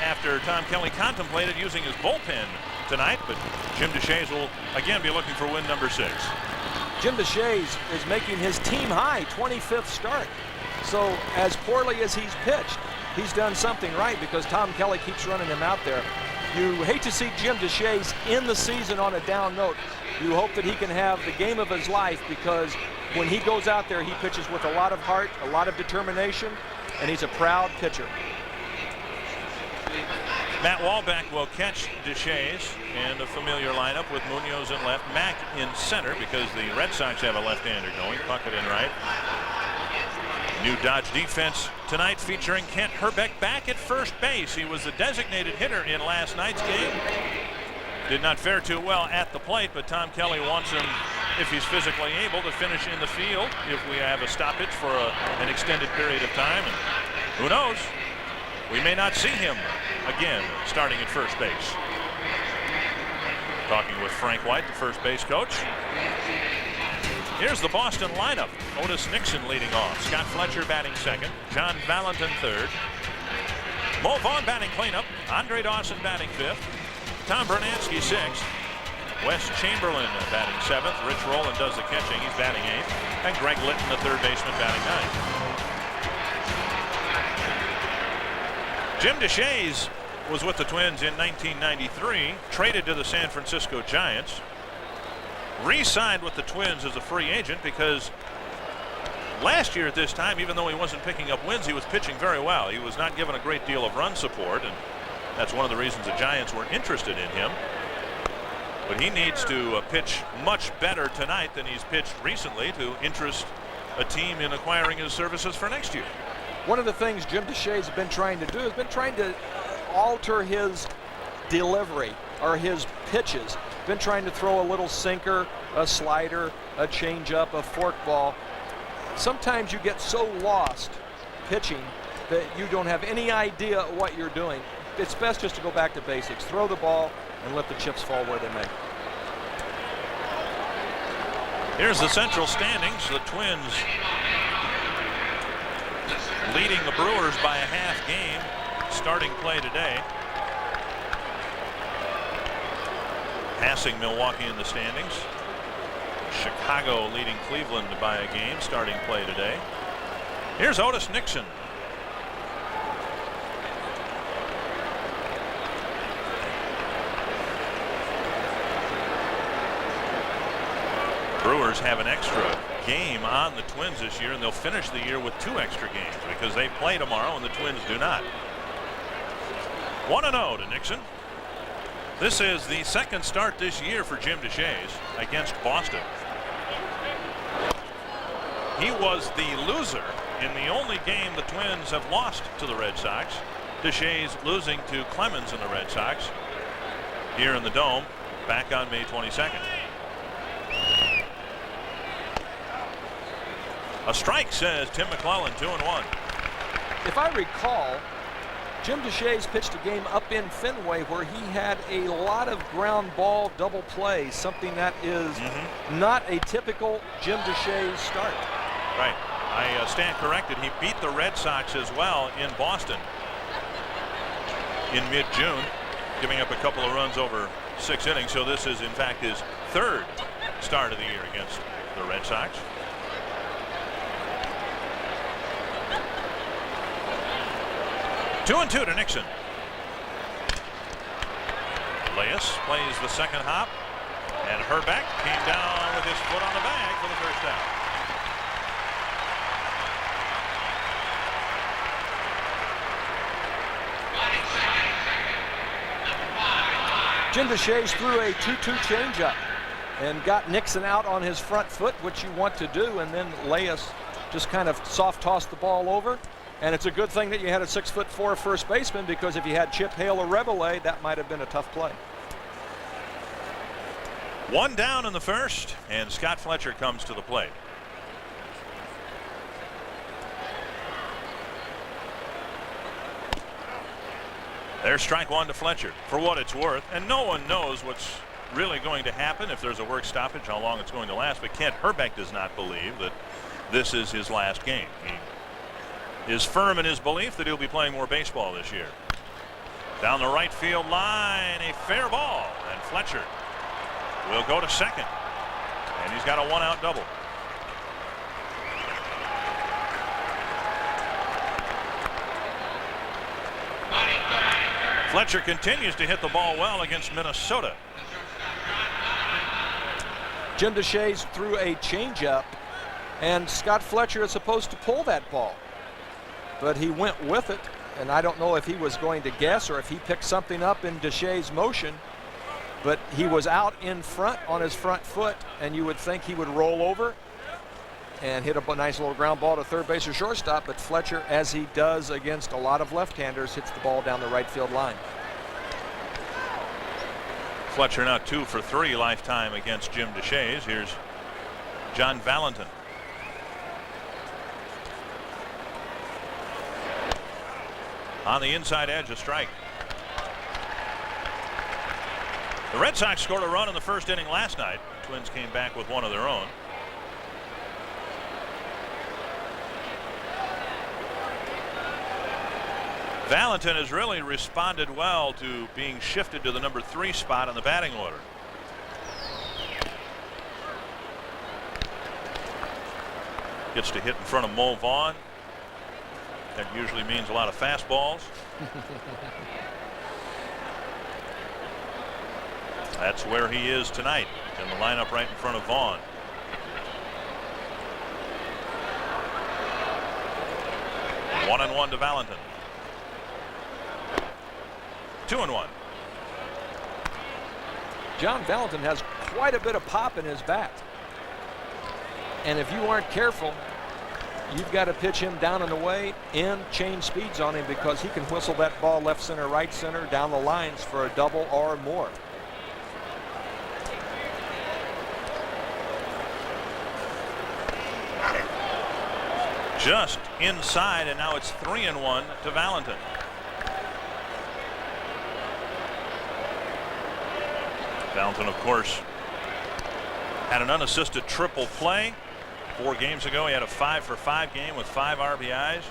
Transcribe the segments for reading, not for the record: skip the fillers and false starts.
after Tom Kelly contemplated using his bullpen tonight, but Jim Deshaies will again be looking for win number 6. Jim Deshaies is making his team high 25th start. So as poorly as he's pitched, he's done something right because Tom Kelly keeps running him out there. You hate to see Jim Deshaies in the season on a down note. You hope that he can have the game of his life because when he goes out there, he pitches with a lot of heart, a lot of determination, and he's a proud pitcher. Matt Walbeck will catch Deshaies and a familiar lineup with Munoz in left, Mack in center because the Red Sox have a left-hander going, Puckett in right. New Dodge defense tonight featuring Kent Hrbek back at first base. He was the designated hitter in last night's game. Did not fare too well at the plate, but Tom Kelly wants him, if he's physically able, to finish in the field if we have a stoppage for an extended period of time. And who knows? We may not see him again starting at first base. Talking with Frank White, the first base coach. Here's the Boston lineup. Otis Nixon leading off. Scott Fletcher batting second. John Valentin third. Mo Vaughn batting cleanup. Andre Dawson batting fifth. Tom Bernansky sixth. Wes Chamberlain batting seventh. Rich Rowland does the catching. He's batting eighth. And Greg Litton, the third baseman, batting ninth. Jim Deshaies was with the Twins in 1993, traded to the San Francisco Giants, re-signed with the Twins as a free agent because last year at this time, even though he wasn't picking up wins, he was pitching very well. He was not given a great deal of run support, and that's one of the reasons the Giants were interested in him. But he needs to pitch much better tonight than he's pitched recently to interest a team in acquiring his services for next year. One of the things Jim Deshaies has been trying to do has been trying to alter his delivery or his pitches. Been trying to throw a little sinker, a slider, a changeup, a forkball. Sometimes you get so lost pitching that you don't have any idea what you're doing. It's best just to go back to basics. Throw the ball and let the chips fall where they may. Here's the Central standings. The Twins leading the Brewers by a half game starting play today. Passing Milwaukee in the standings. Chicago leading Cleveland by a game starting play today. Here's Otis Nixon. Brewers have an extra game on the Twins this year, and they'll finish the year with 2 extra games because they play tomorrow and the Twins do not. 1-0 to Nixon. This is the second start this year for Jim Deshaies against Boston. He was the loser in the only game the Twins have lost to the Red Sox. Deshaies losing to Clemens and the Red Sox here in the Dome back on May 22nd. A strike, says Tim McClellan, 2-1. If I recall, Jim Deshaies pitched a game up in Fenway where he had a lot of ground ball double plays, something that is not a typical Jim Deshaies start. Right. I stand corrected. He beat the Red Sox as well in Boston in mid-June, giving up a couple of runs over 6 innings. So this is, in fact, his third start of the year against the Red Sox. 2-2 to Nixon. Leas plays the second hop, and Hrbek came down with his foot on the bag for the first out. Jim Deshaies threw a 2-2 changeup and got Nixon out on his front foot, which you want to do, and then Leas just kind of soft tossed the ball over. And it's a good thing that you had a 6'4" first baseman, because if you had Chip Hale or Rebele, that might have been a tough play. 1 down in the first, and Scott Fletcher comes to the plate. There's strike 1 to Fletcher. For what it's worth, and no one knows what's really going to happen if there's a work stoppage, how long it's going to last, but Kent Hrbek does not believe that this is his last game. He is firm in his belief that he'll be playing more baseball this year. Down the right field line, a fair ball, and Fletcher will go to second, and he's got a 1-out double. Fletcher continues to hit the ball well against Minnesota. Jim Deshaies threw a changeup, and Scott Fletcher is supposed to pull that ball, but he went with it, and I don't know if he was going to guess or if he picked something up in Deshaies' motion, but he was out in front on his front foot, and you would think he would roll over and hit a nice little ground ball to third base or shortstop, but Fletcher, as he does against a lot of left-handers, hits the ball down the right field line. Fletcher now 2 for 3 lifetime against Jim Deshaies. Here's John Valentin. On the inside edge, a strike. The Red Sox scored a run in the first inning last night. The Twins came back with one of their own. Valentin has really responded well to being shifted to the number 3 spot in the batting order. Gets to hit in front of Mo Vaughn. That usually means a lot of fastballs. That's where he is tonight, in the lineup right in front of Vaughn. One and one to Valentin. 2-1. John Valentin has quite a bit of pop in his bat, and if you aren't careful, you've got to pitch him down and away and change speeds on him, because he can whistle that ball left center, right center, down the lines for a double or more. Just inside, and now it's 3-1 to Valentin. Valentin, of course, had an unassisted triple play 4 games ago. He had a 5-for-5 game with 5 RBIs.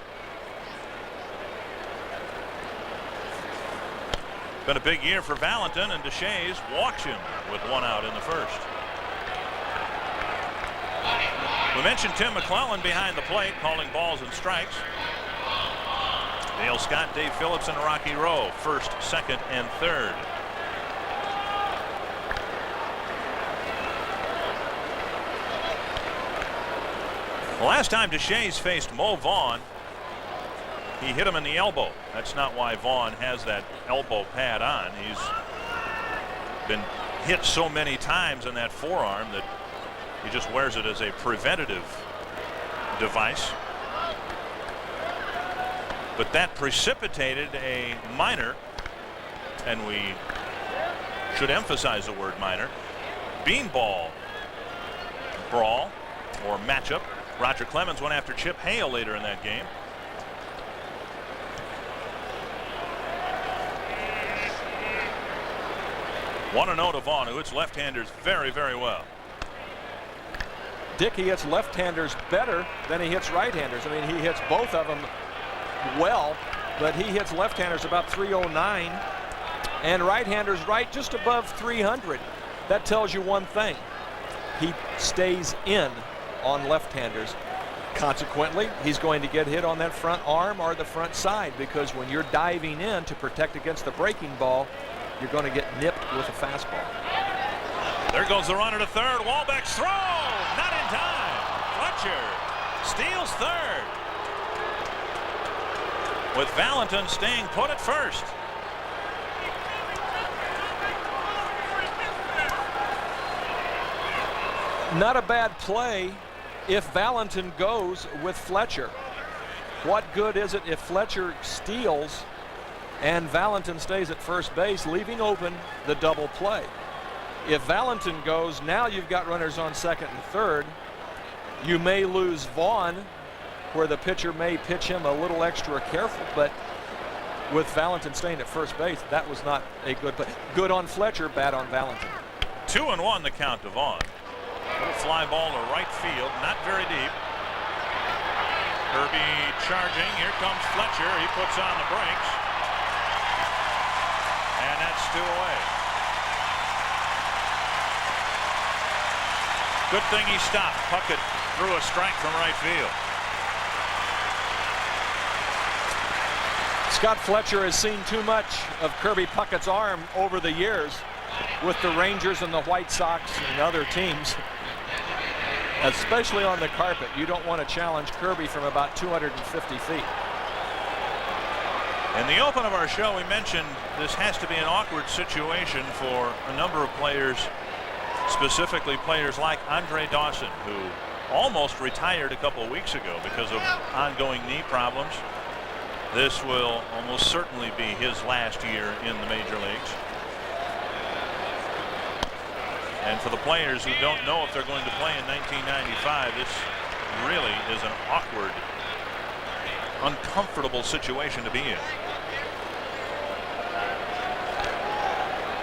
Been a big year for Valentin, and Deshaies walks him with 1 out in the first. We mentioned Tim McClellan behind the plate, calling balls and strikes. Dale Scott, Dave Phillips, and Rocky Rowe, first, second, and third. The last time Deshaies faced Mo Vaughn, he hit him in the elbow. That's not why Vaughn has that elbow pad on. He's been hit so many times in that forearm that he just wears it as a preventative device. But that precipitated a minor, and we should emphasize the word minor, beanball brawl or matchup. Roger Clemens went after Chip Hale later in that game. One and 0 to Vaughn, who hits left-handers very, very well. Dick, he hits left-handers better than he hits right-handers. I mean, he hits both of them well, but he hits left-handers about 309 and right-handers right just above 300. That tells you one thing: he stays in on left-handers. Consequently, he's going to get hit on that front arm or the front side, because when you're diving in to protect against the breaking ball, you're going to get nipped with a fastball. There goes the runner to third. Wahlbeck's throw, not in time. Fletcher steals third, with Valentin staying put at first. Not a bad play if Valentin goes with Fletcher. What good is it if Fletcher steals and Valentin stays at first base, leaving open the double play? If Valentin goes, now you've got runners on second and third. You may lose Vaughn, where the pitcher may pitch him a little extra careful, but with Valentin staying at first base, that was not a good play. Good on Fletcher, bad on Valentin. 2-1 the count to Vaughn. Little fly ball to right field, not very deep. Kirby charging. Here comes Fletcher. He puts on the brakes. 2 away. Good thing he stopped. Puckett threw a strike from right field. Scott Fletcher has seen too much of Kirby Puckett's arm over the years with the Rangers and the White Sox and other teams, especially on the carpet. You don't want to challenge Kirby from about 250 feet. In the open of our show, we mentioned this has to be an awkward situation for a number of players, specifically players like Andre Dawson, who almost retired a couple of weeks ago because of ongoing knee problems. This will almost certainly be his last year in the major leagues. And for the players who don't know if they're going to play in 1995, this really is an awkward, uncomfortable situation to be in.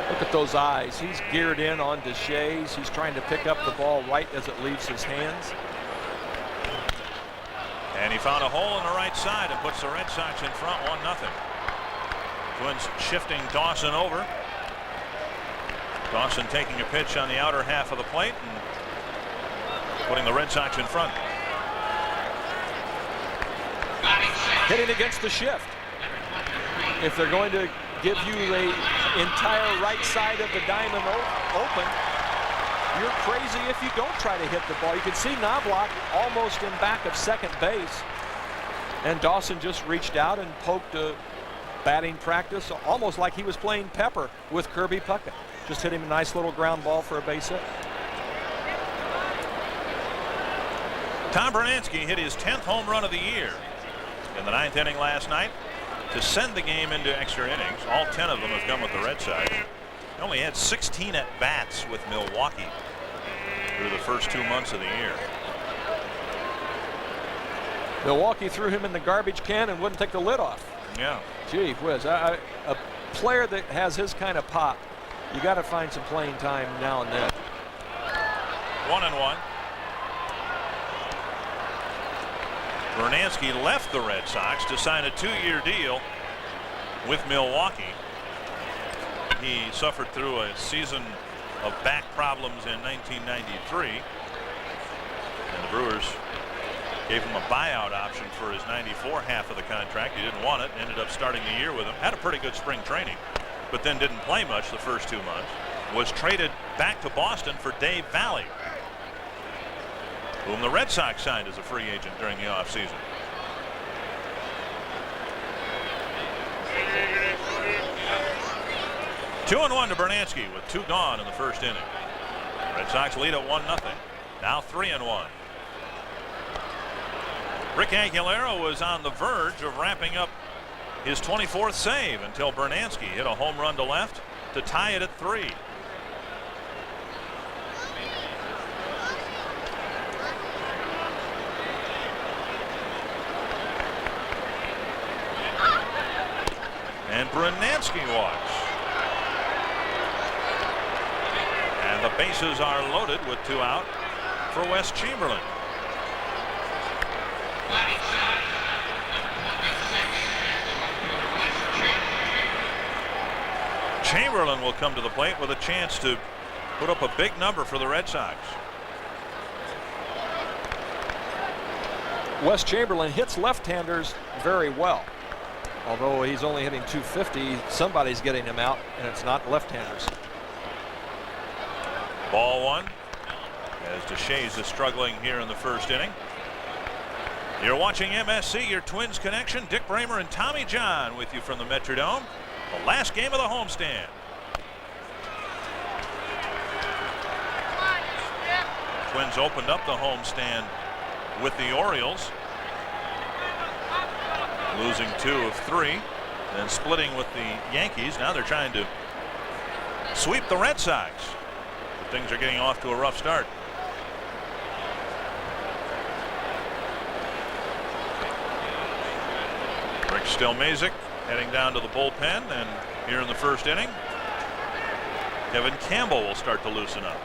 Look at those eyes. He's geared in on Deshays. He's trying to pick up the ball right as it leaves his hands. And he found a hole in the right side and puts the Red Sox in front 1-0. Twins shifting Dawson over. Dawson taking a pitch on the outer half of the plate and putting the Red Sox in front. Hitting against the shift. If they're going to give you the entire right side of the diamond open, you're crazy if you don't try to hit the ball. You can see Knobloch almost in back of second base, and Dawson just reached out and poked a batting practice, almost like he was playing pepper with Kirby Puckett. Just hit him a nice little ground ball for a base hit. Tom Bernansky hit his 10th home run of the year in the 9th inning last night to send the game into extra innings. All 10 of them have come with the Red Sox. He only had 16 at-bats with Milwaukee through the first 2 months of the year. Milwaukee threw him in the garbage can and wouldn't take the lid off. Yeah. Gee whiz, a player that has his kind of pop, you got to find some playing time now and then. 1-1. Bernansky left the Red Sox to sign a 2-year deal with Milwaukee. He suffered through a season of back problems in 1993, and the Brewers gave him a buyout option for his 94 half of the contract. He didn't want it, ended up starting the year with him. Had a pretty good spring training, but then didn't play much the first 2 months. Was traded back to Boston for Dave Valley, whom the Red Sox signed as a free agent during the offseason. Two and 1 to Bernansky with 2 gone in the first inning. Red Sox lead at 1-0. Now 3-1. Rick Aguilera was on the verge of wrapping up his 24th save until Bernansky hit a home run to left to tie it at 3. And Bernansky walks. And the bases are loaded with 2 out for Wes Chamberlain. Chamberlain will come to the plate with a chance to put up a big number for the Red Sox. Wes Chamberlain hits left-handers very well. Although he's only hitting 250, somebody's getting him out, and it's not left-handers. Ball 1 as Deshays is struggling here in the first inning. You're watching MSC, your Twins connection. Dick Bramer and Tommy John with you from the Metrodome. The last game of the homestand. Twins opened up the homestand with the Orioles, losing 2 of 3, then splitting with the Yankees. Now they're trying to sweep the Red Sox. But things are getting off to a rough start. Rick Stelmazik heading down to the bullpen, and here in the first inning, Kevin Campbell will start to loosen up.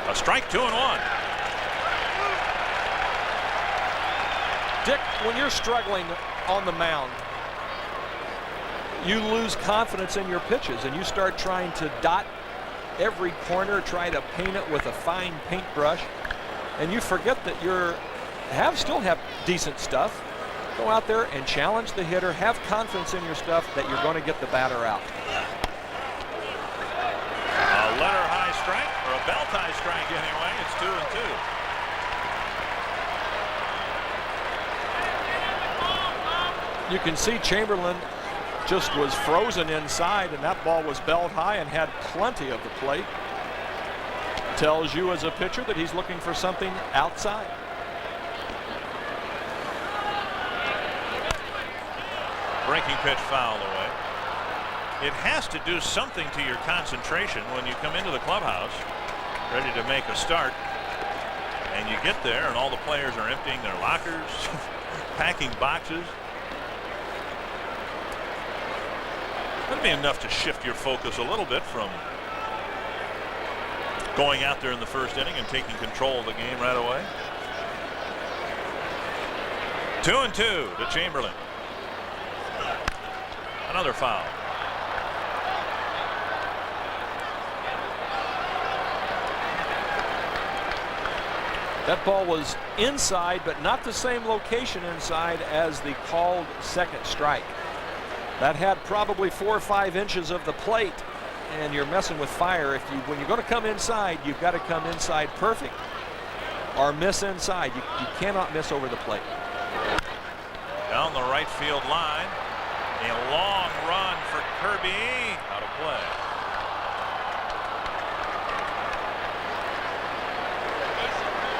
A strike, 2-1. Dick, when you're struggling on the mound, you lose confidence in your pitches and you start trying to dot every corner, try to paint it with a fine paintbrush, and you forget that still have decent stuff. Go out there and challenge the hitter, have confidence in your stuff that you're going to get the batter out. A letter high strike, or a belt high strike anyway. It's 2-2. You can see Chamberlain just was frozen inside, and that ball was belt high and had plenty of the plate. Tells you as a pitcher that he's looking for something outside. Breaking pitch fouled away. It has to do something to your concentration when you come into the clubhouse ready to make a start, and you get there and all the players are emptying their lockers, packing boxes. That'd be enough to shift your focus a little bit from going out there in the first inning and taking control of the game right away. 2-2 to Chamberlain. Another foul. That ball was inside, but not the same location inside as the called second strike. That had probably 4 or 5 inches of the plate, and you're messing with fire. When you're going to come inside, you've got to come inside perfect or miss inside. You cannot miss over the plate. Down the right field line, a long run for Kirby, out of play.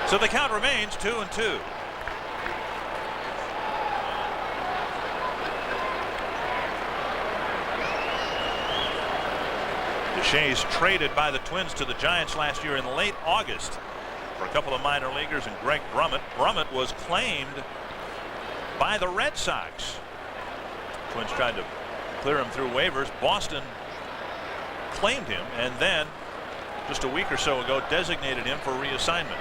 So the count remains 2-2. Shays traded by the Twins to the Giants last year in late August for a couple of minor leaguers and Greg Brummett. Brummett was claimed by the Red Sox. Twins tried to clear him through waivers. Boston claimed him and then just a week or so ago designated him for reassignment.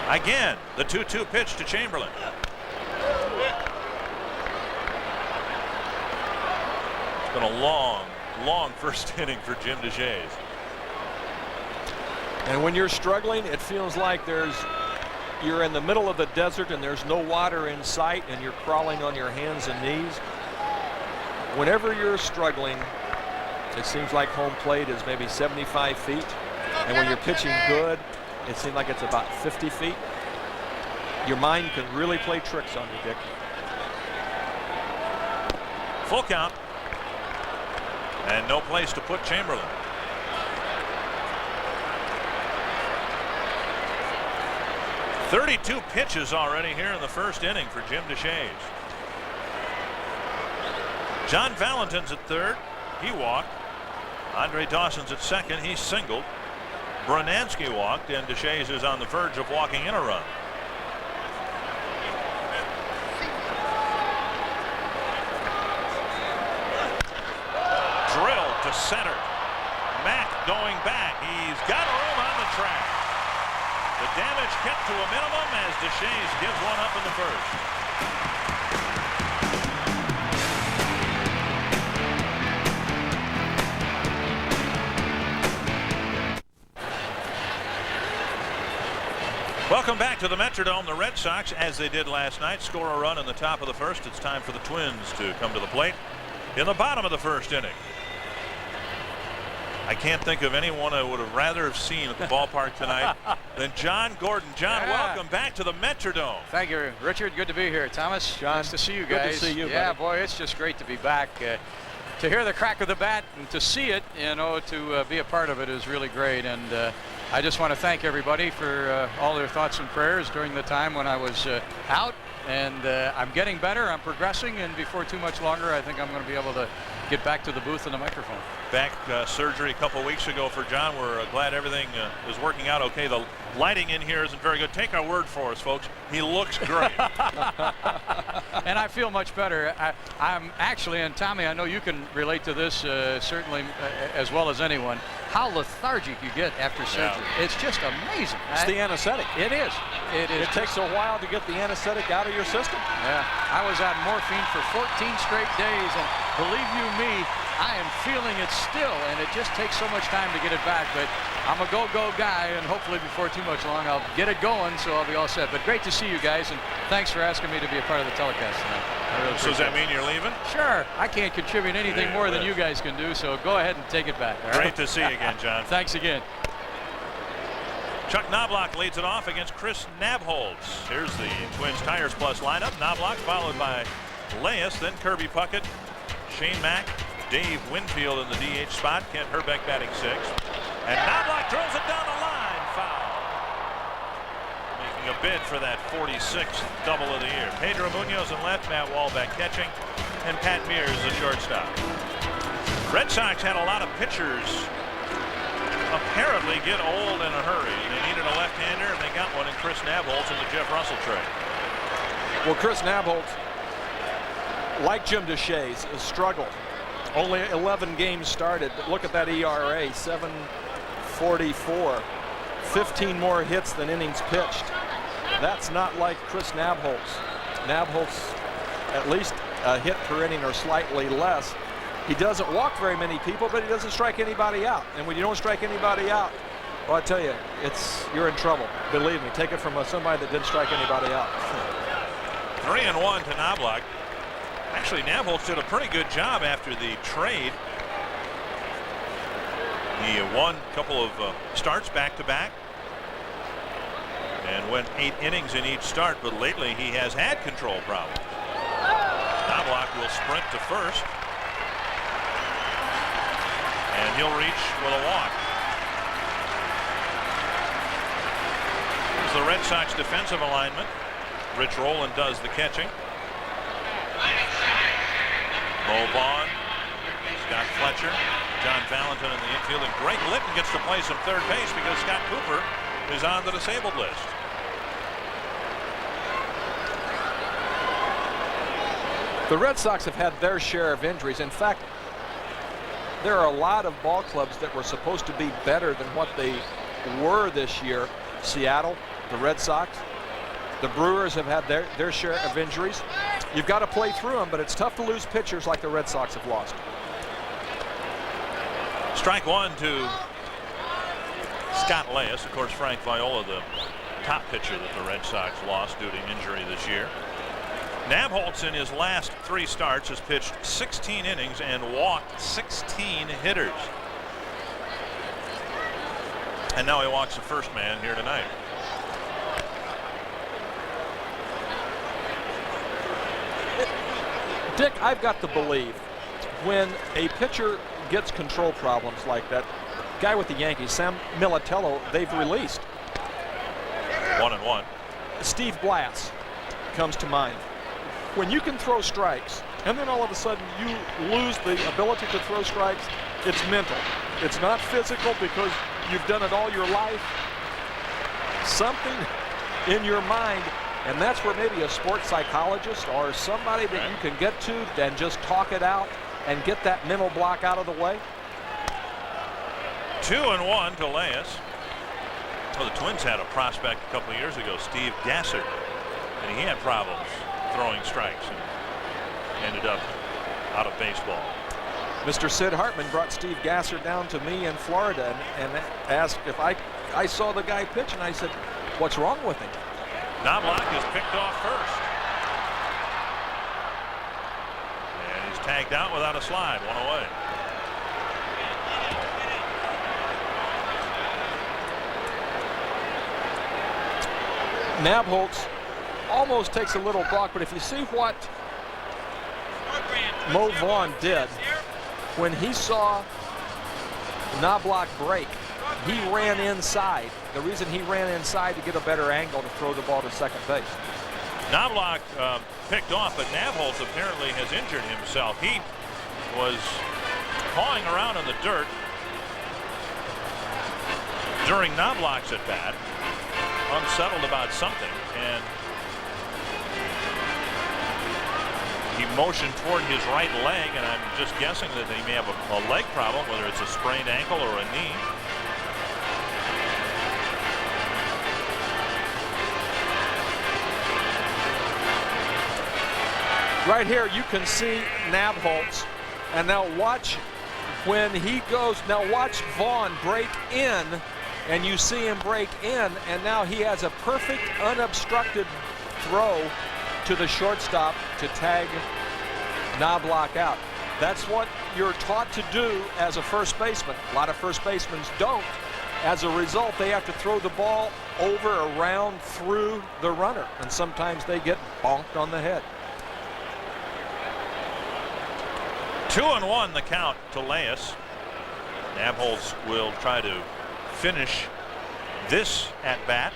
Again, the 2-2 pitch to Chamberlain. It's been a long first inning for Jim DeShays. And when you're struggling, it feels like you're in the middle of the desert and there's no water in sight and you're crawling on your hands and knees. Whenever you're struggling, it seems like home plate is maybe 75 feet. And when you're pitching good, it seems like it's about 50 feet. Your mind can really play tricks on you, Dick. Full count. And no place to put Chamberlain. .32 pitches already here in the first inning for Jim DeShays. John Valentin's at third. He walked. Andre Dawson's at second. He singled. Brunansky walked, and DeShays is on the verge of walking in a run. Drilled to center. Mack going back. He's got room on the track. The damage kept to a minimum as DeShays gives one up in the first. Welcome back to the Metrodome. The Red Sox, as they did last night, score a run in the top of the first. It's time for the Twins to come to the plate in the bottom of the first inning. I can't think of anyone I would have rather have seen at the ballpark tonight than John Gordon. John, welcome back to the Metrodome. Thank you, Richard. Good to be here. Thomas, John, nice to see you guys. Good to see you, yeah, buddy. boy, it's just great to be back. To hear the crack of the bat and to see it, you know, to be a part of it is really great. And I just want to thank everybody for all their thoughts and prayers during the time when I was out. And I'm getting better. I'm progressing. And before too much longer, I think I'm going to be able to get back to the booth and the microphone. Back surgery a couple weeks ago for John. We're glad everything is working out okay. The lighting in here isn't very good. Take our word for us, folks. He looks great. And I feel much better. I'm actually, and Tommy, I know you can relate to this certainly as well as anyone, how lethargic you get after surgery. Yeah. It's just amazing. It's the anesthetic. It is. It is. It takes a while to get the anesthetic out of your system. Yeah. I was on morphine for 14 straight days, and believe you me, I am feeling it still, and it just takes so much time to get it back. But I'm a go-go guy, and hopefully before too much long, I'll get it going, so I'll be all set. But great to see you guys, and thanks for asking me to be a part of the telecast tonight. I really So does that mean you're leaving? Sure. I can't contribute anything more than you guys can do, so go ahead and take it back. All right? Great to see you again, John. Thanks again. Chuck Knobloch leads it off against Chris Nabholz. Here's the Twins Tires Plus lineup. Knobloch followed by Leas, then Kirby Puckett, Shane Mack, Dave Winfield in the DH spot, Kent Hrbek batting sixth. And Knobloch drills it down the line, foul. Making a bid for that 46th double of the year. Pedro Munoz in left, Matt Wallback catching, and Pat Mears the shortstop. Red Sox had a lot of pitchers apparently get old in a hurry. They needed a left-hander, and they got one in Chris Nabholz in the Jeff Russell trade. Well, Chris Nabholz, like Jim Deshaies, has struggled. Only 11 games started, but look at that ERA, 7.44. 15 more hits than innings pitched. That's not like Chris Nabholz. Nabholz, at least a hit per inning or slightly less. He doesn't walk very many people, but he doesn't strike anybody out. And when you don't strike anybody out, well, I tell you, you're in trouble. Believe me, take it from somebody that didn't strike anybody out. 3-1 to Knobloch. Actually, Nabholz did a pretty good job after the trade. He won a couple of starts back-to-back and went 8 innings in each start, but lately he has had control problems. Knobloch will sprint to first, and he'll reach with a walk. Here's the Red Sox defensive alignment. Rich Rowland does the catching. Mo Vaughn, Scott Fletcher, John Valentin in the infield, and Greg Litton gets to play some third base because Scott Cooper is on the disabled list. The Red Sox have had their share of injuries. In fact, there are a lot of ball clubs that were supposed to be better than what they were this year. Seattle, the Red Sox, the Brewers have had their share of injuries. You've got to play through them, but it's tough to lose pitchers like the Red Sox have lost. Strike one to Scott Leas. Of course, Frank Viola, the top pitcher that the Red Sox lost due to injury this year. Nabholz in his last 3 starts has pitched 16 innings and walked 16 hitters. And now he walks the first man here tonight. Dick, I've got to believe when a pitcher gets control problems like that, guy with the Yankees, Sam Militello, they've released. 1-1. Steve Blass comes to mind. When you can throw strikes and then all of a sudden you lose the ability to throw strikes, it's mental. It's not physical because you've done it all your life. Something in your mind, and that's where maybe a sports psychologist or somebody that you can get to and just talk it out and get that mental block out of the way. 2-1 to Leas. Well, the Twins had a prospect a couple of years ago, Steve Gasser, and he had problems throwing strikes and ended up out of baseball. Mr. Sid Hartman brought Steve Gasser down to me in Florida and asked if I saw the guy pitch, and I said, what's wrong with him? Knobloch is picked off first. And he's tagged out without a slide, 1 away. Nabholz almost takes a little block, but if you see what Mo Vaughn did when he saw Knobloch break, he ran inside. The reason he ran inside to get a better angle to throw the ball to second base. Knobloch picked off, but Nabholz apparently has injured himself. He was pawing around in the dirt during Knobloch's at bat, unsettled about something, and he motioned toward his right leg, and I'm just guessing that he may have a leg problem, whether it's a sprained ankle or a knee. Right here you can see Nabholz, and now watch when he goes, now watch Vaughn break in, and you see him break in, and now he has a perfect unobstructed throw to the shortstop to tag Knobloch out. That's what you're taught to do as a first baseman. A lot of first basemen don't. As a result, they have to throw the ball over, around, through the runner, and sometimes they get bonked on the head. 2-1 the count to Leas. Nabholz will try to finish this at bat.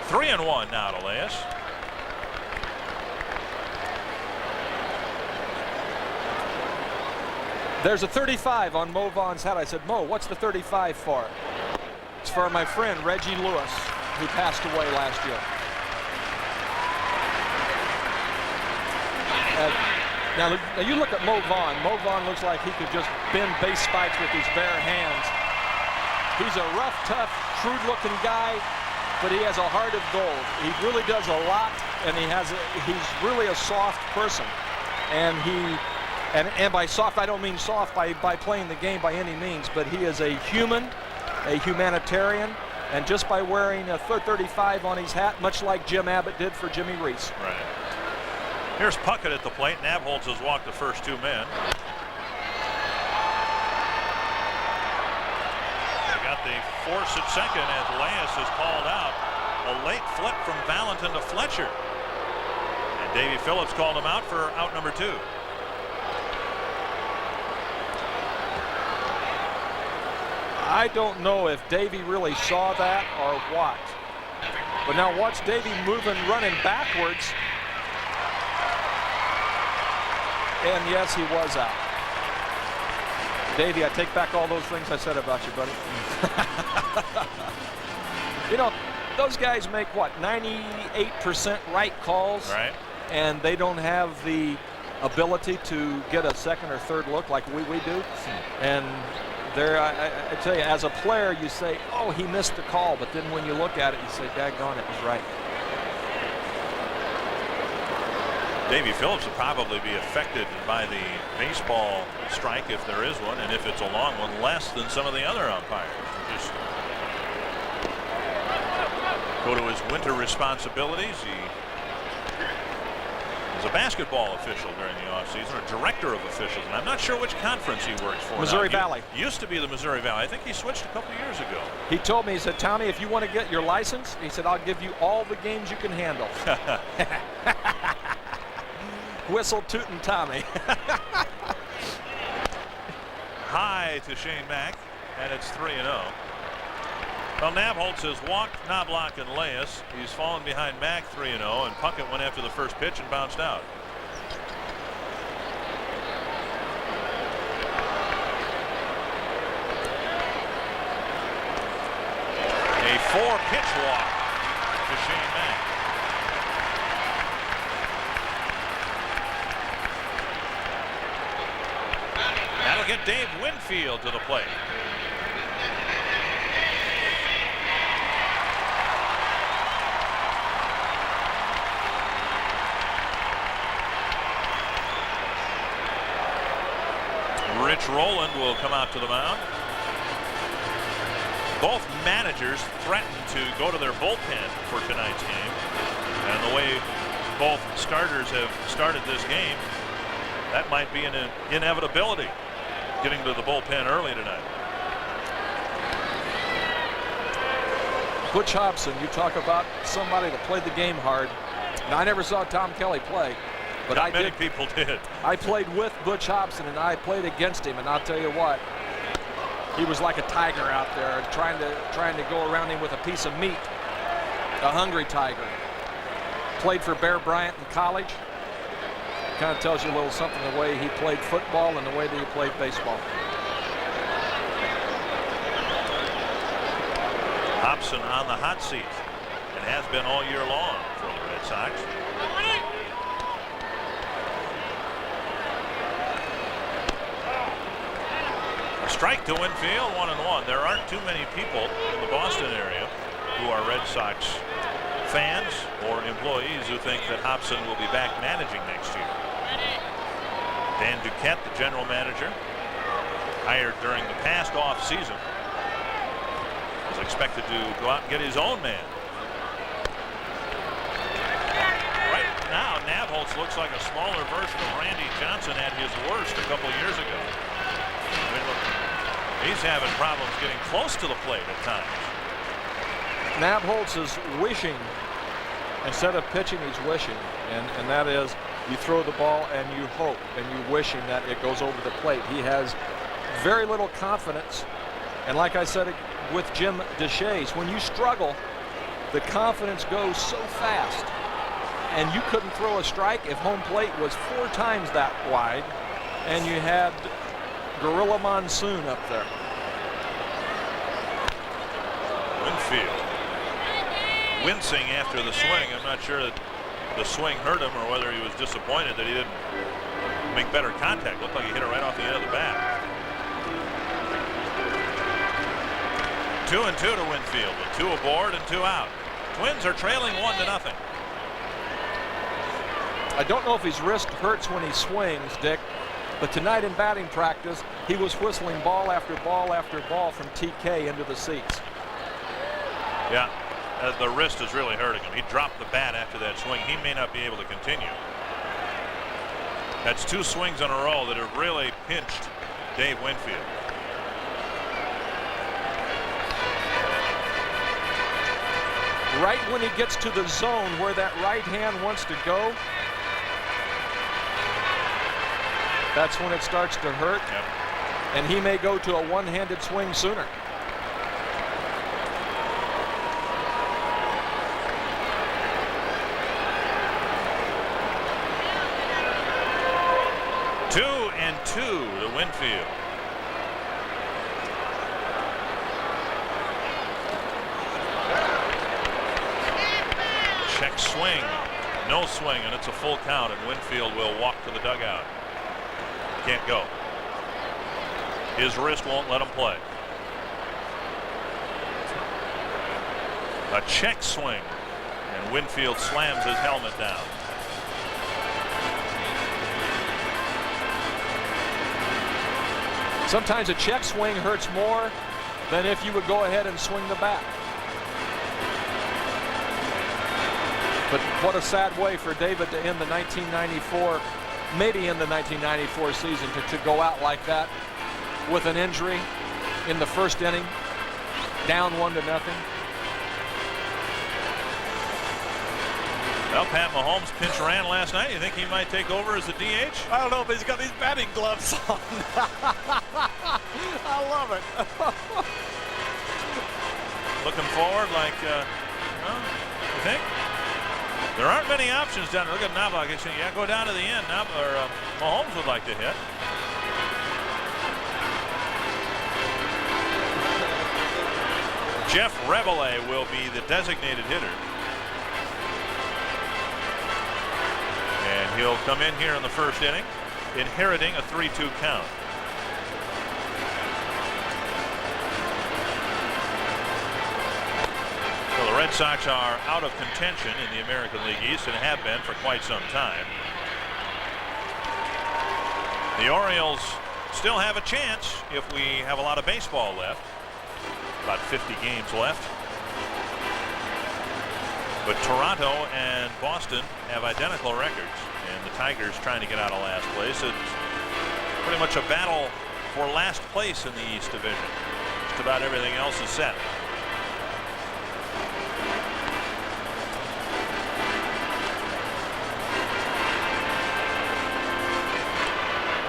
Three and one now to Leas. There's a 35 on Mo Vaughn's hat. I said, Mo, what's the 35 for? It's for my friend Reggie Lewis, who passed away last year. Now you look at Mo Vaughn. Mo Vaughn looks like he could just bend base spikes with his bare hands. He's a rough, tough, shrewd-looking guy, but he has a heart of gold. He really does a lot, and he's really a soft person. And And by soft, I don't mean soft by playing the game by any means, but he is a human, a humanitarian, and just by wearing a 35 on his hat, much like Jim Abbott did for Jimmy Reese. Right. Here's Puckett at the plate. Nabholz has walked the first two men. They got the force at second as Leas is called out. A late flip from Valentin to Fletcher. And Davey Phillips called him out for out number 2. I don't know if Davey really saw that or what. But now watch Davey moving, running backwards. And yes, he was out. Davey, I take back all those things I said about you, buddy. You know, those guys make what, 98% right calls? Right. And they don't have the ability to get a second or third look like we do. And there, I tell you, as a player, you say, oh, he missed the call. But then when you look at it, you say, daggone, it was right. Davey Phillips will probably be affected by the baseball strike, if there is one, and if it's a long one, less than some of the other umpires. Just go to his winter responsibilities. He was a basketball official during the offseason, or director of officials, and I'm not sure which conference he works for. Missouri Valley. Used to be the Missouri Valley. I think he switched a couple years ago. He told me, he said, Tommy, if you want to get your license, he said, I'll give you all the games you can handle. Whistle tootin' Tommy. High to Shane Mack, and it's 3-0. Well, Nabholz has walked Knobloch and Leas. He's fallen behind Mack 3-0, and Puckett went after the first pitch and bounced out. A 4-pitch walk to Shane Mack. That'll get Dave Winfield to the plate. Rich Rowland will come out to the mound. Both managers threatened to go to their bullpen for tonight's game. And the way both starters have started this game, that might be an inevitability, getting to the bullpen early tonight. Butch Hobson, you talk about somebody that played the game hard. Now, I never saw Tom Kelly play, but Not many people did. I played with Butch Hobson, and I played against him, and I'll tell you what, He was like a tiger out there, trying to go around him with a piece of meat. A hungry tiger. Played for Bear Bryant in college. Kind of tells you a little something the way he played football and the way that he played baseball. Hobson on the hot seat and has been all year long for the Red Sox. A strike to Winfield, 1-1. There aren't too many people in the Boston area who are Red Sox fans or employees who think that Hobson will be back managing next year. Dan Duquette, the general manager, hired during the past off season, is expected to go out and get his own man. Right now, Nabholz looks like a smaller version of Randy Johnson at his worst a couple years ago. I mean, look, he's having problems getting close to the plate at times. Nabholz is wishing. Instead of pitching, he's wishing, and that is you throw the ball and you hope and you wishing that it goes over the plate. He has very little confidence, and like I said with Jim Deshaies, when you struggle, the confidence goes so fast, and you couldn't throw a strike if home plate was 4 times that wide, and you had Gorilla Monsoon up there. Winfield wincing after the swing. I'm not sure that the swing hurt him or whether he was disappointed that he didn't make better contact. Looked like he hit it right off the end of the bat. 2-2 to Winfield with 2 aboard and 2 out. Twins are trailing 1-0. I don't know if his wrist hurts when he swings, Dick, but tonight in batting practice, he was whistling ball after ball after ball from TK into the seats. Yeah. The wrist is really hurting him. He dropped the bat after that swing. He may not be able to continue. That's 2 swings in a row that have really pinched Dave Winfield. Right when he gets to the zone where that right hand wants to go, that's when it starts to hurt. Yep. And he may go to a one-handed swing sooner. Two to Winfield. Check swing. No swing, and it's a full count, and Winfield will walk to the dugout. Can't go. His wrist won't let him play. A check swing, and Winfield slams his helmet down. Sometimes a check swing hurts more than if you would go ahead and swing the bat. But what a sad way for David to end the 1994, maybe in the 1994 season, to go out like that with an injury in the first inning, down 1-0. Well, Pat Mahomes pinch ran last night. You think he might take over as the DH? I don't know, but he's got these batting gloves on. I love it. Looking forward like, you think? There aren't many options down there. Look at Knobloch. He's saying, yeah, go down to the end. Mahomes would like to hit. Jeff Reveille will be the designated hitter. And he'll come in here in the first inning, inheriting a 3-2 count. Well, the Red Sox are out of contention in the American League East and have been for quite some time. The Orioles still have a chance if we have a lot of baseball left. About 50 games left. But Toronto and Boston have identical records, and the Tigers trying to get out of last place. It's pretty much a battle for last place in the East Division. Just about everything else is set.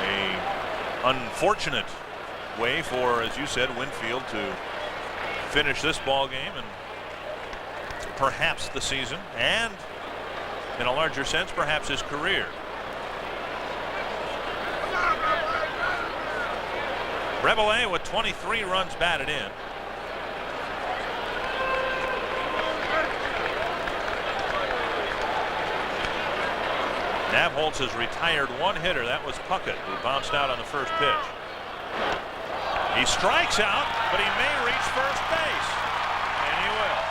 A unfortunate way for, as you said, Winfield to finish this ball game and perhaps the season, and in a larger sense, perhaps his career. Rebele with 23 runs batted in. Nabholz has retired one hitter. That was Puckett, who bounced out on the first pitch. He strikes out, but he may reach first base, and he will.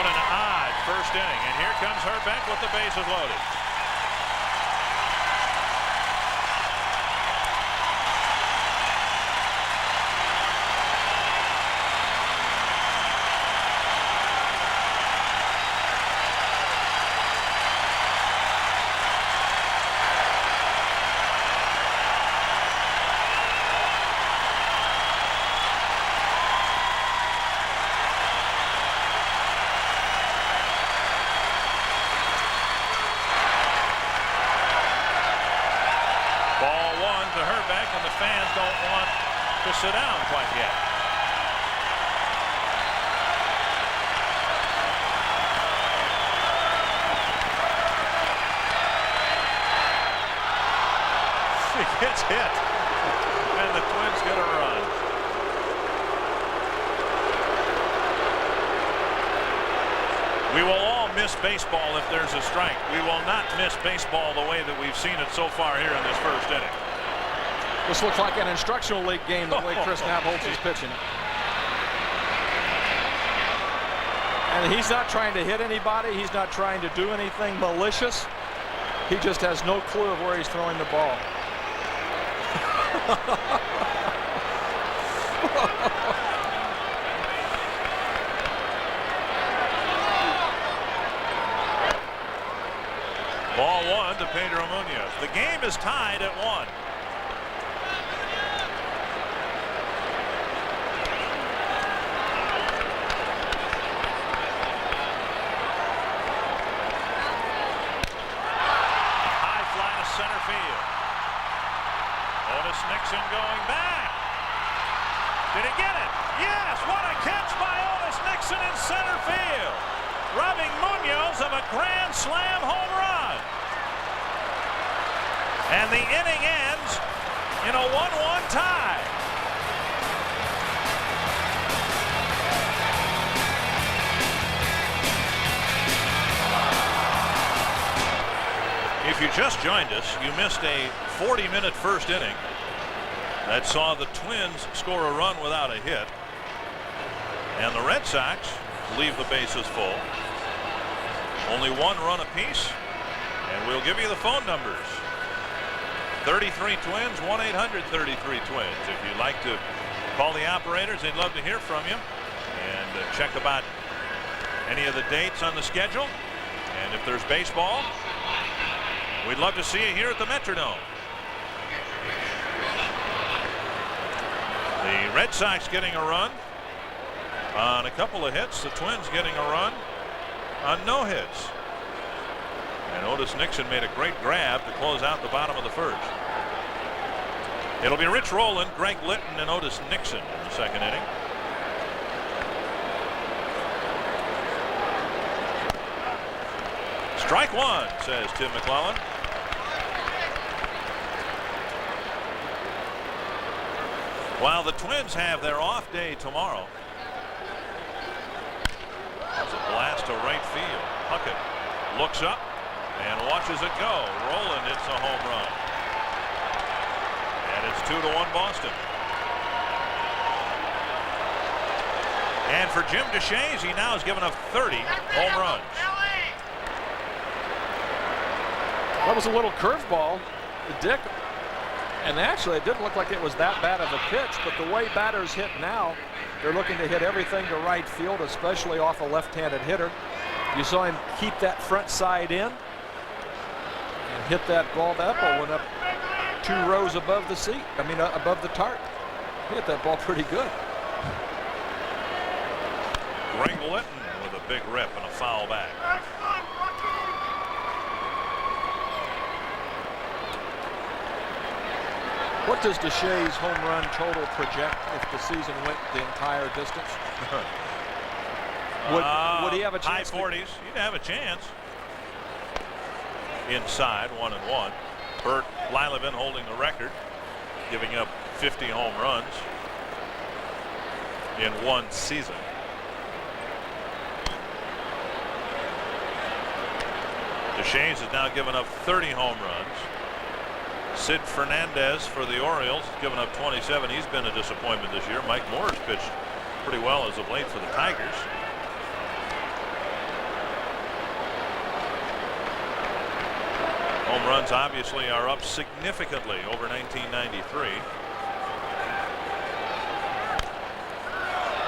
What an odd first inning, and here comes Hrbek with the bases loaded. Fans don't want to sit down quite yet. He gets hit, and the Twins get a run. We will all miss baseball if there's a strike. We will not miss baseball the way that we've seen it so far here in this first inning. This looks like an instructional league game, the way Chris Nabholz is pitching it. And he's not trying to hit anybody. He's not trying to do anything malicious. He just has no clue of where he's throwing the ball. Ball one to Pedro Munoz. The game is tied at 1. Center field. Otis Nixon going back. Did he get it? Yes, what a catch by Otis Nixon in center field, robbing Munoz of a grand slam home run. And the inning ends in a 1-1 tie. If you just joined us, you missed a 40-minute first inning that saw the Twins score a run without a hit, and the Red Sox leave the bases full. Only one run apiece, and we'll give you the phone numbers. 33 Twins, 1-800-33-TWINS. If you'd like to call the operators, they'd love to hear from you and check about any of the dates on the schedule, and if there's baseball, we'd love to see you here at the Metrodome. The Red Sox getting a run on a couple of hits. The Twins getting a run on no hits. And Otis Nixon made a great grab to close out the bottom of the first. It'll be Rich Rowland, Greg Litton, and Otis Nixon in the second inning. Strike one, says Tim McClellan. While the Twins have their off day tomorrow. That's a blast to right field. Puckett looks up and watches it go. Rowland hits a home run. And it's 2-1 Boston. And for Jim Deshaies, he now has given up 30 home runs. That was a little curveball, Dick. And actually, it didn't look like it was that bad of a pitch, but the way batters hit now, they're looking to hit everything to right field, especially off a left-handed hitter. You saw him keep that front side in and hit that ball. That ball went up 2 rows above the seat. I mean, above the tarp. He hit that ball pretty good. Greg Litton with a big rip and a foul back. What does Deshaies' home run total project if the season went the entire distance? Would he have a chance? High 40s. He'd have a chance. Inside, 1-1. Bert Lilevin holding the record, giving up 50 home runs in one season. Deshaies has now given up 30 home runs. Sid Fernandez for the Orioles has given up 27. He's been a disappointment this year. Mike Moore's pitched pretty well as of late for the Tigers. Home runs obviously are up significantly over 1993.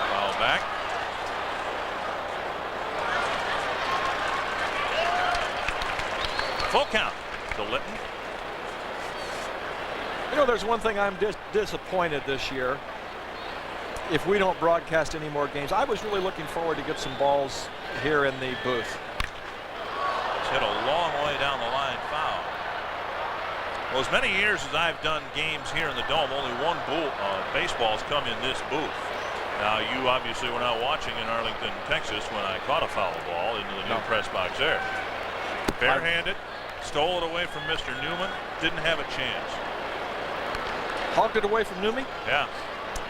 Foul back. Full count to Litton. You know, there's one thing I'm disappointed this year. If we don't broadcast any more games, I was really looking forward to get some balls here in the booth. It's hit a long way down the line, foul. Well, as many years as I've done games here in the Dome, only one baseball's come in this booth. Now, you obviously were not watching in Arlington, Texas when I caught a foul ball into the new press box there. Barehanded, stole it away from Mr. Newman, didn't have a chance. Hogged it away from Newman? Yeah,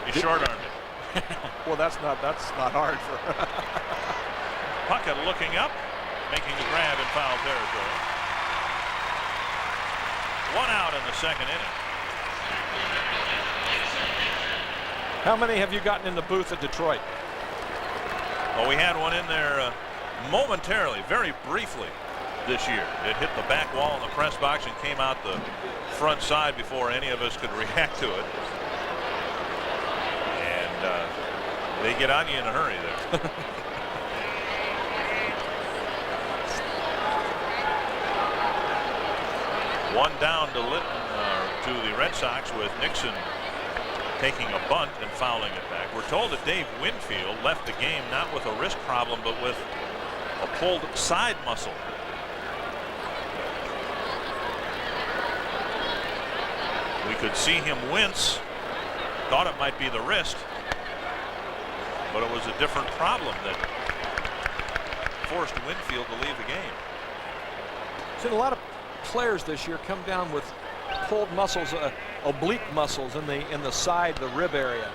he short-armed it. Well, that's not hard for. Puckett looking up, making the grab in foul territory. 1 out in the second inning. How many have you gotten in the booth at Detroit? Well, we had one in there momentarily, very briefly this year. It hit the back wall in the press box and came out the front side before any of us could react to it. And they get on you in a hurry there. One down to Litton, to the Red Sox, with Nixon taking a bunt and fouling it back. We're told that Dave Winfield left the game not with a wrist problem but with a pulled side muscle. We could see him wince, thought it might be the wrist, but it was a different problem that forced Winfield to leave the game. Seen a lot of players this year come down with pulled muscles, oblique muscles in the side, the rib area.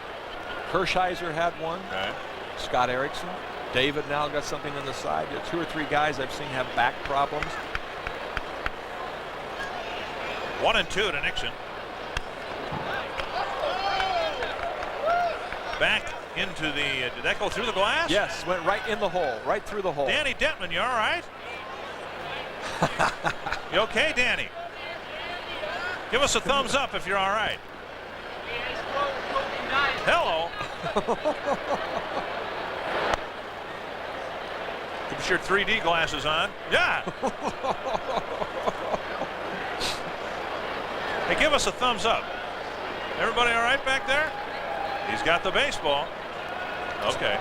Hershiser had one. Okay. Scott Erickson. David now got something on the side. 2 or 3 guys I've seen have back problems. 1-2 to Nixon. Back into the, did that go through the glass? Yes, went right in the hole, right through the hole. Danny Detman, you all right? You okay, Danny? Give us a thumbs up if you're all right. Hello. Keep your 3D glasses on. Yeah. Hey, give us a thumbs up. Everybody all right back there? He's got the baseball. Okay.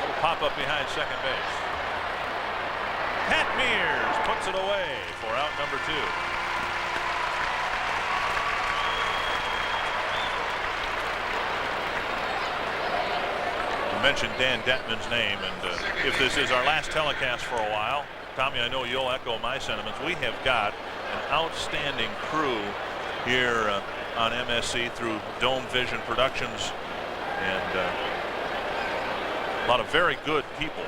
Little pop up behind second base. Pat Mears puts it away for out number 2. You mentioned Dan Detman's name, and if this is our last telecast for a while, Tommy, I know you'll echo my sentiments. We have got an outstanding crew here on MSC through Dome Vision Productions, and a lot of very good people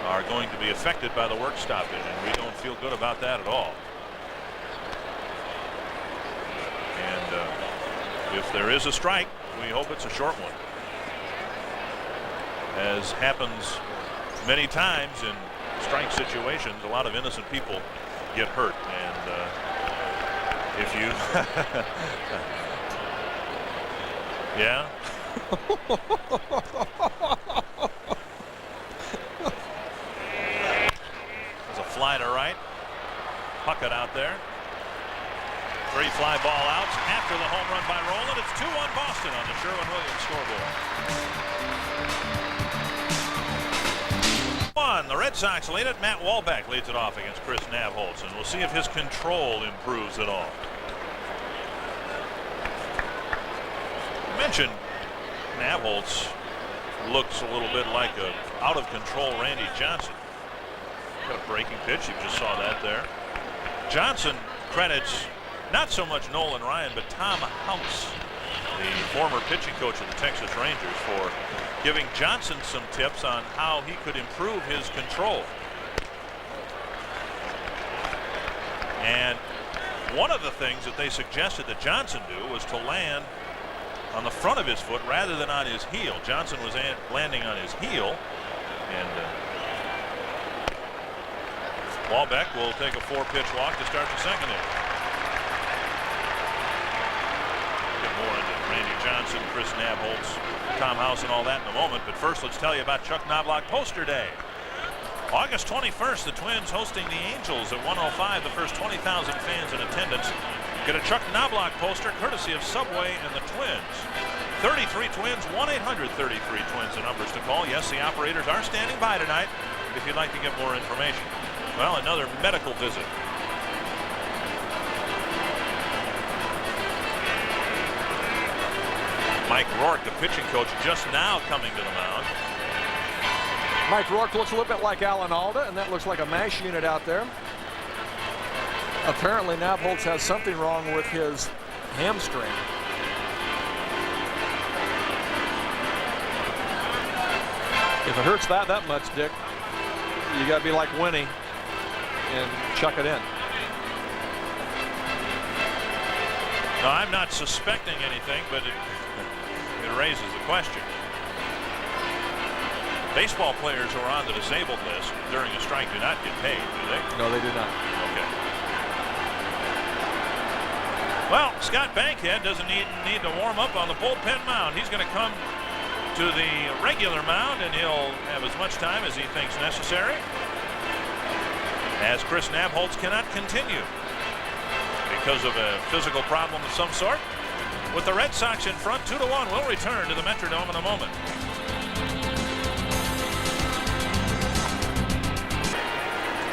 are going to be affected by the work stoppage, and we don't feel good about that at all. And if there is a strike, we hope it's a short one. As happens many times in strike situations, a lot of innocent people get hurt, and if you yeah. There's a fly to right. Puckett out there. 3 fly ball outs after the home run by Rowland. It's 2-1 Boston on the Sherwin-Williams scoreboard. The Red Sox lead it. Matt Walbeck leads it off against Chris Nabholz, and we'll see if his control improves at all. I mentioned Nabholz looks a little bit like a out of control Randy Johnson. Got a breaking pitch. You just saw that there. Johnson credits not so much Nolan Ryan, but Tom House, the former pitching coach of the Texas Rangers, for giving Johnson some tips on how he could improve his control. And one of the things that they suggested that Johnson do was to land on the front of his foot rather than on his heel. Johnson was landing on his heel, and Walbeck will take a 4-pitch walk to start the second inning. Get more into Randy Johnson, Chris Nabholz, Tom House, and all that in a moment. But first, let's tell you about Chuck Knobloch Poster Day. August 21st, the Twins hosting the Angels at 105. The first 20,000 fans in attendance get a Chuck Knobloch poster courtesy of Subway and the Twins. 33 Twins, 1-800-33-TWINS, the numbers to call. Yes, the operators are standing by tonight if you'd like to get more information. Well, another medical visit. Mike Rourke, the pitching coach, just now coming to the mound. Mike Rourke looks a little bit like Alan Alda, and that looks like a mash unit out there. Apparently Nabholz has something wrong with his hamstring. If it hurts that much, Dick, you got to be like Winnie and chuck it in. No, I'm not suspecting anything, but it raises the question. Baseball players who are on the disabled list during a strike do not get paid, do they? No, they do not. Okay. Well, Scott Bankhead doesn't need to warm up on the bullpen mound. He's going to come to the regular mound, and he'll have as much time as he thinks necessary, as Chris Nabholz cannot continue because of a physical problem of some sort. With the Red Sox in front 2-1, we'll return to the Metrodome in a moment.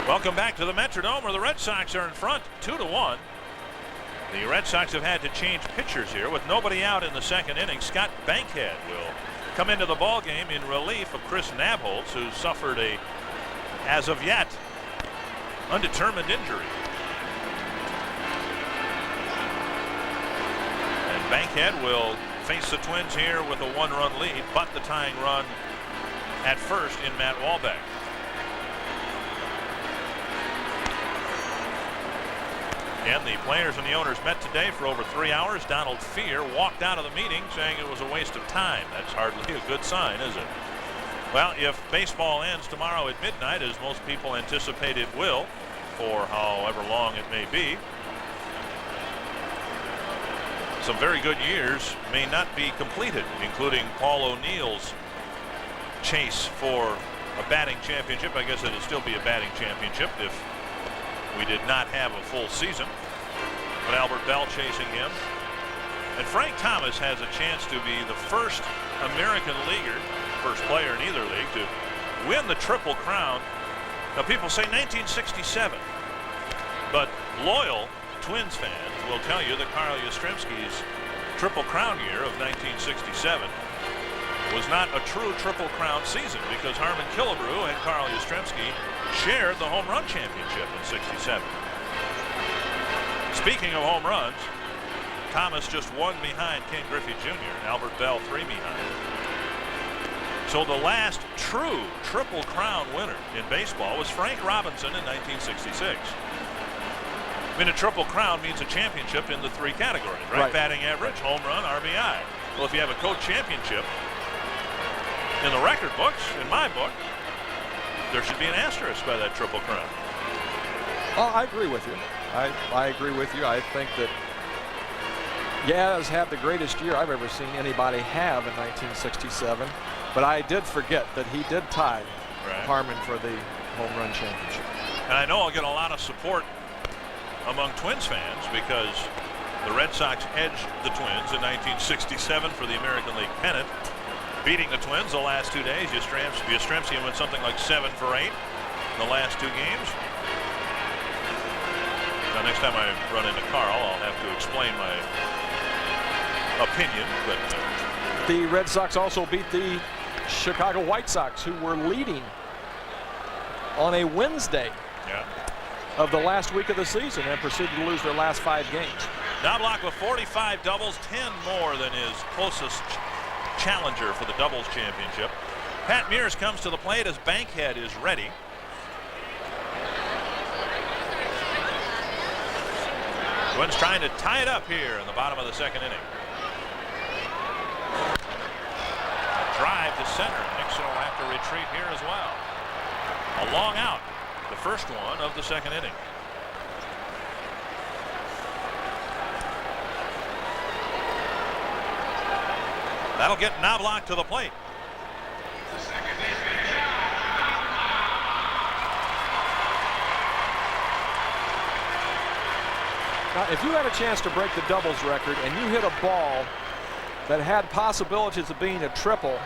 Welcome back to the Metrodome, where the Red Sox are in front 2-1. The Red Sox have had to change pitchers here with nobody out in the second inning. Scott Bankhead will come into the ball game in relief of Chris Nabholz, who suffered a, as of yet, undetermined injury. And Bankhead will face the Twins here with a 1-run lead, but the tying run at first in Matt Walbeck. And the players and the owners met today for over 3 hours. Donald Fear walked out of the meeting saying it was a waste of time. That's hardly a good sign, is it? Well, if baseball ends tomorrow at midnight, as most people anticipate it will, for however long it may be, some very good years may not be completed, including Paul O'Neill's chase for a batting championship. I guess it'd still be a batting championship if we did not have a full season, but Albert Bell chasing him. And Frank Thomas has a chance to be the first American leaguer, first player in either league, to win the Triple Crown. Now, people say 1967, but loyal Twins fans will tell you that Carl Yastrzemski's Triple Crown year of 1967 was not a true Triple Crown season, because Harmon Killebrew and Carl Yastrzemski shared the home run championship in '67. Speaking of home runs, Thomas just 1 behind Ken Griffey Jr., Albert Bell 3 behind. So the last true Triple Crown winner in baseball was Frank Robinson in 1966. I mean, a Triple Crown means a championship in the 3 categories, right? Batting average, home run, RBI. Well, if you have a co-championship in the record books, in my book, there should be an asterisk by that Triple Crown. Well, I agree with you. I agree with you. I think that Yaz had the greatest year I've ever seen anybody have in 1967, but I did forget that he did tie Harmon for the home run championship. And I know I'll get a lot of support among Twins fans, because The Red Sox edged the Twins in 1967 for the American League pennant, beating the Twins the last 2 days. Yastrzemski went something like 7 for 8 in the last 2 games. Now, next time I run into Carl, I'll have to explain my opinion. But the Red Sox also beat the Chicago White Sox, who were leading on a Wednesday of the last week of the season and proceeded to lose their last 5 games. Knobloch with 45 doubles, 10 more than his closest challenger for the doubles championship. Pat Mears comes to the plate as Bankhead is ready. Twins trying to tie it up here in the bottom of the 2nd inning. Drive to center. Nixon will have to retreat here as well. A long out, the first one of the 2nd inning. That'll get Knobloch to the plate. Now, if you had a chance to break the doubles record and you hit a ball that had possibilities of being a triple,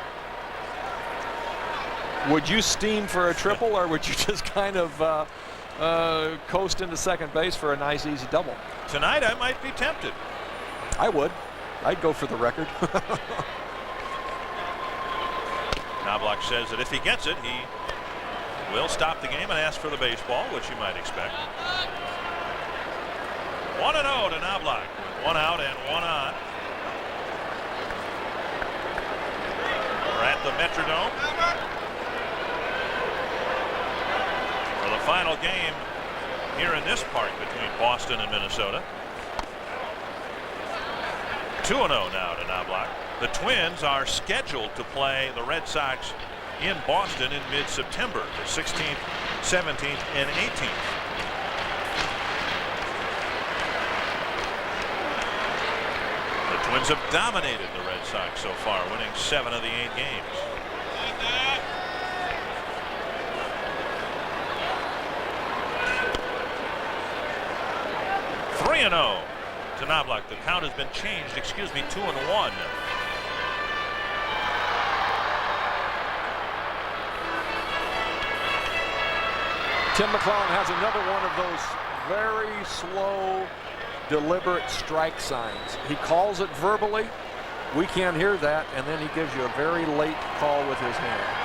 would you steam for a triple, or would you just kind of coast into second base for a nice, easy double? Tonight, I might be tempted. I would. I'd go for the record. Knobloch says that if he gets it, he will stop the game and ask for the baseball, which you might expect. 1-0 to Knobloch with 1 out and 1 on. We're at the Metrodome for the final game here in this park between Boston and Minnesota. 2-0 now to Knobloch. The Twins are scheduled to play the Red Sox in Boston in mid-September, the 16th, 17th, and 18th. The Twins have dominated the Red Sox so far, winning 7 of the 8 games. (3-0) to Knobloch. The count has been changed. 2-1. Tim McClellan has another one of those very slow, deliberate strike signs. He calls it verbally. We can't hear that, and then he gives you a very late call with his hand.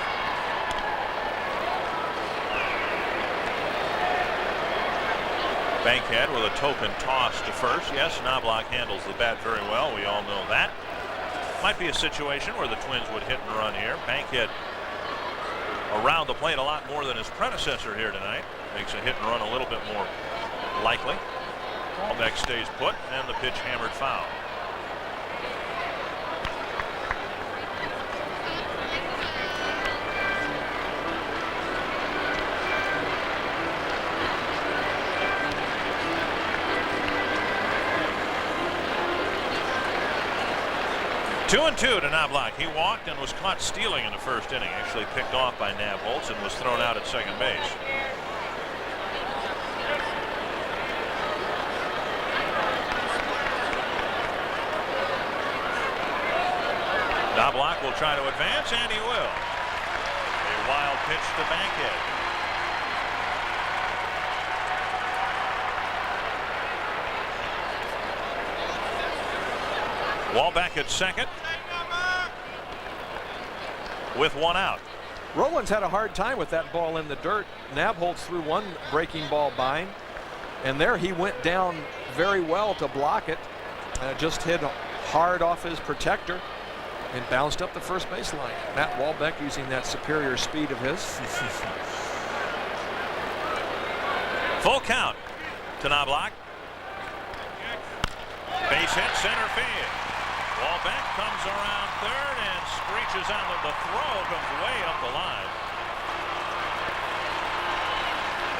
Bankhead with a token toss to first. Yes, Knobloch handles the bat very well. We all know that. Might be a situation where the Twins would hit and run here. Bankhead around the plate a lot more than his predecessor here tonight. Makes a hit and run a little bit more likely. Hrbek stays put, and the pitch hammered foul. Two and 2 to Knobloch. He walked and was caught stealing in the first inning. Actually picked off by Nabholz and was thrown out at second base. Knobloch will try to advance, and he will. A wild pitch to Bankhead. Wall back at second with 1 out. Rollins had a hard time with that ball in the dirt. Nabholz threw one breaking ball by him, and there he went down very well to block it. Just hit hard off his protector and bounced up the first baseline. Matt Walbeck using that superior speed of his. Full count to Knobloch. Base hit, center field. Walbeck comes around third and screeches out. The throw comes way up the line.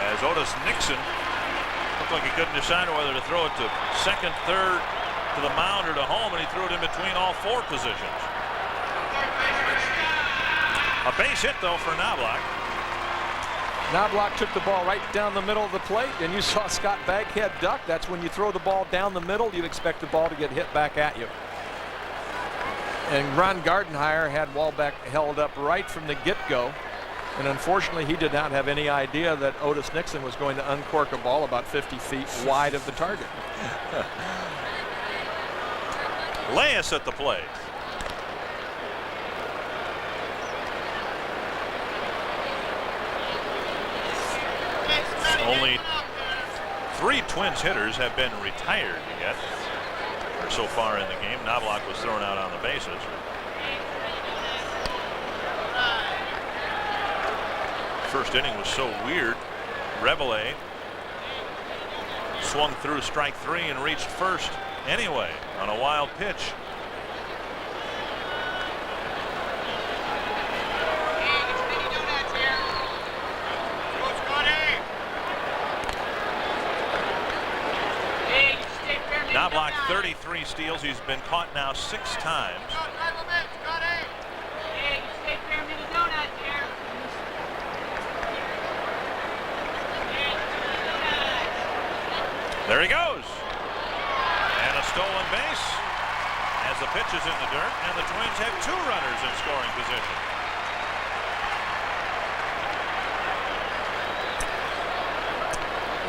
As Otis Nixon looked like he couldn't decide whether to throw it to second, third, to the mound, or to home, and he threw it in between all 4 positions. A base hit, though, for Knobloch. Knobloch took the ball right down the middle of the plate, and you saw Scott Baghead duck. That's when you throw the ball down the middle, you expect the ball to get hit back at you. And Ron Gardenhire had Walbeck held up right from the get-go. And unfortunately, he did not have any idea that Otis Nixon was going to uncork a ball about 50 feet wide of the target. Leyes at the plate. Only 3 Twins hitters have been retired yet, or so far in the game. Knobloch was thrown out on the bases. First inning was so weird. Reveille swung through strike 3 and reached first anyway on a wild pitch. Knobloch 33 steals. He's been caught now 6 times. There he goes. And a stolen base as the pitch is in the dirt, and the Twins have 2 runners in scoring position.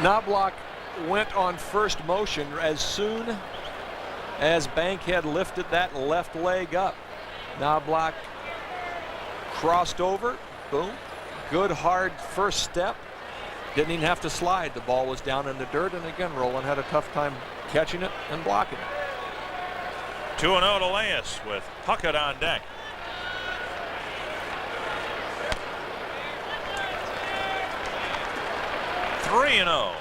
Knobloch went on first motion as soon as Bankhead lifted that left leg up. Knobloch crossed over, boom, good hard first step. Didn't even have to slide. The ball was down in the dirt, and again, Roland had a tough time catching it and blocking it. 2-0 to Leyes with Puckett on deck. Three and 0.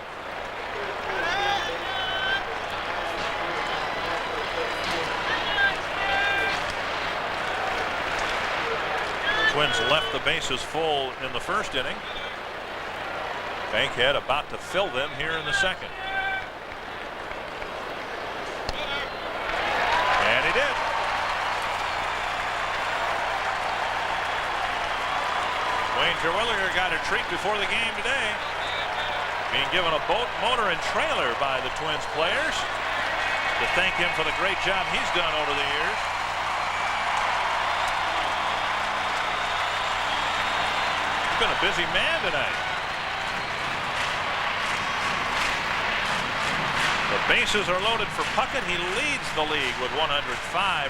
Twins left the bases full in the first inning. Bankhead about to fill them here in the second. And he did. Wayne Terwilliger got a treat before the game today. Being given a boat, motor, and trailer by the Twins players to thank him for the great job he's done over the years. He's been a busy man tonight. The bases are loaded for Puckett. He leads the league with 105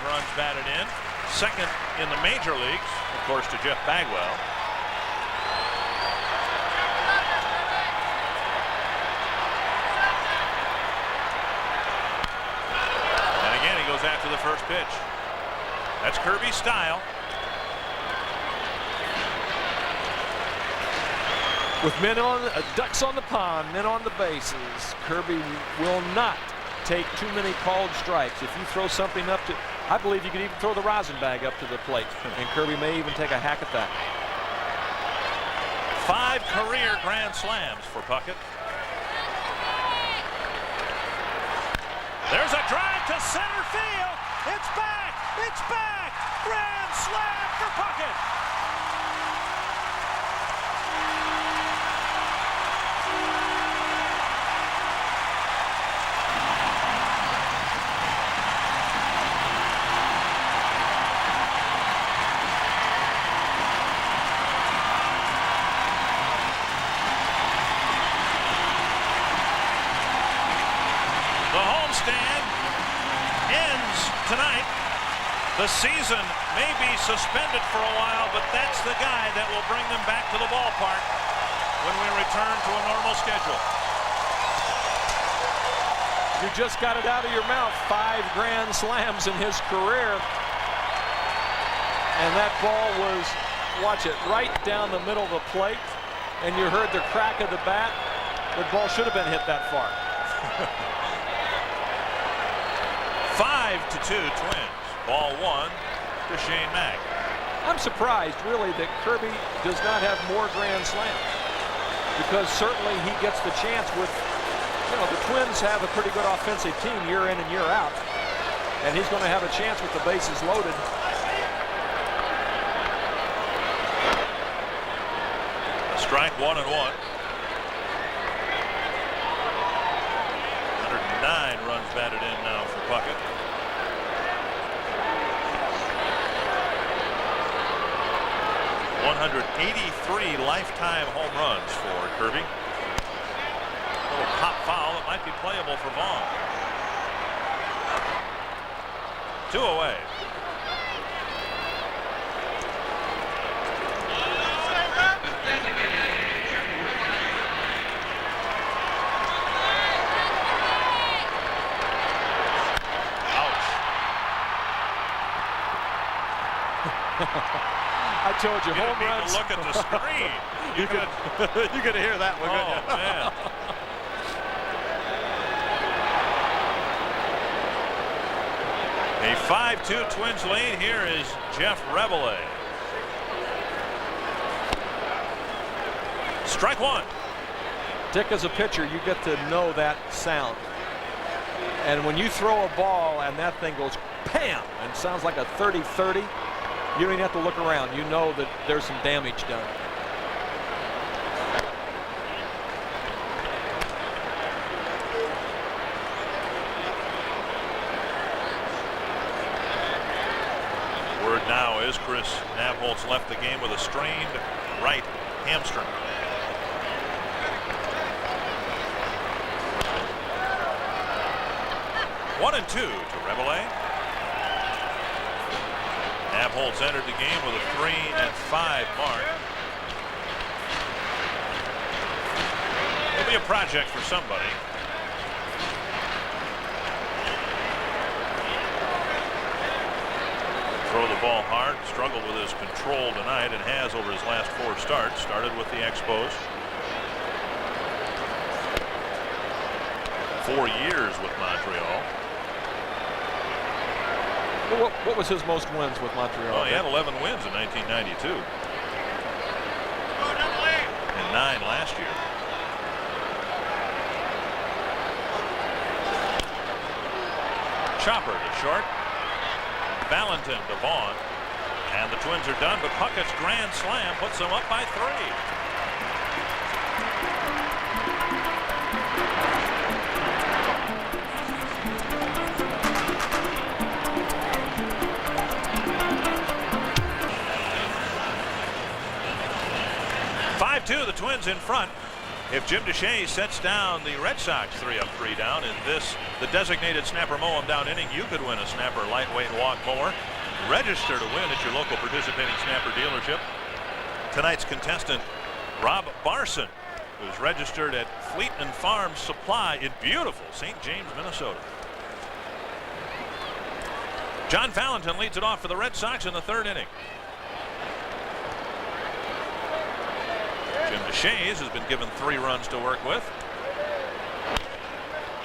runs batted in. Second in the major leagues, of course, to Jeff Bagwell. And again, he goes after the first pitch. That's Kirby's style. With men on, ducks on the pond, men on the bases, Kirby will not take too many called strikes. If you throw something up to, I believe you could even throw the rosin bag up to the plate, and Kirby may even take a hack at that. 5 career grand slams for Puckett. There's a drive to center field. It's back. It's back. Grand slam for Puckett. Tonight, the season may be suspended for a while, but that's the guy that will bring them back to the ballpark when we return to a normal schedule. You just got it out of your mouth. 5 grand slams in his career. And that ball was, watch it, right down the middle of the plate. And you heard the crack of the bat. The ball should have been hit that far. 5-2 Twins. Ball 1 to Shane Mack. I'm surprised, really, that Kirby does not have more grand slams, because certainly he gets the chance with, you know, the Twins have a pretty good offensive team year in and year out, and he's going to have a chance with the bases loaded. Strike 1 and 1. 109 runs batted in now for Puckett. '83 lifetime home runs for Kirby. A little pop foul that might be playable for Vaughn. 2 away. I told you, home Need runs. to look at the screen. you could hear that one. Oh man. A 5-2 Twins lead. Here is Jeff Rebele. Strike 1. Dick, as a pitcher, you get to know that sound. And when you throw a ball and that thing goes PAM and sounds like a 30-30, you don't even have to look around. You know that there's some damage done. Word now is Chris Nabholz left the game with a strained right hamstring. One and 2 to Rebele. Nabholz entered the game with a 3-5 mark. It'll be a project for somebody. Throw the ball hard, struggled with his control tonight, and has over his last 4 starts. Started with the Expos. 4 years with Montreal. What was his most wins with Montreal? Well, he had 11 wins in 1992. And 9 last year. Chopper to short. Valentin to Vaughn. And the Twins are done, but Puckett's grand slam puts them up by 3. The Twins in front. If Jim Deshaies sets down the Red Sox 3-up, 3-down in this, the designated snapper mow 'em down inning, you could win a snapper lightweight walk mower. Register to win at your local participating snapper dealership. Tonight's contestant, Rob Barson, who's registered at Fleet and Farm Supply in beautiful St. James, Minnesota. John Valentin leads it off for the Red Sox in the 3rd inning. Jim Deshaies has been given 3 runs to work with.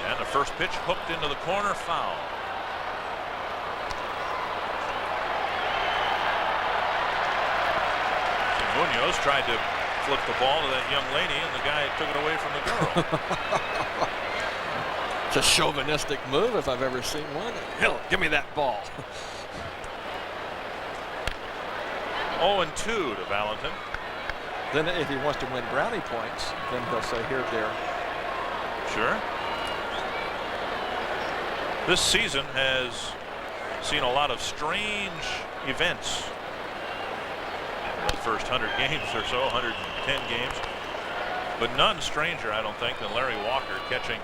And the first pitch hooked into the corner, foul. Munoz tried to flip the ball to that young lady, and the guy took it away from the girl. It's a chauvinistic move if I've ever seen one. Hell, give me that ball. 0-2 to Valentin. Then if he wants to win brownie points, then he'll say here, there. Sure. This season has seen a lot of strange events. The first 100 games or so, 110 games. But none stranger, I don't think, than Larry Walker catching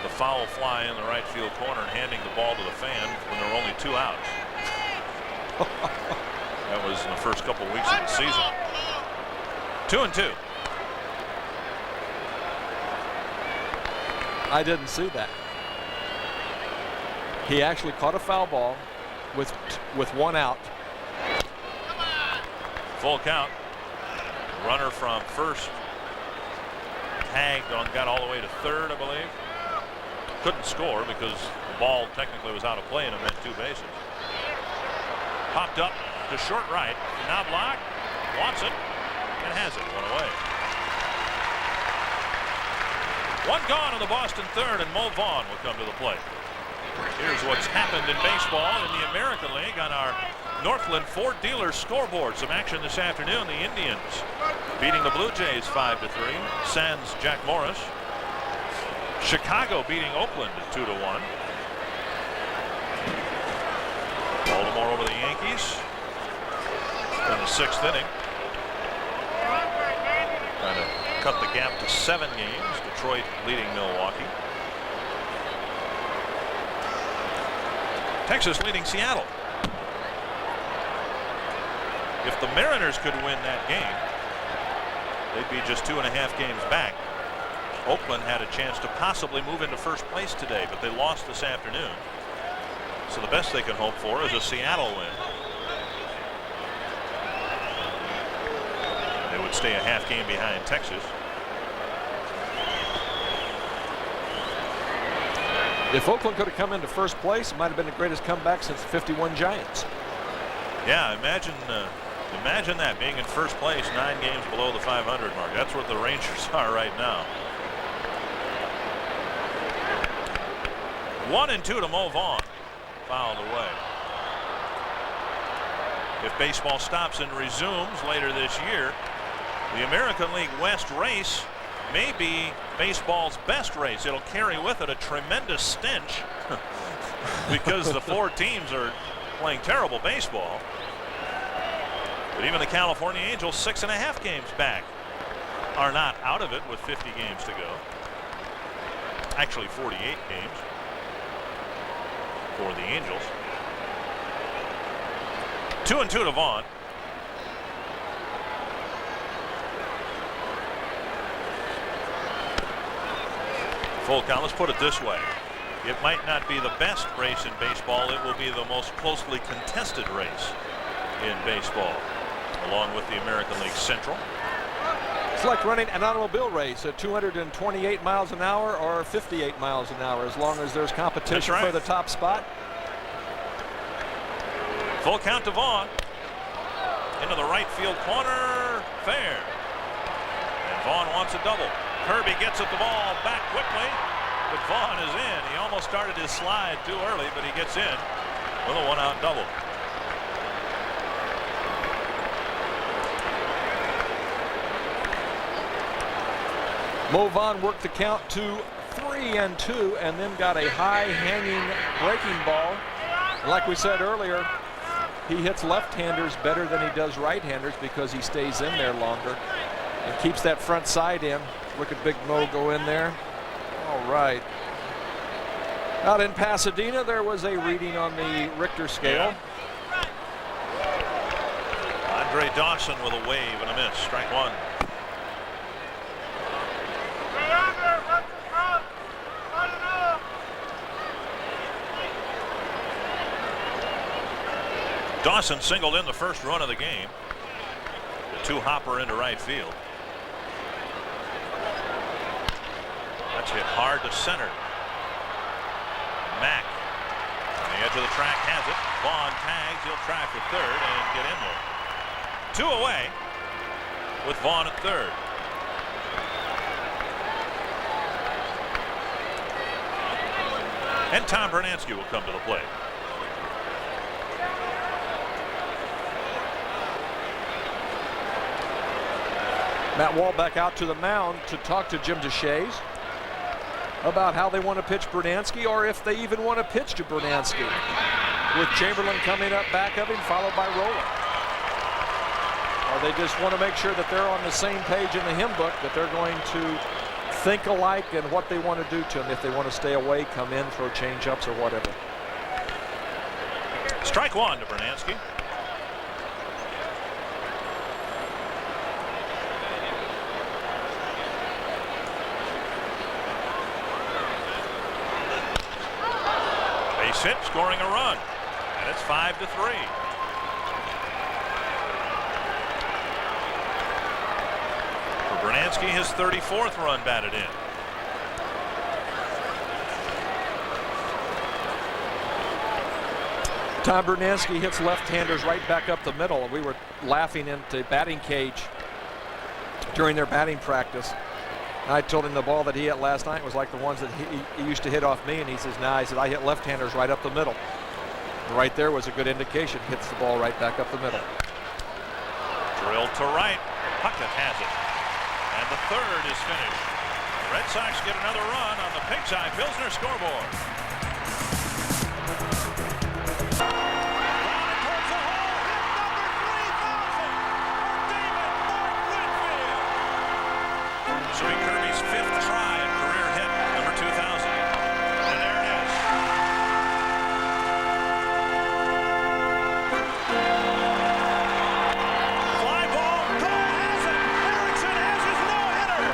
the foul fly in the right field corner and handing the ball to the fan when there were only 2 outs. That was in the first couple weeks of the season. 2-2. I didn't see that. He actually caught a foul ball with 1 out. Full count. Runner from first tagged on, got all the way to 3rd, I believe. Couldn't score because the ball technically was out of play and it meant 2 bases. Popped up to short right. Now blocked. Wants it. And has it. 1 away. 1 gone in the Boston 3rd, and Mo Vaughn will come to the plate. Here's what's happened in baseball in the American League on our Northland Ford Dealer scoreboard. Some action this afternoon. The Indians beating the Blue Jays 5-3. Sans Jack Morris. Chicago beating Oakland 2-1. Baltimore over the Yankees in the 6th inning. Trying to cut the gap to 7 games. Detroit leading Milwaukee. Texas leading Seattle. If the Mariners could win that game, they'd be just 2.5 games back. Oakland had a chance to possibly move into first place today, but they lost this afternoon. So the best they can hope for is a Seattle win. They would stay a half game behind Texas. If Oakland could have come into first place, it might have been the greatest comeback since the '51 Giants. Yeah, imagine that, being in first place 9 games below the 500 mark. That's what the Rangers are right now. 1-2 to Mo Vaughn. Fouled away. If baseball stops and resumes later this year, the American League West race may be baseball's best race. It'll carry with it a tremendous stench because the 4 teams are playing terrible baseball. But even the California Angels, 6.5 games back, are not out of it with 50 games to go. Actually 48 games for the Angels. 2-2 to Vaughn. Full count. Let's put it this way. It might not be the best race in baseball. It will be the most closely contested race in baseball, along with the American League Central. It's like running an automobile race at 228 miles an hour or 58 miles an hour, as long as there's competition for the top spot. Full count to Vaughn. Into the right field corner. Fair. And Vaughn wants a double. Kirby gets at the ball back quickly, but Vaughn is in. He almost started his slide too early, but he gets in with a 1-out double. Mo Vaughn worked the count to 3-2 and then got a high hanging breaking ball. Like we said earlier, he hits left-handers better than he does right-handers because he stays in there longer and keeps that front side in. Look at Big Mo go in there. All right. Out in Pasadena, there was a reading on the Richter scale. Yeah. Andre Dawson with a wave and a miss. Strike 1. Dawson singled in the first run of the game. The 2-hopper into right field. That's hit hard to center. Mack on the edge of the track has it. Vaughn tags. He'll try for third and get in there. 2 away with Vaughn at third. And Tom Bernansky will come to the plate. Matt Walbeck out to the mound to talk to Jim Deshaies about how they want to pitch Bernansky, or if they even want to pitch to Bernansky, with Chamberlain coming up back of him, followed by Roller. Or they just want to make sure that they're on the same page in the hymn book, that they're going to think alike in what they want to do to him. If they want to stay away, come in, throw change-ups or whatever. Strike 1 to Bernansky. Hit, scoring a run, and it's 5-3. For Bernansky, his 34th run batted in. Tom Bernansky hits left-handers right back up the middle. We were laughing into batting cage during their batting practice. I told him the ball that he hit last night was like the ones that he used to hit off me, and he says, nah, he said, I hit left-handers right up the middle. Right there was a good indication. Hits the ball right back up the middle. Drilled to right. Puckett has it. And the third is finished. The Red Sox get another run on the Pigsty Pilsner scoreboard. Pursuing Kirby's 5th try at career hit number 2000. And there it is. Fly ball. Cole has it. Erickson has his no-hitter.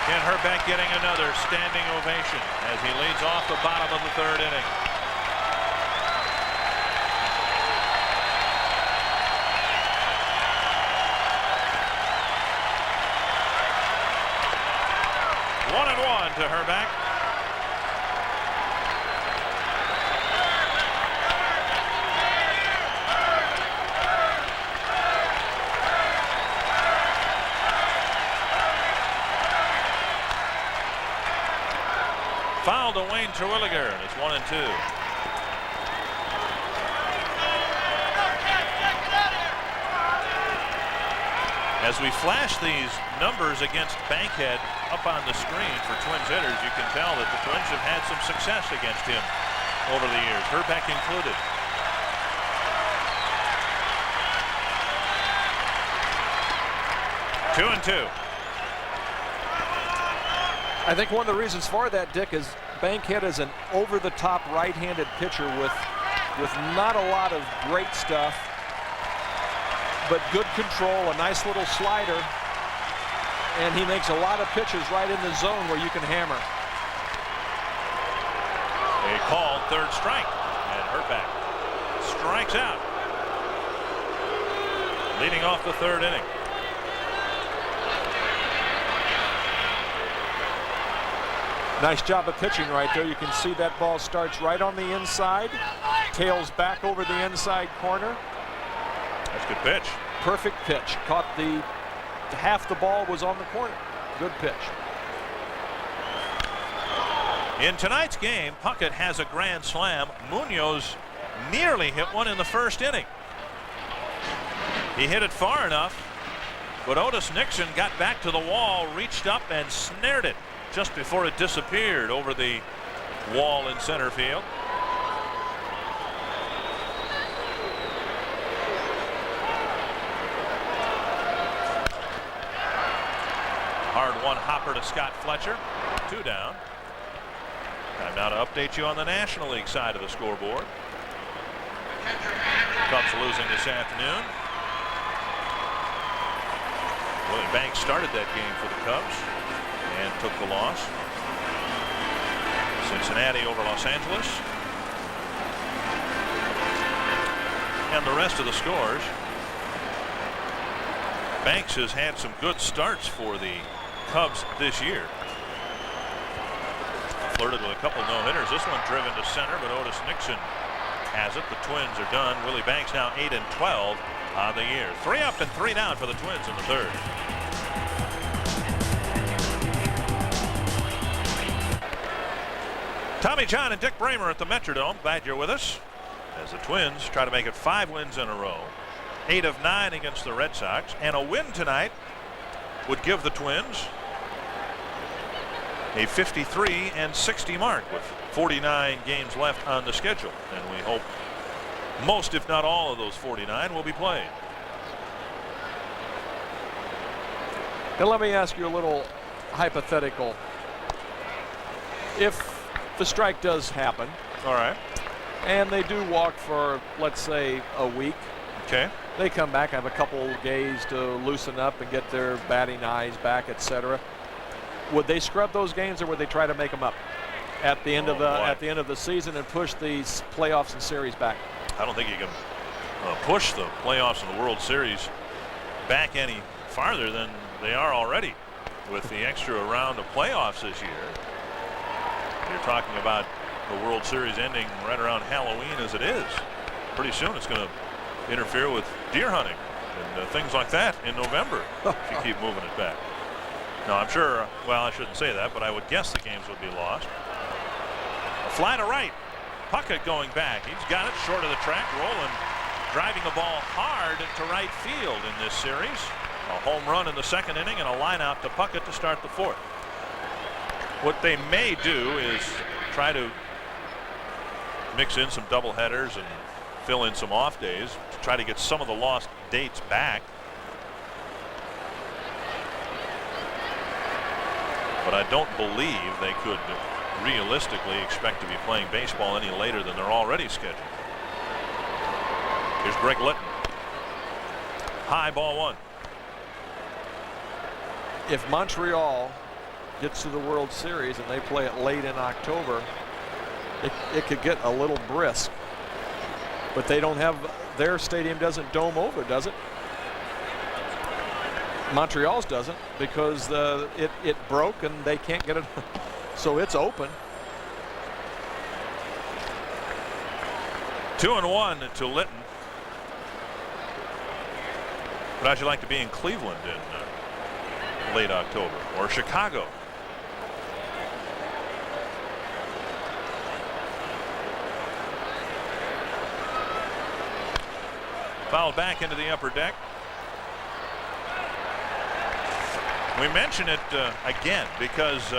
Kent Hrbek getting another standing ovation as he leads off the bottom of the 3rd inning. One and one to Hrbek. Foul to Wayne Terwilliger, and it's 1-2. As we flash these numbers against Bankhead up on the screen for Twins hitters, you can tell that the Twins have had some success against him over the years, Hrbek included. Two and two. I think one of the reasons for that, Dick, is Bankhead is an over-the-top right-handed pitcher with not a lot of great stuff, but good control, a nice little slider, and he makes a lot of pitches right in the zone where you can hammer. A called 3rd strike, and Hrbek strikes out, leading off the 3rd inning. Nice job of pitching right there. You can see that ball starts right on the inside, tails back over the inside corner. That's a good pitch. Perfect pitch. Caught the half the ball was on the corner. Good pitch. In tonight's game, Puckett has a grand slam. Munoz nearly hit one in the 1st inning. He hit it far enough, but Otis Nixon got back to the wall, reached up and snared it just before it disappeared over the wall in center field. Hard one hopper to Scott Fletcher. 2 down. Time now to update you on the National League side of the scoreboard. Cubs losing this afternoon. Willie Banks started that game for the Cubs and took the loss. Cincinnati over Los Angeles. And the rest of the scores. Banks has had some good starts for the Cubs this year. Flirted with a couple no-hitters. This one driven to center, but Otis Nixon has it. The Twins are done. Willie Banks now 8-12 on the year. 3 up and 3 down for the Twins in the 3rd. Tommy John and Dick Bramer at the Metrodome. Glad you're with us as the Twins try to make it 5 wins in a row. 8 of 9 against the Red Sox, and a win tonight would give the Twins a 53-60 mark with 49 games left on the schedule, and we hope most, if not all, of those 49 will be played. Now let me ask you a little hypothetical. If the strike does happen, all right, and they do walk for, let's say, a week, okay, they come back, have a couple days to loosen up and get their batting eyes back, etc. Would they scrub those games, or would they try to make them up at the end of the season and push these playoffs and series back? I don't think you can push the playoffs and the World Series back any farther than they are already with the extra round of playoffs this year. You're talking about the World Series ending right around Halloween as it is. Pretty soon it's going to interfere with deer hunting. and things like that in November if you keep moving it back. No, I'm sure, well, I shouldn't say that, but I would guess the games would be lost. A fly to right. Puckett going back. He's got it short of the track. Rolling, driving the ball hard to right field in this series. A home run in the second inning and a line out to Puckett to start the fourth. What they may do is try to mix in some double headers and fill in some off days to try to get some of the lost dates back. But I don't believe they could realistically expect to be playing baseball any later than they're already scheduled. Here's Greg Litton. High, ball one. If Montreal gets to the World Series and they play it late in October, it could get a little brisk. But they don't have, their stadium doesn't dome over, does it? Montreal's doesn't, because it broke and they can't get it. So it's open. 2-1 to Litton. But how'd you like to be in Cleveland in late October, or Chicago? Fouled back into the upper deck. We mention it again because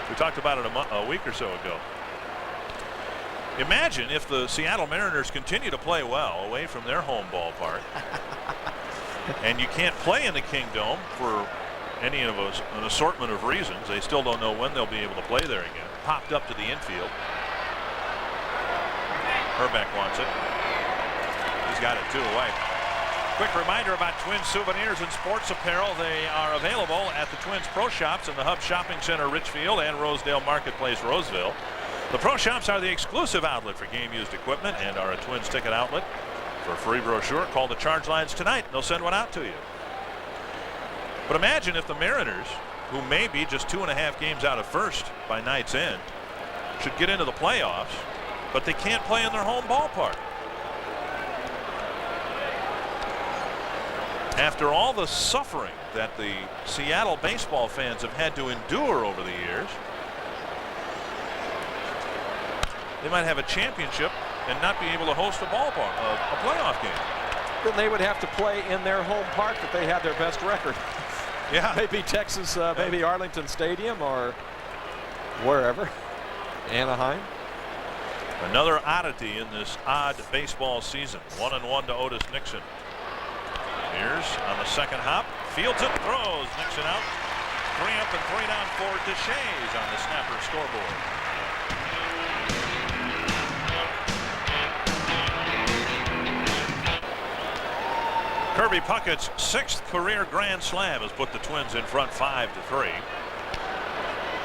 we talked about it a week or so ago. Imagine if the Seattle Mariners continue to play well away from their home ballpark and you can't play in the Kingdome for any of us, an assortment of reasons. They still don't know when they'll be able to play there again. Popped up to the infield. Hrbek wants it. He's got it 2 away. Quick reminder about Twins souvenirs and sports apparel. They are available at the Twins Pro Shops in the Hub Shopping Center, Richfield, and Rosedale Marketplace, Roseville. The Pro Shops are the exclusive outlet for game-used equipment and are a Twins ticket outlet. For a free brochure, call the charge lines tonight. They'll send one out to you. But imagine if the Mariners, who may be just 2.5 games out of first by night's end, should get into the playoffs, but they can't play in their home ballpark. After all the suffering that the Seattle baseball fans have had to endure over the years, they might have a championship and not be able to host a ballpark, a playoff game. Then they would have to play in their home park that they had their best record. Yeah. Maybe Texas, maybe Arlington Stadium or wherever. Anaheim. Another oddity in this odd baseball season. 1-1 to Otis Nixon. Here's on the second hop. Fields it, throws. Nixon out. 3 up and 3 down for Deshays on the Snapper scoreboard. Kirby Puckett's 6th career grand slam has put the Twins in front 5-3.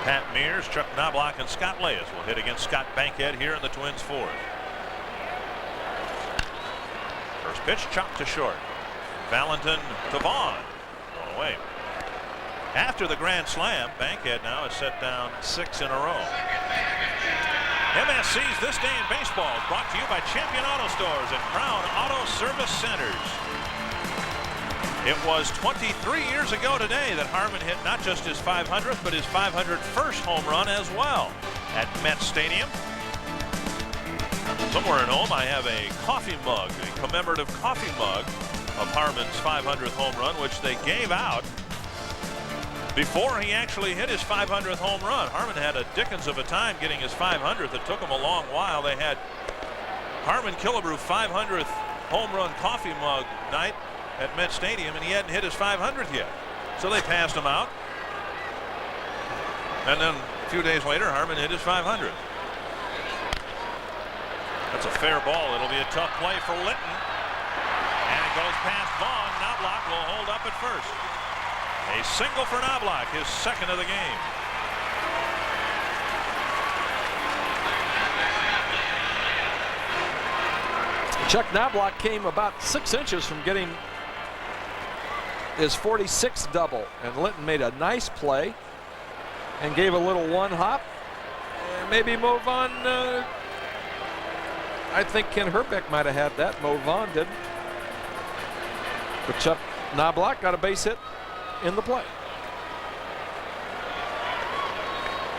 Pat Mears, Chuck Knobloch, and Scott Leyes will hit against Scott Bankhead here in the Twins' 4th. First pitch chopped to short. Valentin to Vaughn. Going away. After the grand slam, Bankhead now has set down 6 in a row. MSC's This Day in Baseball is brought to you by Champion Auto Stores and Crown Auto Service Centers. It was 23 years ago today that Harmon hit not just his 500th, but his 501st home run as well at Met Stadium. Somewhere at home, I have a coffee mug, a commemorative coffee mug of Harmon's 500th home run, which they gave out before he actually hit his 500th home run. Harmon had a dickens of a time getting his 500th. It took him a long while. They had Harmon Killebrew 500th home run coffee mug night at Met Stadium, and he hadn't hit his 500th yet. So they passed him out. And then a few days later, Harmon hit his 500th. That's a fair ball. It'll be a tough play for Litton. And it goes past Vaughn. Knobloch will hold up at first. A single for Knobloch, his 2nd of the game. Chuck Knobloch came about 6 inches from getting his 46th double, and Litton made a nice play and gave a little one hop and maybe move on. I think Kent Hrbek might have had that. Mo Vaughn didn't. But Chuck Knobloch got a base hit in the play.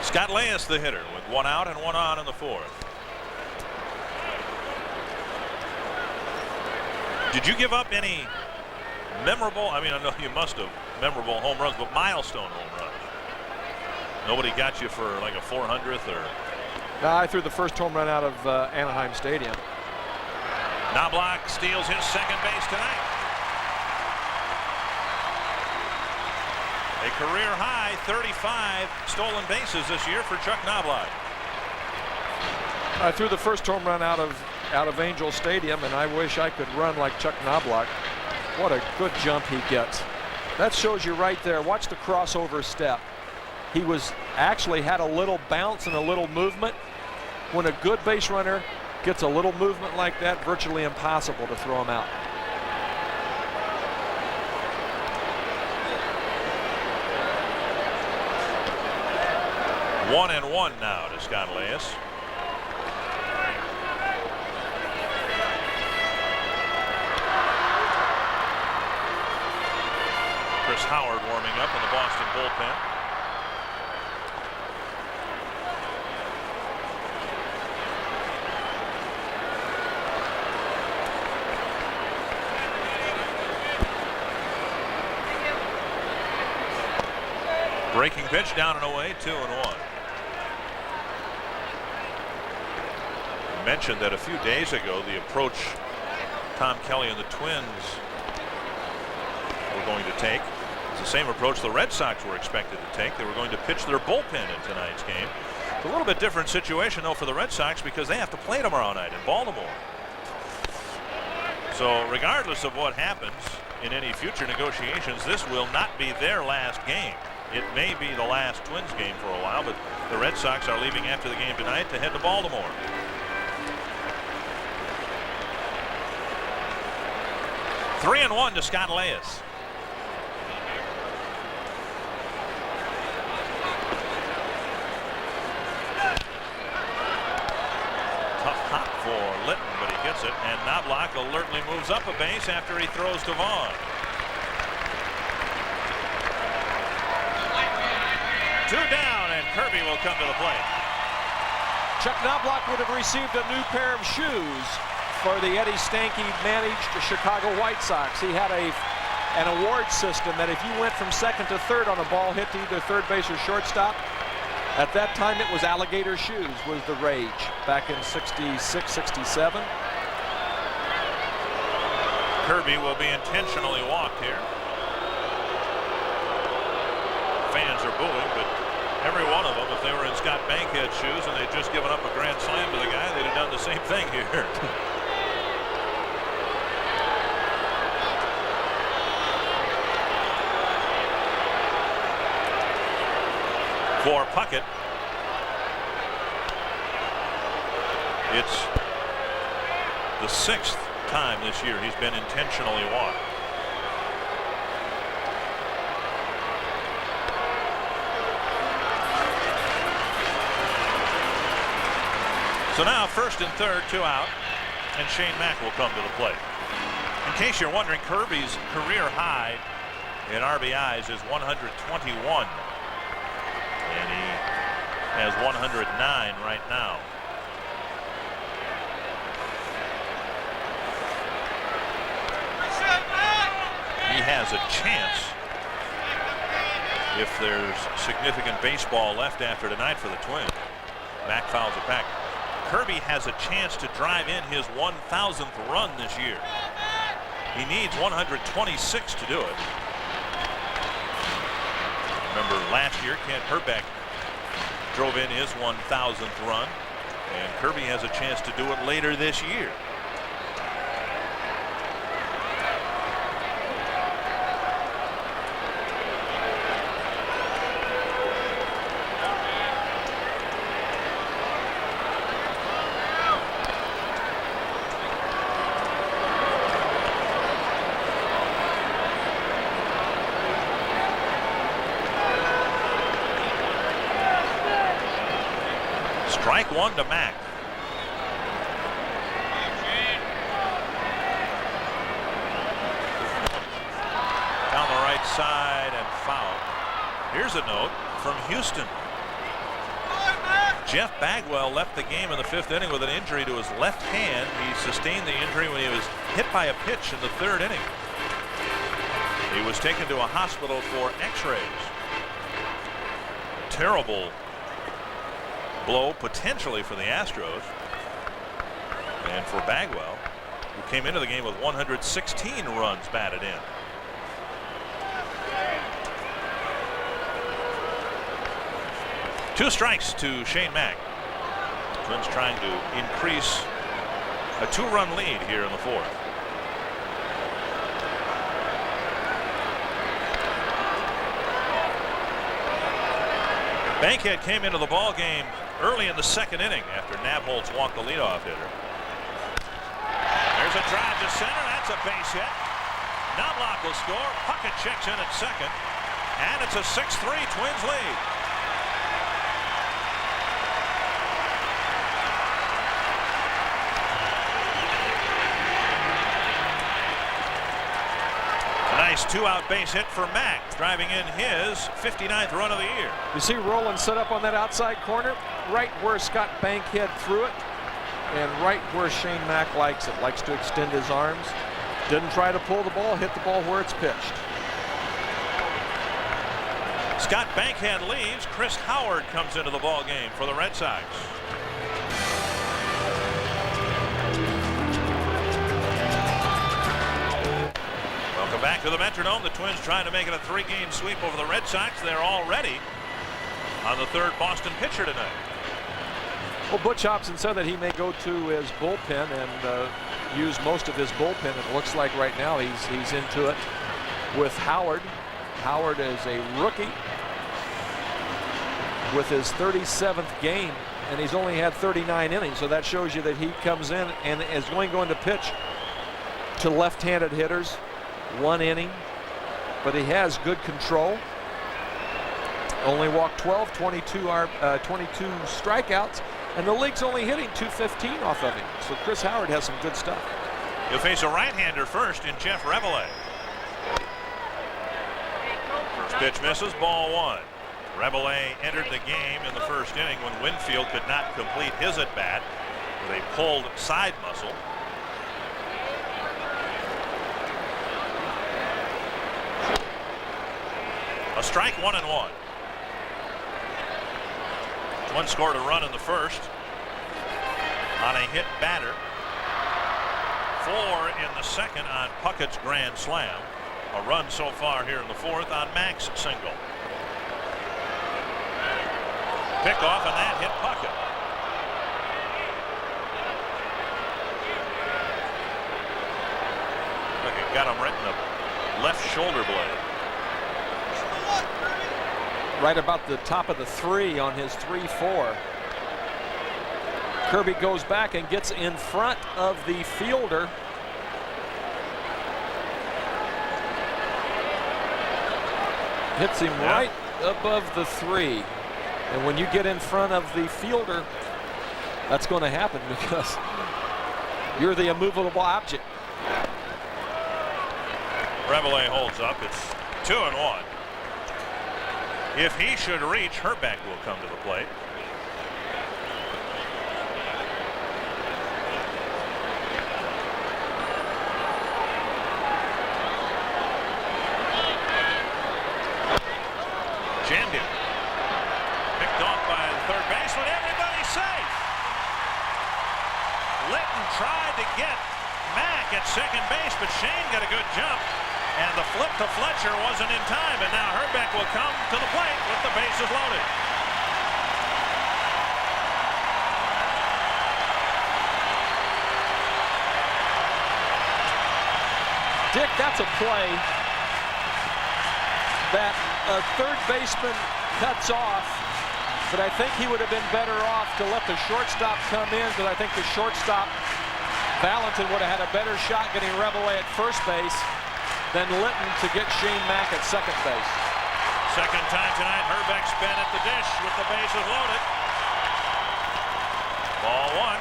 Scott Leyes, the hitter, with 1 out and 1 on in the 4th. Did you give up any memorable, I mean, I know you must have, memorable home runs, but milestone home runs? Nobody got you for like a 400th or? No, I threw the first home run out of Anaheim Stadium. Knobloch steals his second base tonight. A career high 35 stolen bases this year for Chuck Knobloch. I threw the first home run out of Angel Stadium, and I wish I could run like Chuck Knobloch. What a good jump he gets. That shows you right there. Watch the crossover step. He was actually had a little bounce and a little movement. When a good base runner gets a little movement like that, virtually impossible to throw him out. One and one now to Scott Leyes. Chris Howard warming up in the Boston bullpen. Breaking pitch down and away, 2-1. Mentioned that a few days ago the approach Tom Kelly and the Twins were going to take is the same approach the Red Sox were expected to take. They were going to pitch their bullpen in tonight's game. It's a little bit different situation though for the Red Sox because they have to play tomorrow night in Baltimore. So regardless of what happens in any future negotiations, this will not be their last game. It may be the last Twins game for a while, but the Red Sox are leaving after the game tonight to head to Baltimore. Three and one to Scott Leyes. Tough hop for Litton, but he gets it, and Knobloch alertly moves up a base after he throws to Vaughn. Two down, and Kirby will come to the plate. Chuck Knobloch would have received a new pair of shoes for the Eddie Stanky managed Chicago White Sox. He had an award system that if you went from second to third on a ball hit to either third base or shortstop, at that time it was alligator shoes was the rage back in 66, 67. Kirby will be intentionally walked here. Fans are booing, but every one of them, if they were in Scott Bankhead's shoes and they'd just given up a grand slam to the guy, they'd have done the same thing here. For Puckett, it's the 6th time this year he's been intentionally walked. So now first and third, 2 out, and Shane Mack will come to the plate. In case you're wondering, Kirby's career high in RBIs is 121. And he has 109 right now. He has a chance, if there's significant baseball left after tonight for the Twins. Mack fouls it back. Kirby has a chance to drive in his 1,000th run this year. He needs 126 to do it. Remember last year, Kent Hrbek drove in his 1,000th run, and Kirby has a chance to do it later this year. Strike one to Mack. outside and foul. Here's a note from Houston. Jeff Bagwell left the game in the 5th inning with an injury to his left hand. He sustained the injury when he was hit by a pitch in the 3rd inning. He was taken to a hospital for x-rays. Terrible blow potentially for the Astros and for Bagwell, who came into the game with 116 runs batted in. Two strikes to Shane Mack. Twins trying to increase a 2-run lead here in the 4th. Bankhead came into the ball game early in the 2nd inning after Nabholz walked the leadoff hitter. There's a drive to center. That's a base hit. Knobloch will score. Puckett checks in at 2nd, and it's a 6-3 Twins lead. Nice 2-out base hit for Mack, driving in his 59th run of the year. You see Rolen set up on that outside corner, right where Scott Bankhead threw it, and right where Shane Mack likes it. Likes to extend his arms. Didn't try to pull the ball, hit the ball where it's pitched. Scott Bankhead leaves. Chris Howard comes into the ball game for the Red Sox. Welcome back to the Metrodome. The Twins trying to make it a 3-game sweep over the Red Sox. They're already on the 3rd Boston pitcher tonight. Well, Butch Hobson said that he may go to his bullpen and use most of his bullpen. It looks like right now he's into it with Howard. Howard is a rookie with his 37th game, and he's only had 39 innings. So that shows you that he comes in and is going to pitch to left-handed hitters. 1 inning, but he has good control. Only walked 12, 22 strikeouts, and the league's only hitting .215 off of him. So Chris Howard has some good stuff. He'll face a right-hander first in Jeff Reveille. First pitch misses, ball 1. Reveille entered the game in the 1st inning when Winfield could not complete his at-bat with a pulled side muscle. A strike, 1-1. Twins scored a run in the 1st on a hit batter. 4 in the 2nd on Puckett's grand slam. A run so far here in the 4th on Mack's single. Pickoff, and that hit Puckett. Look, it got him right in the left shoulder blade. Right about the top of the 3 on his 3-4. Kirby goes back and gets in front of the fielder. Hits him right above the 3. And when you get in front of the fielder, that's going to happen because you're the immovable object. Reveille holds up. It's 2-1. If he should reach, Hrbek will come to the plate. Jammed him. Picked off by the 3rd baseman. Everybody's safe. Litton tried to get Mack at 2nd base, but Shane got a good jump. And the flip to Fletcher wasn't in time, and now Hrbek will come to the plate with the bases loaded. Dick, that's a play that a 3rd baseman cuts off, but I think he would have been better off to let the shortstop come in, because I think the shortstop, Valentin, would have had a better shot getting Reveille at 1st base than Litton to get Shane Mack at 2nd base. 2nd time tonight, Hrbek's been at the dish with the bases loaded. Ball 1.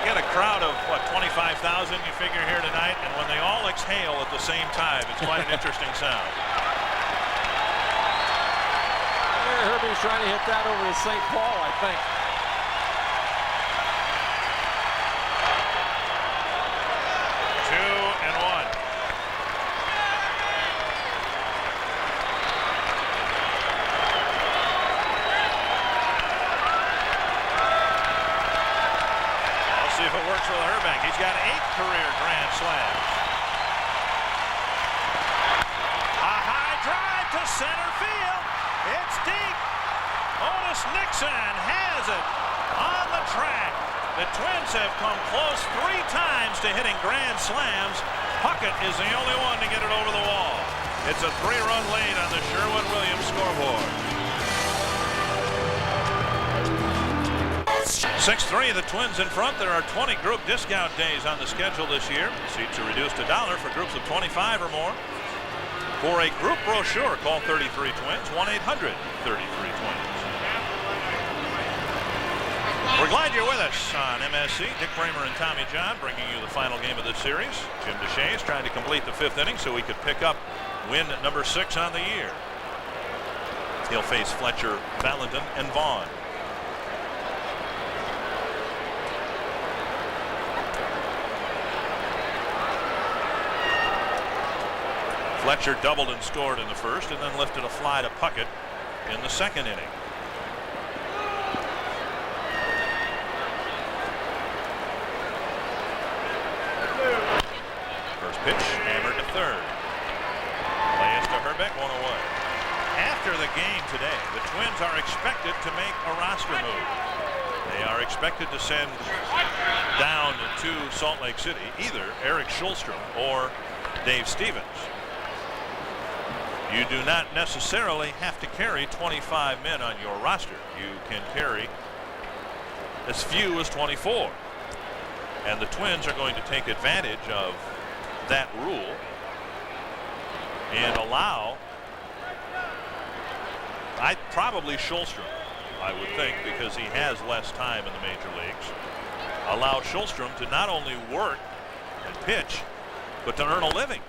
get a crowd of, what, 25,000 you figure here tonight, and when they all exhale at the same time, it's quite an interesting sound. Herbie's trying to hit that over to St. Paul, I think. For Hrbek. He's got 8 career grand slams. A high drive to center field. It's deep. Otis Nixon has it on the track. The Twins have come close 3 times to hitting grand slams. Puckett is the only one to get it over the wall. It's a 3-run lead on the Sherwin-Williams scoreboard. 6-3, the Twins in front. There are 20 group discount days on the schedule this year. Seats are reduced to $1 for groups of 25 or more. For a group brochure, call 33-TWINS, 1-800-33-TWINS. We're glad you're with us on MSC. Dick Bramer and Tommy John bringing you the final game of this series. Jim Deshaies is trying to complete the 5th inning so he could pick up win number 6 on the year. He'll face Fletcher, Valentin, and Vaughn. Fletcher doubled and scored in the first and then lifted a fly to Puckett in the 2nd inning. First pitch hammered to 3rd. Play is to Hrbek, 1 away. After the game today, the Twins are expected to make a roster move. They are expected to send down to Salt Lake City either Eric Schulstrom or Dave Stevens. You do not necessarily have to carry 25 men on your roster. You can carry as few as 24. And the Twins are going to take advantage of that rule and allow, probably Schulstrom, I would think, because he has less time in the major leagues, allow Schulstrom to not only work and pitch, but to earn a living.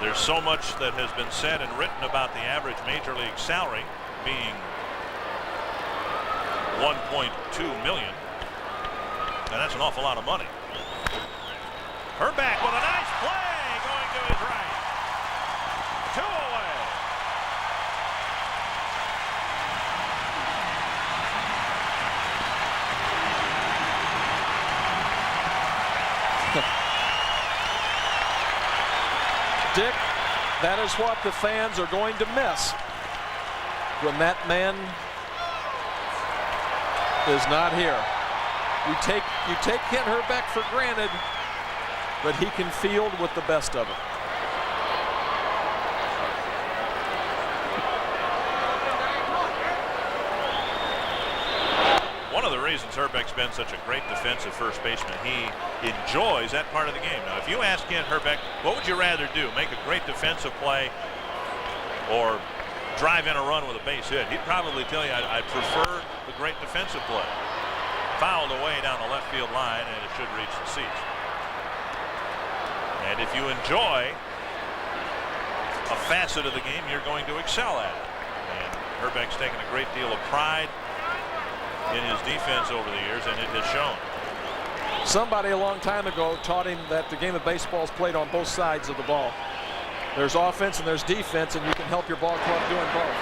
There's so much that has been said and written about the average major league salary being $1.2 million, and that's an awful lot of money. Hrbek with a nice play going to his right. 2 away. Dick, that is what the fans are going to miss when that man is not here. You take Kent Hrbek for granted, but he can field with the best of it. One of the reasons Hrbek's been such a great defensive first baseman, he enjoys that part of the game. Now, if you ask Kent Hrbek, what would you rather do? Make a great defensive play or drive in a run with a base hit? He'd probably tell you, I'd prefer the great defensive play. Fouled away down the left field line, and it should reach the seats. And if you enjoy a facet of the game, you're going to excel at it. And Hrbek's taken a great deal of pride in his defense over the years, and it has shown. Somebody a long time ago taught him that the game of baseball is played on both sides of the ball. There's offense and there's defense, and you can help your ball club doing both.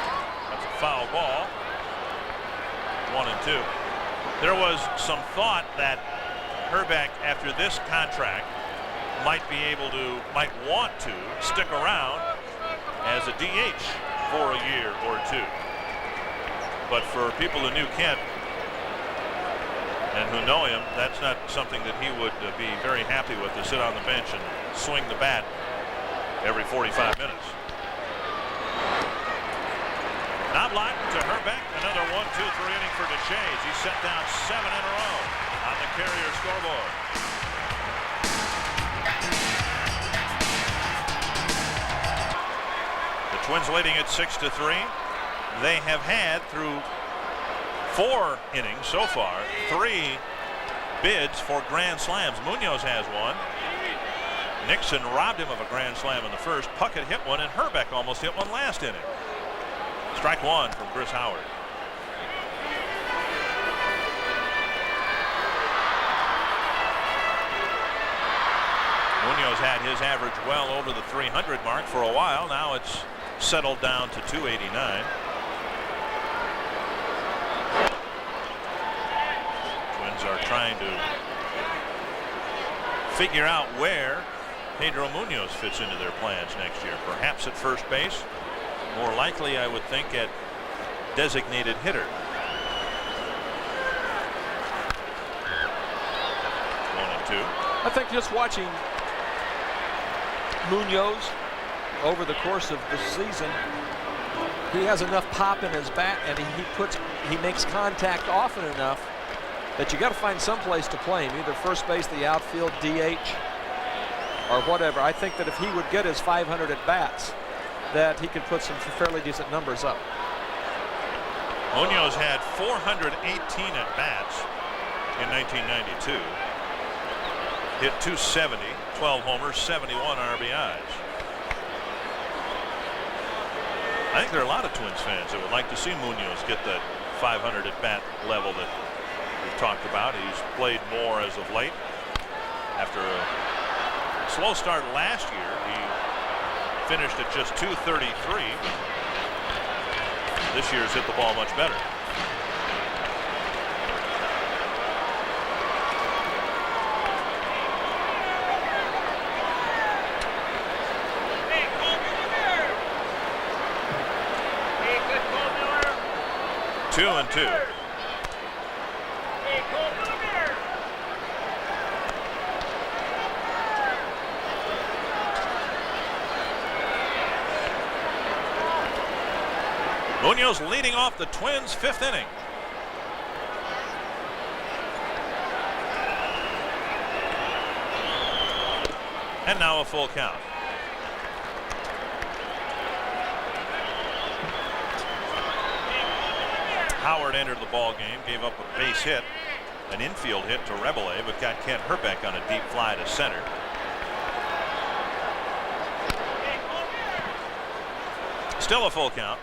That's a foul ball. 1-2. There was some thought that Hrbek, after this contract, might want to stick around as a DH for a year or 2. But for people who knew Kent and who know him, that's not something that he would be very happy with, to sit on the bench and swing the bat every 45 minutes. Knobloch to Hrbek. Another 1-2-3 inning for Deshaies. He set down 7 in a row on the Carrier scoreboard. The Twins leading at 6-3. They have had, through 4 innings so far, 3 bids for grand slams. Munoz has one. Nixon robbed him of a grand slam in the first. Puckett hit one, and Hrbek almost hit one last inning. Strike 1 from Chris Howard. Munoz had his average well over the 300 mark for a while. Now it's settled down to 289. Twins are trying to figure out where Pedro Munoz fits into their plans next year. Perhaps at first base. More likely, I would think, at designated hitter. 1-2. I think just watching Munoz over the course of the season, he has enough pop in his bat, and he makes contact often enough that you got to find some place to play him, either first base, the outfield, DH, or whatever. I think that if he would get his 500 at bats, that he could put some fairly decent numbers up. Munoz had 418 at bats in 1992. Hit 270, 12 homers, 71 RBIs. I think there are a lot of Twins fans that would like to see Munoz get that 500 at bat level that we've talked about. He's played more as of late. After a slow start last year, he finished at just 233. This year's hit the ball much better. Two and two. Munoz leading off the Twins' 5th inning. And now a full count. Howard entered the ball game, gave up a base hit, an infield hit to Rebele, but got Kent Hrbek on a deep fly to center. Still a full count.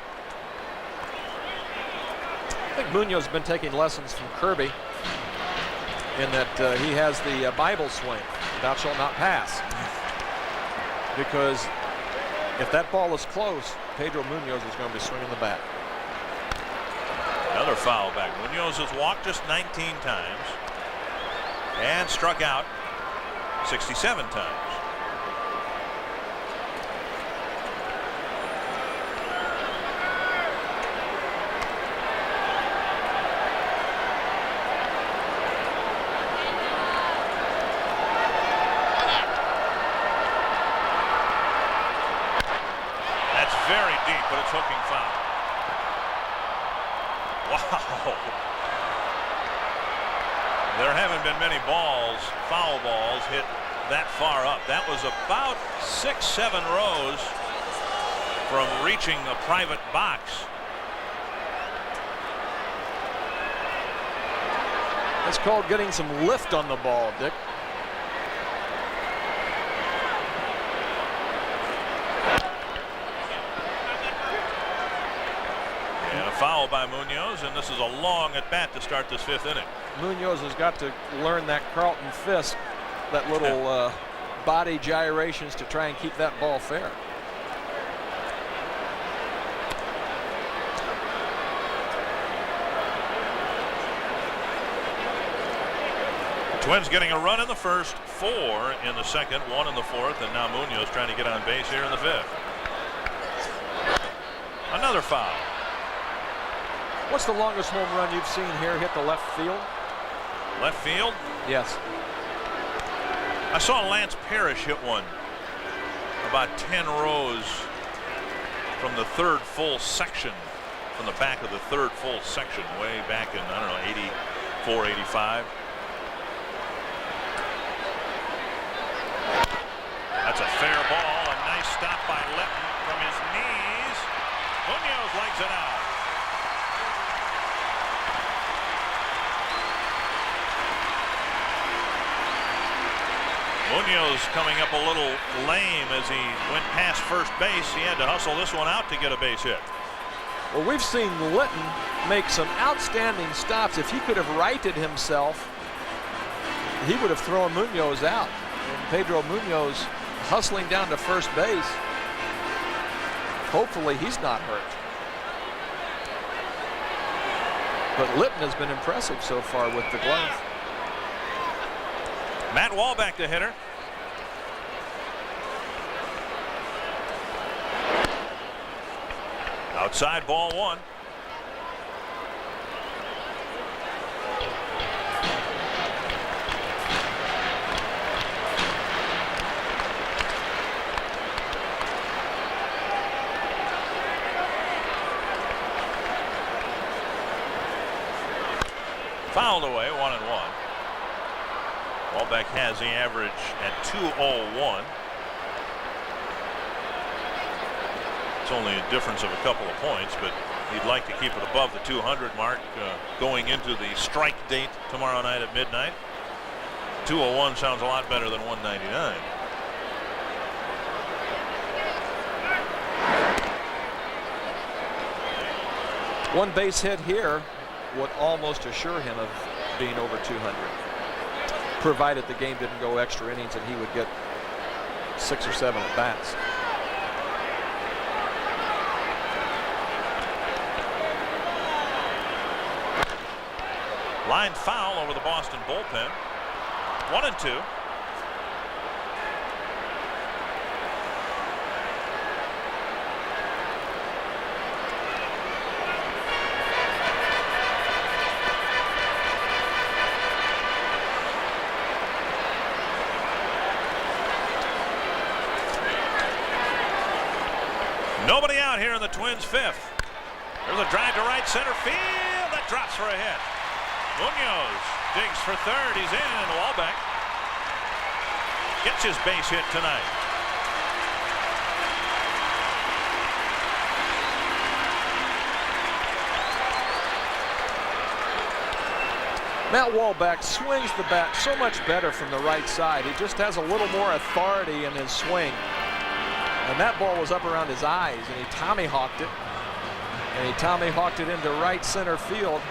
I think Munoz has been taking lessons from Kirby in that he has the Bible swing, thou shalt not pass. Because if that ball is close, Pedro Munoz is going to be swinging the bat. Another foul back. Munoz has walked just 19 times and struck out 67 times. That's very deep, but it's hooking foul. Wow. There haven't been many balls, foul balls, hit that far up. That was about 6-7 rows from reaching a private box. That's called getting some lift on the ball, Dick. Foul by Munoz, and this is a long at bat to start this 5th inning. Munoz has got to learn that Carlton fist, that little body gyrations to try and keep that ball fair. Twins getting a run in the first, 4 in the second, 1 in the fourth, and now Munoz trying to get on base here in the 5th. Another foul. What's the longest home run you've seen here hit the left field? Left field? Yes. I saw Lance Parrish hit one about 10 rows from the 3rd full section, from the back of the 3rd full section, way back in, I don't know, 84, 85. That's a fair ball. A nice stop by Letton from his knees. Munoz legs it out. Munoz coming up a little lame as he went past first base. He had to hustle this one out to get a base hit. Well, we've seen Litton make some outstanding stops. If he could have righted himself, he would have thrown Munoz out. And Pedro Munoz hustling down to first base. Hopefully he's not hurt. But Litton has been impressive so far with the glove. Matt Wahlbeck, the hitter. Outside, ball one. Fouled away, 1-1. Wahlbeck has the average at 201. It's only a difference of a couple of points, but he'd like to keep it above the 200 mark going into the strike date tomorrow night at midnight. 201 sounds a lot better than 199. One base hit here would almost assure him of being over 200, provided the game didn't go extra innings and he would get 6 or 7 at bats. Line foul over the Boston bullpen. 1-2. Nobody out here in the Twins' fifth. There's a drive to right center field that drops for a hit. Munoz digs for third. He's in, and Wahlbeck gets his base hit tonight. Matt Wahlbeck swings the bat so much better from the right side. He just has a little more authority in his swing. And that ball was up around his eyes, and he tommyhawked it. And he tommyhawked it into right center field.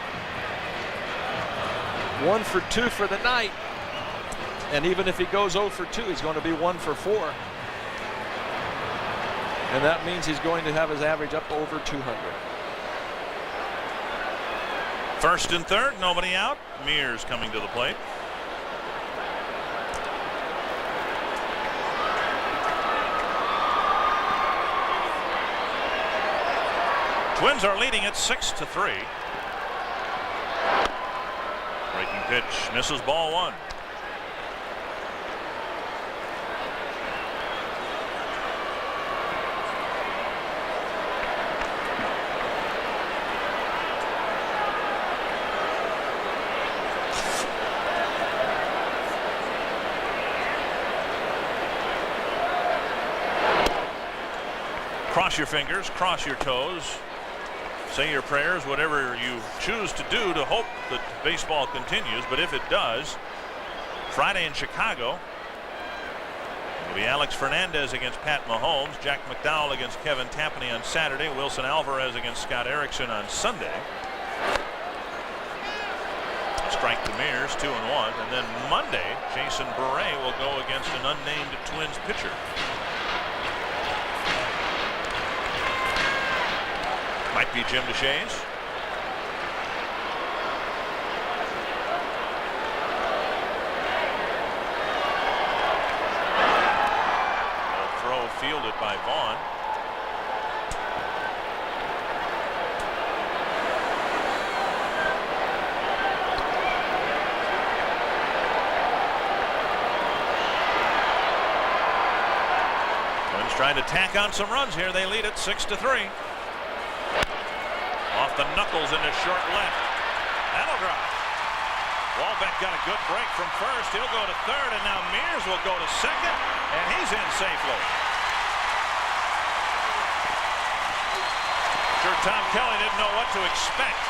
1 for 2 for the night. And even if he goes 0 for 2, he's going to be 1 for 4. And that means he's going to have his average up over 200. First and third, nobody out. Mears coming to the plate. Twins are leading at 6-3. Breaking pitch misses, ball one. Cross your fingers, cross your toes. Say your prayers, whatever you choose to do to hope that baseball continues. But if it does, Friday in Chicago, it'll be Alex Fernandez against Pat Mahomes, Jack McDowell against Kevin Tapani on Saturday, Wilson Alvarez against Scott Erickson on Sunday. Strike to Mears, 2-1. And then Monday, Jason Beret will go against an unnamed Twins pitcher. Might be Jim Deshaies. Throw fielded by Vaughn. Twins trying to tack on some runs here. They lead it 6-3. Off the knuckles into short left. That'll drop. Wahlbeck got a good break from first. He'll go to third, and now Mears will go to second, and he's in safely. Sure, Tom Kelly didn't know what to expect,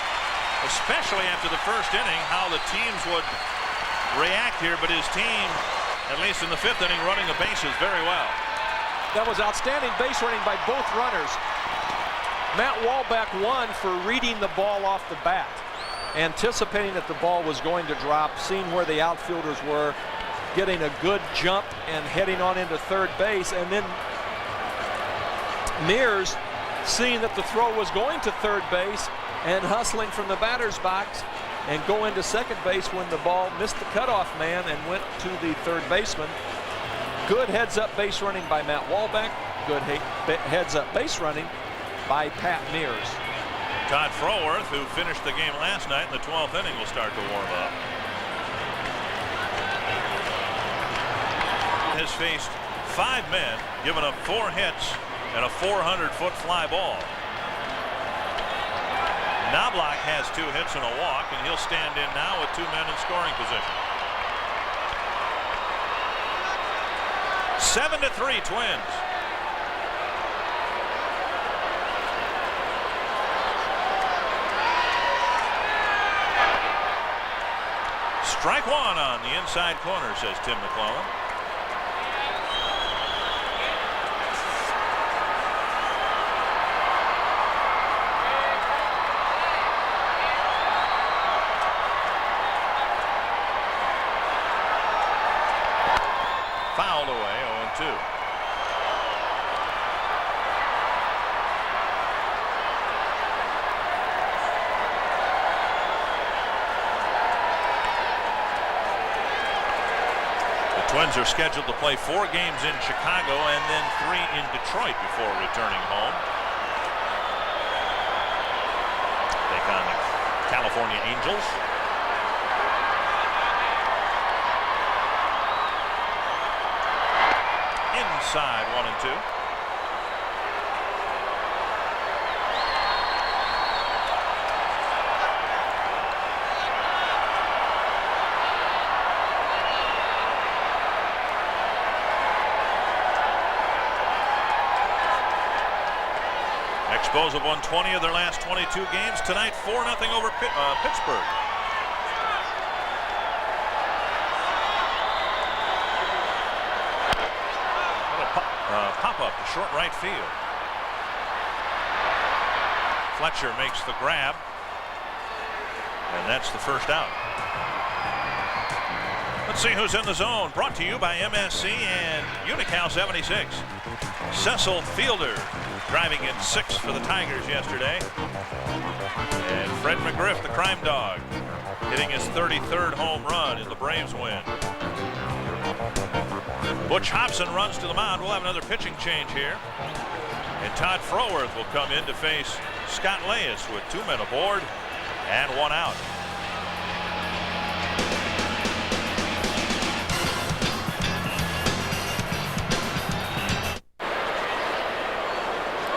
especially after the first inning, how the teams would react here, but his team at least in the 5th inning, running the bases very well. That was outstanding base running by both runners. Matt Walbeck won for reading the ball off the bat, anticipating that the ball was going to drop, seeing where the outfielders were, getting a good jump and heading on into third base, and then Mears seeing that the throw was going to third base and hustling from the batter's box and go into second base when the ball missed the cutoff man and went to the third baseman. Good heads-up base running by Matt Walbeck. Good heads-up base running by Pat Mears. Todd Froworth, who finished the game last night in the 12th inning, will start to warm up. Has faced 5 men, given up 4 hits and a 400-foot fly ball. Knobloch has 2 hits and a walk, and he'll stand in now with 2 men in scoring position. 7-3 Twins. Strike 1 on the inside corner, says Tim McClellan. Fouled away, 0-2. The Twins are scheduled to play 4 games in Chicago and then 3 in Detroit before returning home. Take on the California Angels. Inside 1-2. Expos have won 20 of their last 22 games. Tonight 4-0 over Pittsburgh. Pop-up to short right field. Fletcher makes the grab, and that's the first out. Let's see who's in the zone. Brought to you by MSC and Unical 76. Cecil Fielder driving in 6 for the Tigers yesterday. And Fred McGriff, the crime dog, hitting his 33rd home run in the Braves win. Butch Hobson runs to the mound. We'll have another pitching change here. And Todd Froworth will come in to face Scott Leyes with 2 men aboard and 1 out.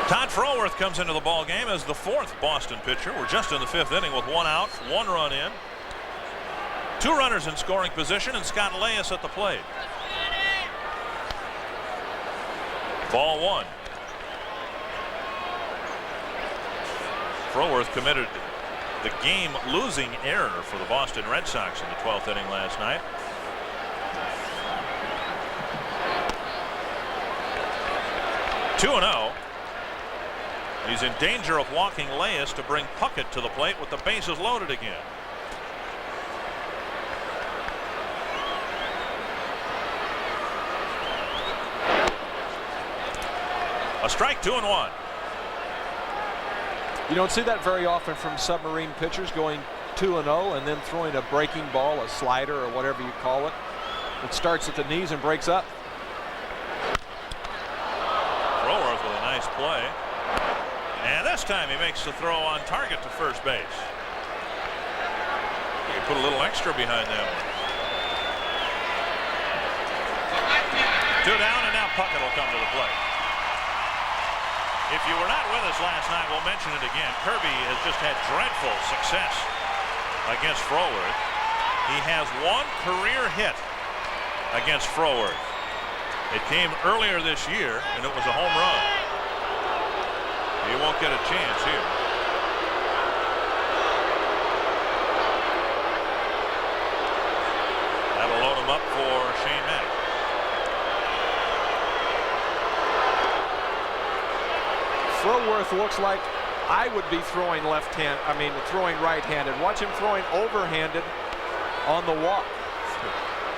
Todd Froworth comes into the ball game as the 4th Boston pitcher. We're just in the 5th inning with 1 out, 1 run in. 2 runners in scoring position, and Scott Leyes at the plate. Ball 1. Froworth committed the game-losing error for the Boston Red Sox in the 12th inning last night. Two 2-0. He's in danger of walking Leyes to bring Puckett to the plate with the bases loaded again. A strike, 2-1. You don't see that very often from submarine pitchers, going 2-0 and then throwing a breaking ball, a slider, or whatever you call it. It starts at the knees and breaks up. Froworth with a nice play. And this time he makes the throw on target to first base. You can put a little extra behind that one. 2 down, and now Puckett will come to the plate. If you were not with us last night, we'll mention it again. Kirby has just had dreadful success against Froworth. He has 1 career hit against Froworth. It came earlier this year, and it was a home run. He won't get a chance here. That'll load him up for Shane Mack. Froworth looks like I would be throwing throwing right-handed. Watch him throwing overhanded on the walk.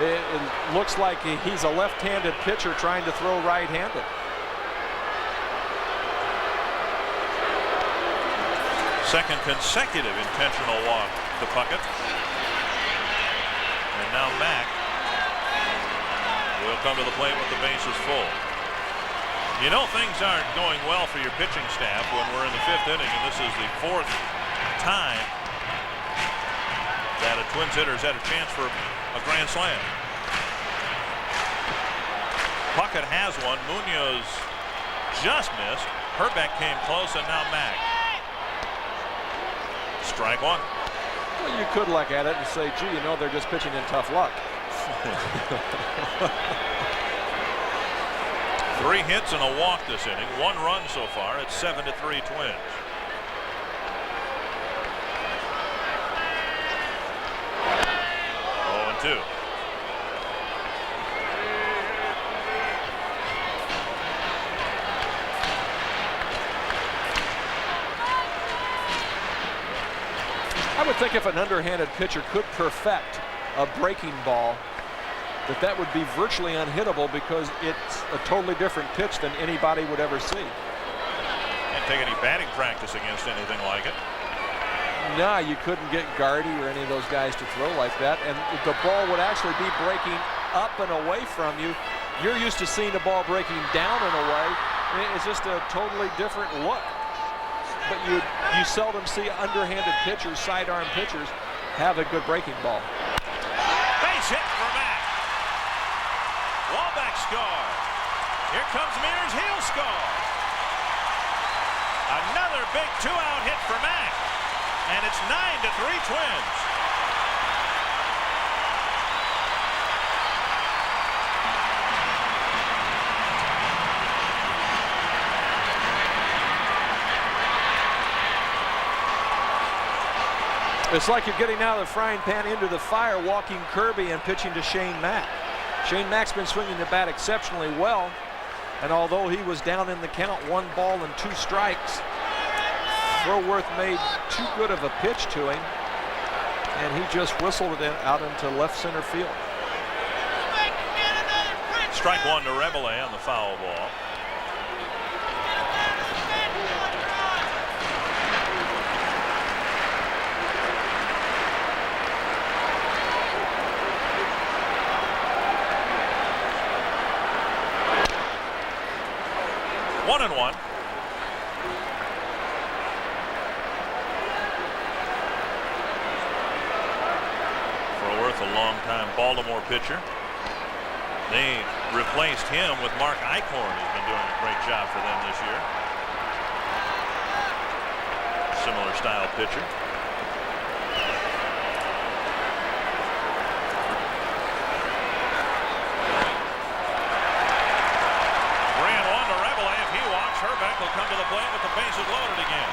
It looks like he's a left-handed pitcher trying to throw right-handed. Second consecutive intentional walk to Puckett. And now Mack will come to the plate with the bases full. You know things aren't going well for your pitching staff when we're in the 5th inning, and this is the 4th time that a Twins hitter's had a chance for a grand slam. Puckett has one. Munoz just missed. Hrbek came close, and now Mack. Strike one. Well, you could look at it and say, gee, you know, they're just pitching in tough luck. 3 hits and a walk this inning. 1 run so far. It's 7-3 Twins. Oh, 2. I would think if an underhanded pitcher could perfect a breaking ball, that would be virtually unhittable because it's a totally different pitch than anybody would ever see. Can't take any batting practice against anything like it. Nah, you couldn't get Gardy or any of those guys to throw like that, and the ball would actually be breaking up and away from you. You're used to seeing the ball breaking down and away. It's just a totally different look. But you seldom see underhanded pitchers, sidearm pitchers, have a good breaking ball. Base hit for Mack. Wallback score. Here comes Mears. He'll score. Another big 2-out hit for Mack. And it's 9-3 Twins. It's like you're getting out of the frying pan into the fire, walking Kirby and pitching to Shane Mack. Shane Mack's been swinging the bat exceptionally well, and although he was down in the count, 1 ball and 2 strikes, Froworth made too good of a pitch to him, and he just whistled it out into left center field. Strike 1 to Rebele on the foul ball. One and one. Froworth, a longtime Baltimore pitcher. They replaced him with Mark Eichhorn, who's been doing a great job for them this year. Similar style pitcher. Hrbek will come to the plate with the bases loaded again.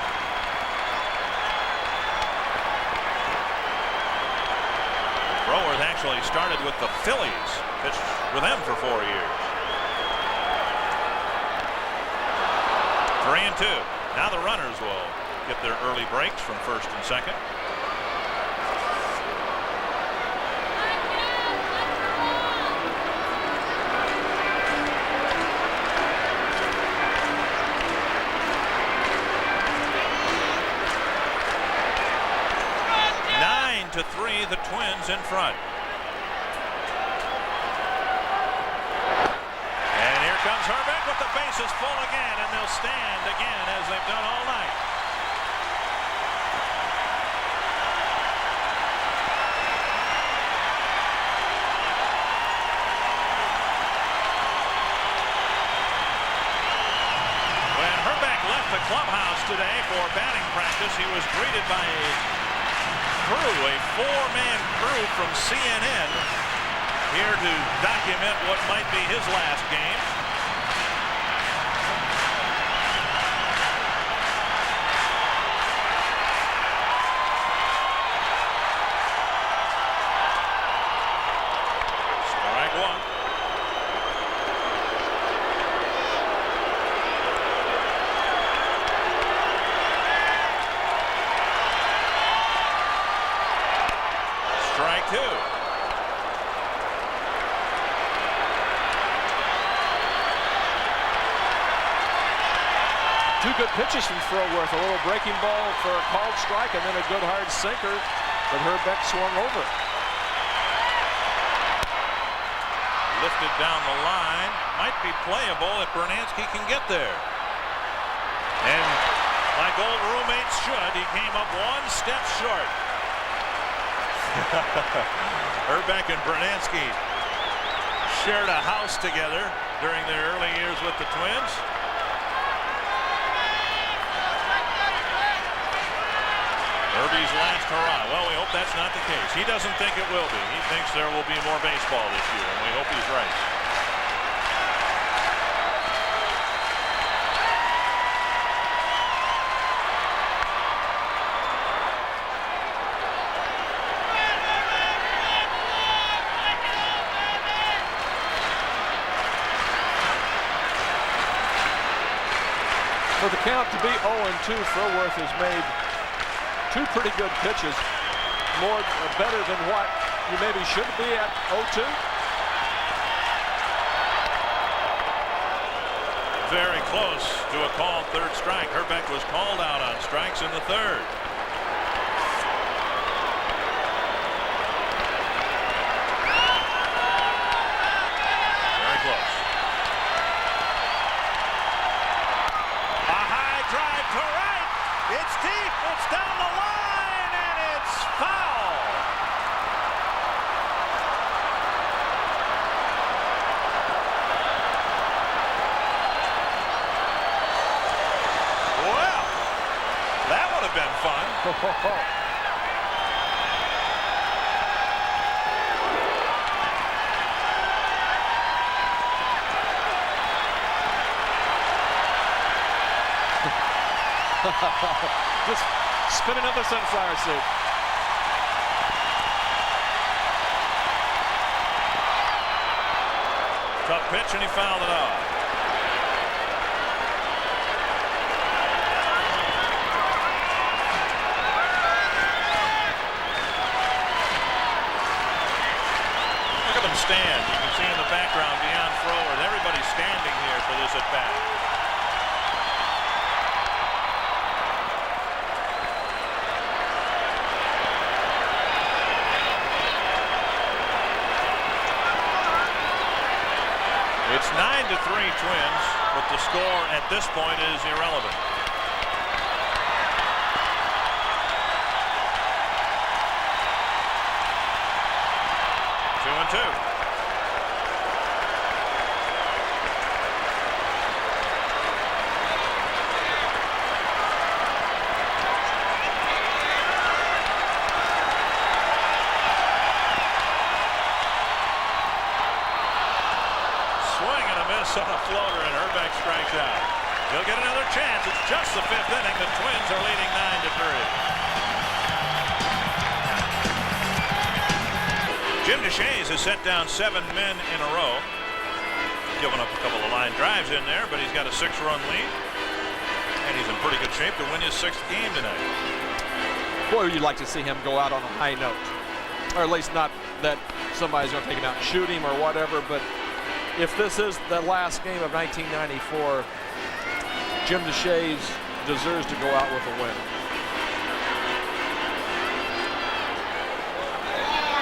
Froworth actually started with the Phillies, pitched with them for 4 years. 3-2. Now the runners will get their early breaks from first and second. To 3, the Twins in front. And here comes Hrbek with the bases full again, and they'll stand again as they've done all night. When Hrbek left the clubhouse today for batting practice, he was greeted by a 4-man crew from CNN here to document what might be his last game. Strike 1. Two good pitches from Throworth. A little breaking ball for a called strike, and then a good hard sinker that Hrbek swung over. Lifted down the line. Might be playable if Bernansky can get there. And like old roommates should, he came up one step short. Hrbek and Bernansky shared a house together during their early years with the Twins. Herbie's last hurrah. Well, we hope that's not the case. He doesn't think it will be. He thinks there will be more baseball this year, and we hope he's right. For the count to be 0-2, Throworth has made two pretty good pitches, better than what you maybe should be at 0-2. Very close to a called third strike. Hrbek was called out on strikes in the third. Very close. A high drive to right. It's deep. It's down the line, and it's foul. Well, that would have been fun. Just spin another sunflower suit. Tough pitch, and he fouled it off. Look at them stand. You can see in the background beyond Throworth. Everybody's standing here for this at bat. It's 9-3 Twins, but the score at this point is irrelevant. Two and two. On a floater, and Hrbek strikes out. He'll get another chance. It's just the fifth inning. The Twins are leading 9-3. Jim Deshaies has set down 7 men in a row. Given up a couple of line drives in there, but he's got a 6-run lead, and he's in pretty good shape to win his 6th game tonight. Boy, you'd like to see him go out on a high note, or at least not that somebody's going to take him out and shoot him or whatever, but if this is the last game of 1994, Jim Deshaies deserves to go out with a win.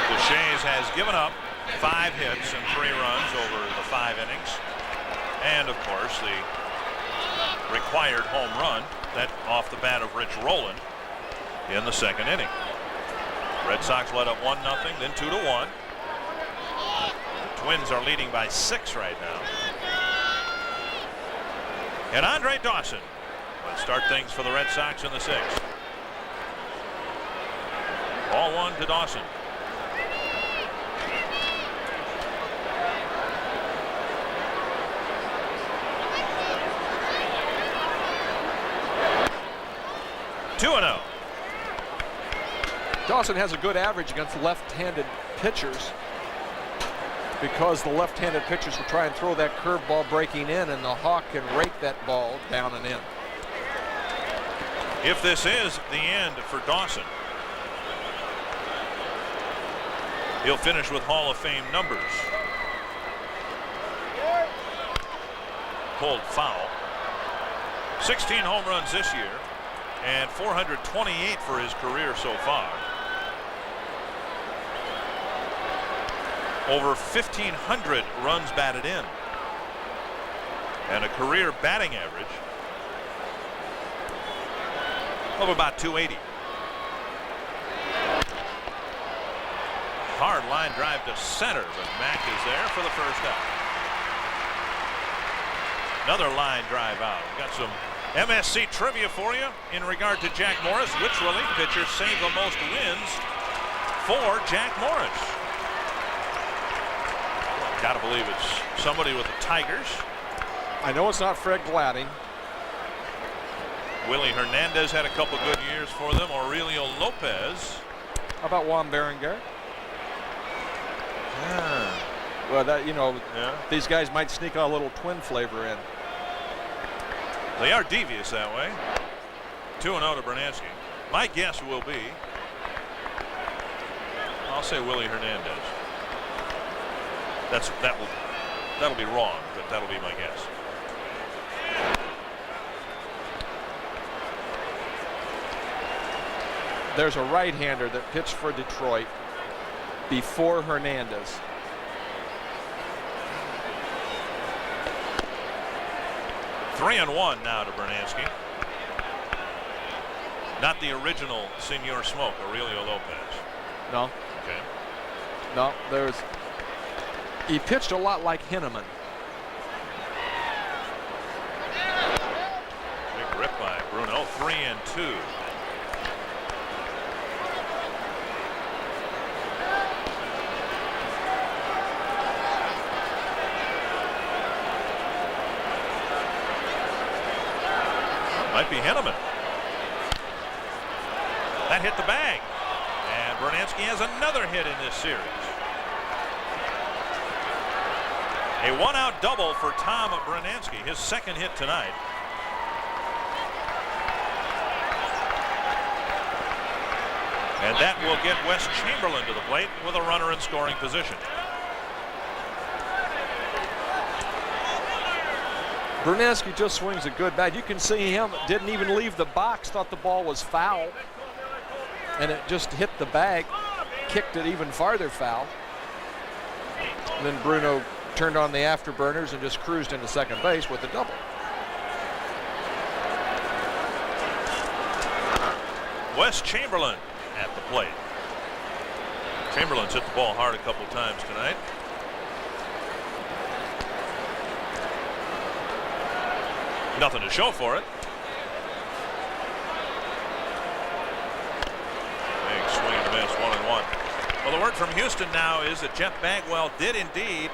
Deshaies has given up 5 hits and 3 runs over the 5 innings. And, of course, the required home run, that off the bat of Rich Rowland in the 2nd inning. Red Sox led up 1-0, then 2-1. Twins are leading by 6 right now. And Andre Dawson will start things for the Red Sox in the 6th. Ball 1 to Dawson. Two and 0. Dawson has a good average against left-handed pitchers, because the left-handed pitchers will try and throw that curveball breaking in, and the Hawk can rake that ball down and in. If this is the end for Dawson, he'll finish with Hall of Fame numbers. Pulled foul. 16 home runs this year and 428 for his career so far. Over 1,500 runs batted in. And a career batting average of about 280. Hard line drive to center, but Mack is there for the first out. Another line drive out. We've got some MSC trivia for you in regard to Jack Morris. Which relief pitcher saved the most wins for Jack Morris? Gotta believe it's somebody with the Tigers. I know it's not Fred Gladding. Willie Hernandez had a couple good years for them. Aurelio Lopez. How about Juan Berenguer? Yeah. Well, that, you know, Yeah. these guys might sneak a little Twin flavor in. They are devious that way. 2-0 to Bernansky. My guess will be, I'll say Willie Hernandez. That'll be wrong, but that'll be my guess. There's a right-hander that pitched for Detroit before Hernandez. Three and one now to Bernansky. Not the original Senor Smoke, Aurelio Lopez. No, Okay. no, he pitched a lot like Henneman. Big rip by Bruno. 3-2. Might be Henneman. That hit the bag. And Bernansky has another hit in this series. A one-out double for Tom Bernansky, his second hit tonight. And that will get Wes Chamberlain to the plate with a runner in scoring position. Bernansky just swings a good bat. You can see him didn't even leave the box, thought the ball was foul, and it just hit the bag, kicked it even farther foul. And then Bruno turned on the afterburners and just cruised into second base with a double. Wes Chamberlain at the plate. Chamberlain's hit the ball hard a couple times tonight. Nothing to show for it. Big swing and a miss, 1-1. Well, the word from Houston now is that Jeff Bagwell did indeed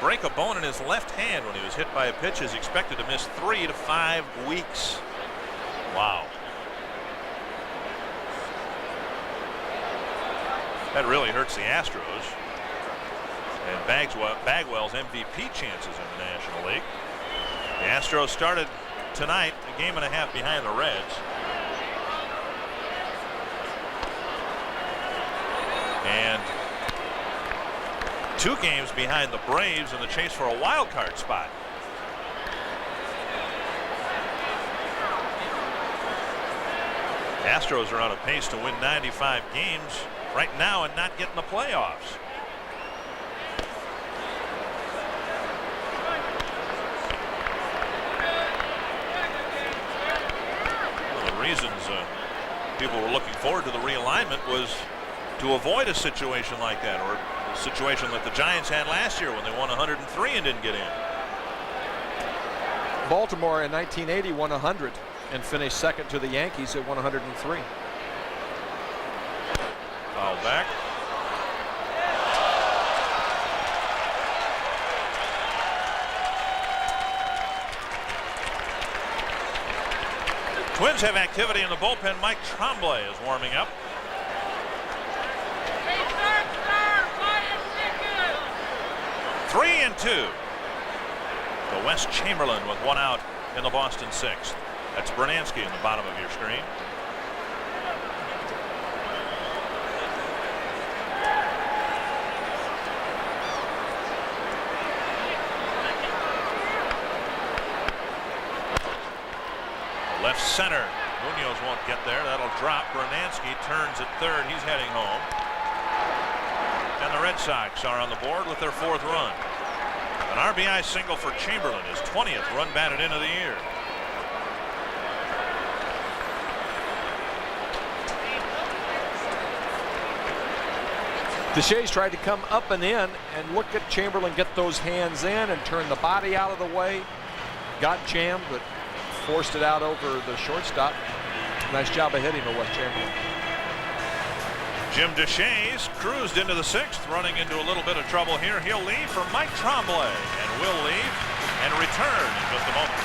break a bone in his left hand when he was hit by a pitch. Is expected to miss 3 to 5 weeks. Wow. That really hurts the Astros and Bagwell's MVP chances in the National League. The Astros started tonight a game and a half behind the Reds. And 2 games behind the Braves in the chase for a wild card spot. Astros are on a pace to win 95 games right now and not get in the playoffs. Reasons people were looking forward to the realignment was to avoid a situation like that, or a situation that the Giants had last year when they won 103 and didn't get in. Baltimore in 1980 won 100 and finished second to the Yankees at 103. Foul back. Twins have activity in the bullpen. Mike Tremblay is warming up. Three and 2. To Wes Chamberlain with 1 out in the Boston 6th. That's Bernansky in the bottom of your screen. Left center. Munoz won't get there. That'll drop. Bernansky turns at third. He's heading home. And the Red Sox are on the board with their 4th run. An RBI single for Chamberlain, his 20th run batted into the year. Deshays tried to come up and in, and look at Chamberlain get those hands in and turn the body out of the way. Got jammed, but forced it out over the shortstop. Nice job of hitting with Chamberlain. Jim Deshays cruised into the 6th, running into a little bit of trouble here. He'll leave for Mike Tremblay, and will leave and return in just a moment.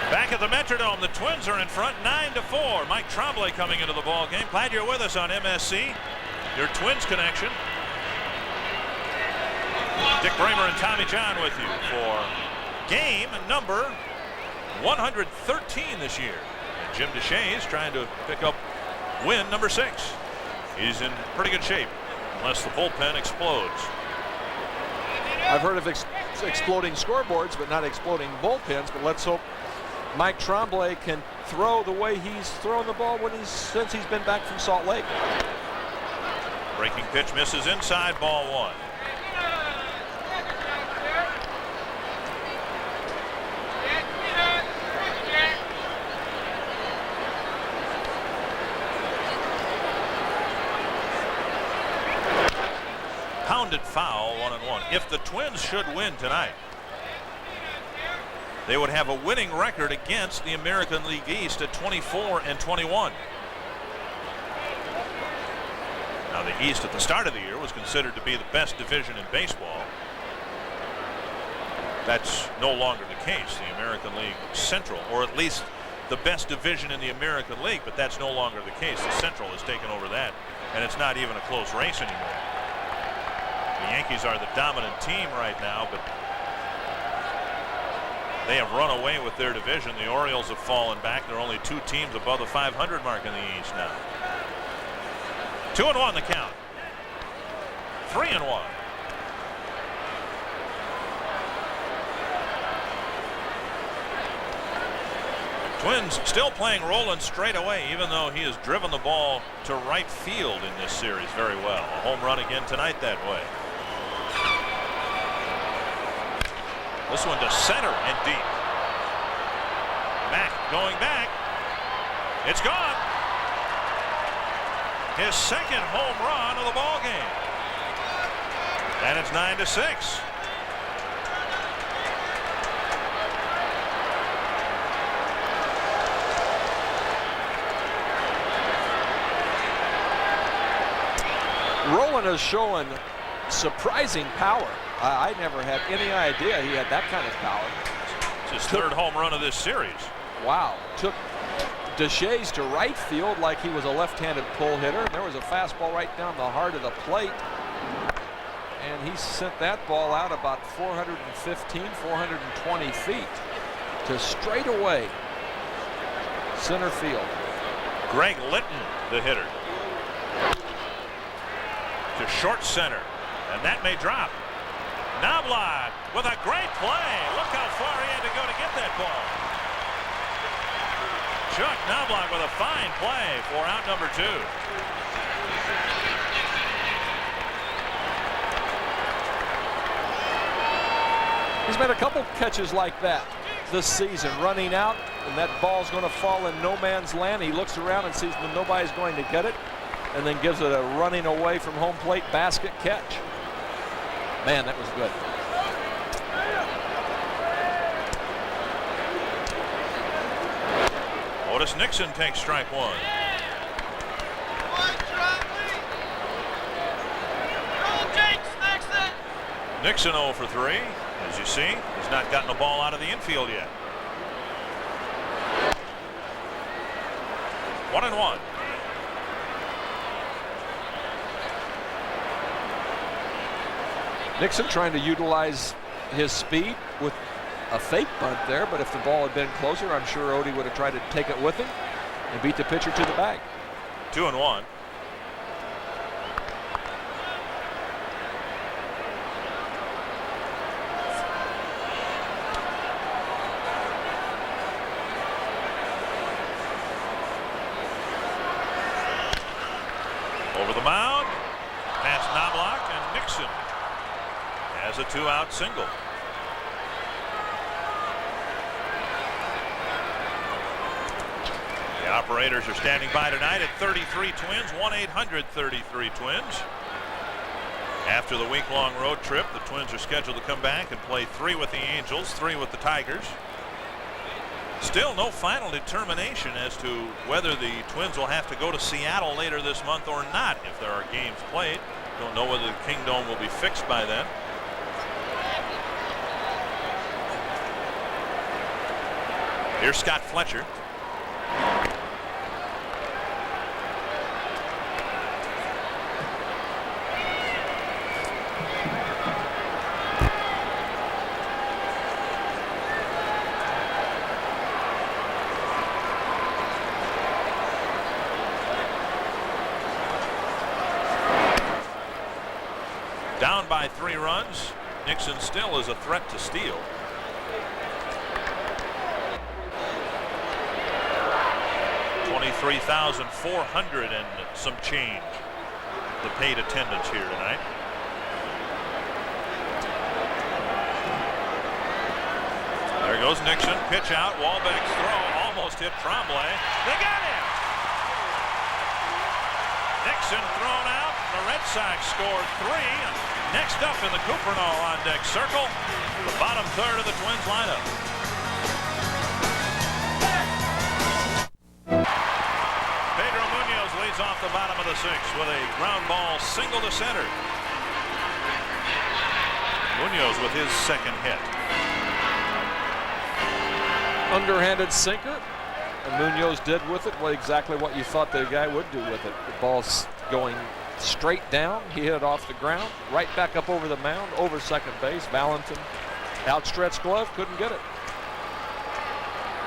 Back at the Metrodome, the Twins are in front 9-4. Mike Tremblay coming into the ball game. Glad you're with us on MSC, your Twins connection. Dick Bramer and Tommy John with you for game number 113 this year. And Jim Deshays trying to pick up win number 6. He's in pretty good shape, unless the bullpen explodes. I've heard of exploding scoreboards, but not exploding bullpens. But let's hope Mike Tremblay can throw the way he's thrown the ball since he's been back from Salt Lake. Breaking pitch misses inside, ball 1. Pounded foul, 1-1. If the Twins should win tonight, they would have a winning record against the American League East at 24-21. Now, the East at the start of the year was considered to be the best division in baseball. That's no longer the case. The American League Central, or at least the best division in the American League, but that's no longer the case. The Central has taken over that, and it's not even a close race anymore. The Yankees are the dominant team right now, but they have run away with their division. The Orioles have fallen back. There are only 2 teams above the 500 mark in the East now. 2-1 the count. 3-1. Twins still playing Roland straight away, even though he has driven the ball to right field in this series very well. A home run again tonight that way. This one to center and deep. Mack going back. It's gone. His 2nd home run of the ball game. And it's 9-6. Roland is showing surprising power. I never had any idea he had that kind of power. It's his 3rd home run of this series. Wow. Took Deshays to right field like he was a left-handed pull hitter. And there was a fastball right down the heart of the plate. And he sent that ball out about 415, 420 feet to straightaway center field. Greg Litton, the hitter. To short center. And that may drop. Knobloch with a great play. Look how far he had to go to get that ball. Chuck Knobloch with a fine play for out number 2. He's made a couple catches like that this season, running out, and that ball's going to fall in no man's land. He looks around and sees that nobody's going to get it, and then gives it a running away from home plate basket catch. Man, that was good. Otis Nixon takes strike 1. Nixon 0 for 3. As you see, he's not gotten the ball out of the infield yet. 1-1. Nixon trying to utilize his speed with a fake bunt there, but if the ball had been closer, I'm sure Odie would have tried to take it with him and beat the pitcher to the bag. 2-1. Over the mound, past Knobloch, and Nixon has a 2-out single. The operators are standing by tonight at 33 Twins, 1-800-33 Twins. After the week-long road trip, the Twins are scheduled to come back and play 3 with the Angels, 3 with the Tigers. Still no final determination as to whether the Twins will have to go to Seattle later this month or not if there are games played. Don't know whether the Kingdome will be fixed by then. Here's Scott Fletcher. Down by 3 runs. Nixon still is a threat to steal. $23,400 and some change. The paid attendance here tonight. There goes Nixon. Pitch out. Wahlbeck's throw almost hit Tremblay. They got him. Nixon thrown out. The Red Sox scored 3. Next up in the Cupernall on deck circle, the bottom third of the Twins lineup. Pedro Munoz leads off the bottom of the 6th with a ground ball single to center. Munoz with his second hit. Underhanded sinker, and Munoz did with it exactly what you thought the guy would do with it. The ball's going straight down. He hit it off the ground, right back up over the mound, over second base. Valentin, outstretched glove, couldn't get it.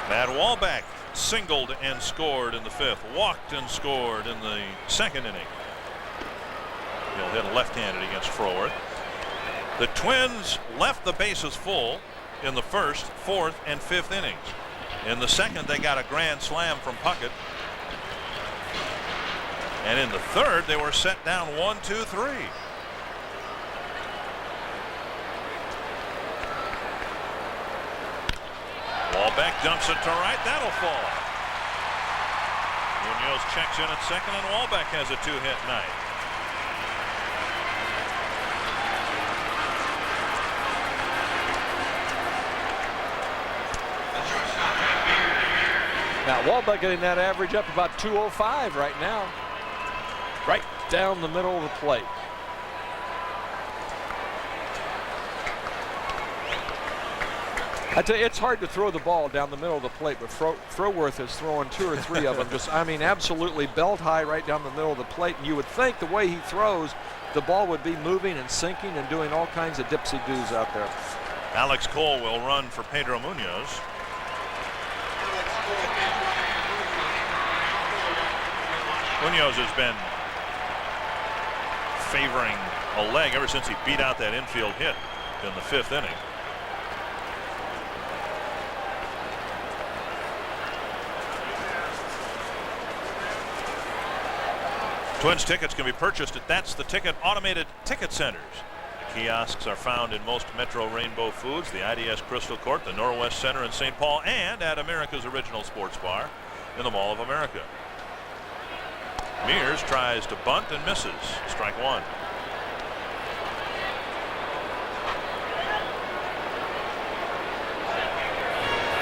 Matt Wahlbeck singled and scored in the 5th, walked and scored in the 2nd inning. He'll hit left-handed against Froward. The Twins left the bases full in the 1st, 4th, and 5th innings. In the 2nd, they got a grand slam from Puckett. And in the 3rd, they were set down 1-2-3. Wahlbeck dumps it to right. That'll fall. Munoz checks in at 2nd, and Wahlbeck has a 2-hit night. Now Wahlbeck getting that average up about 205 right now. Right down the middle of the plate. I tell you, it's hard to throw the ball down the middle of the plate, but Froworth is throwing 2 or 3 of them just, I mean, absolutely belt high right down the middle of the plate. And you would think the way he throws, the ball would be moving and sinking and doing all kinds of dipsy-doos out there. Alex Cole will run for Pedro Munoz. Munoz has been favoring a leg ever since he beat out that infield hit in the 5th inning. Twins tickets can be purchased at That's the Ticket automated ticket centers. The kiosks are found in most Metro Rainbow Foods, the IDS Crystal Court, the Norwest Center in St. Paul, and at America's Original Sports Bar in the Mall of America. Mears tries to bunt and misses. Strike 1.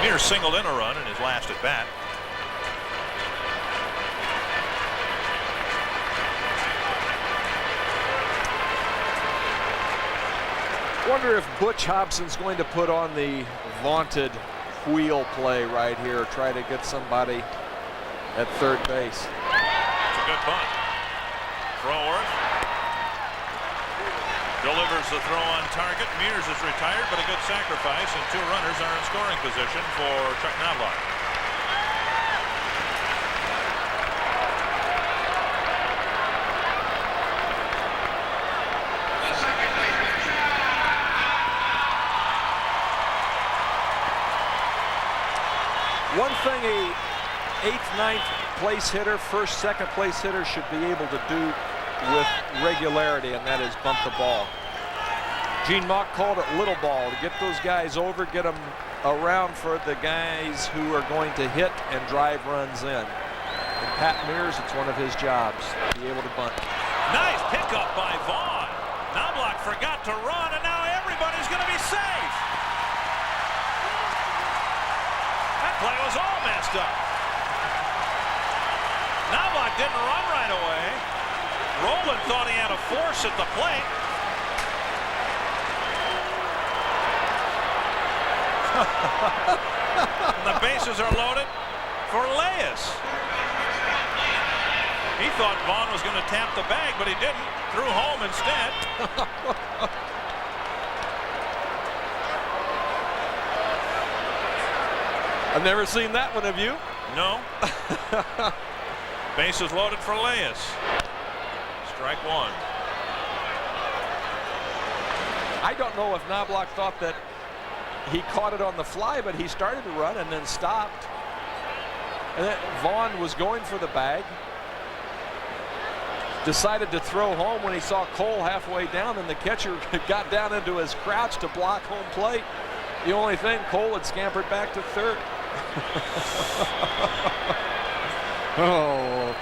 Mears singled in a run in his last at bat. Wonder if Butch Hobson's going to put on the vaunted wheel play right here, try to get somebody at third base. Good bunt. Froworth delivers the throw on target. Mears is retired, but a good sacrifice, and 2 runners are in scoring position for Chuck Knobloch. One thing a 8th, 9th place hitter, 1st, 2nd place hitter should be able to do with regularity, and that is bump the ball. Gene Mauch called it little ball, to get those guys over, get them around for the guys who are going to hit and drive runs in. And Pat Mears, it's one of his jobs to be able to bunt. Nice pickup by Vaughn. Knobloch forgot to run, and now everybody's going to be safe. That play was all messed up. Knobloch didn't run right away. Rowland thought he had a force at the plate. The bases are loaded for Leyes. He thought Vaughn was going to tap the bag, but he didn't. Threw home instead. I've never seen that one, have you? No. Bases loaded for Leyes. Strike one. I don't know if Knobloch thought that he caught it on the fly, but he started to run and then stopped. And then Vaughn was going for the bag. Decided to throw home when he saw Cole halfway down, and the catcher got down into his crouch to block home plate. The only thing, Cole had scampered back to third. Oh.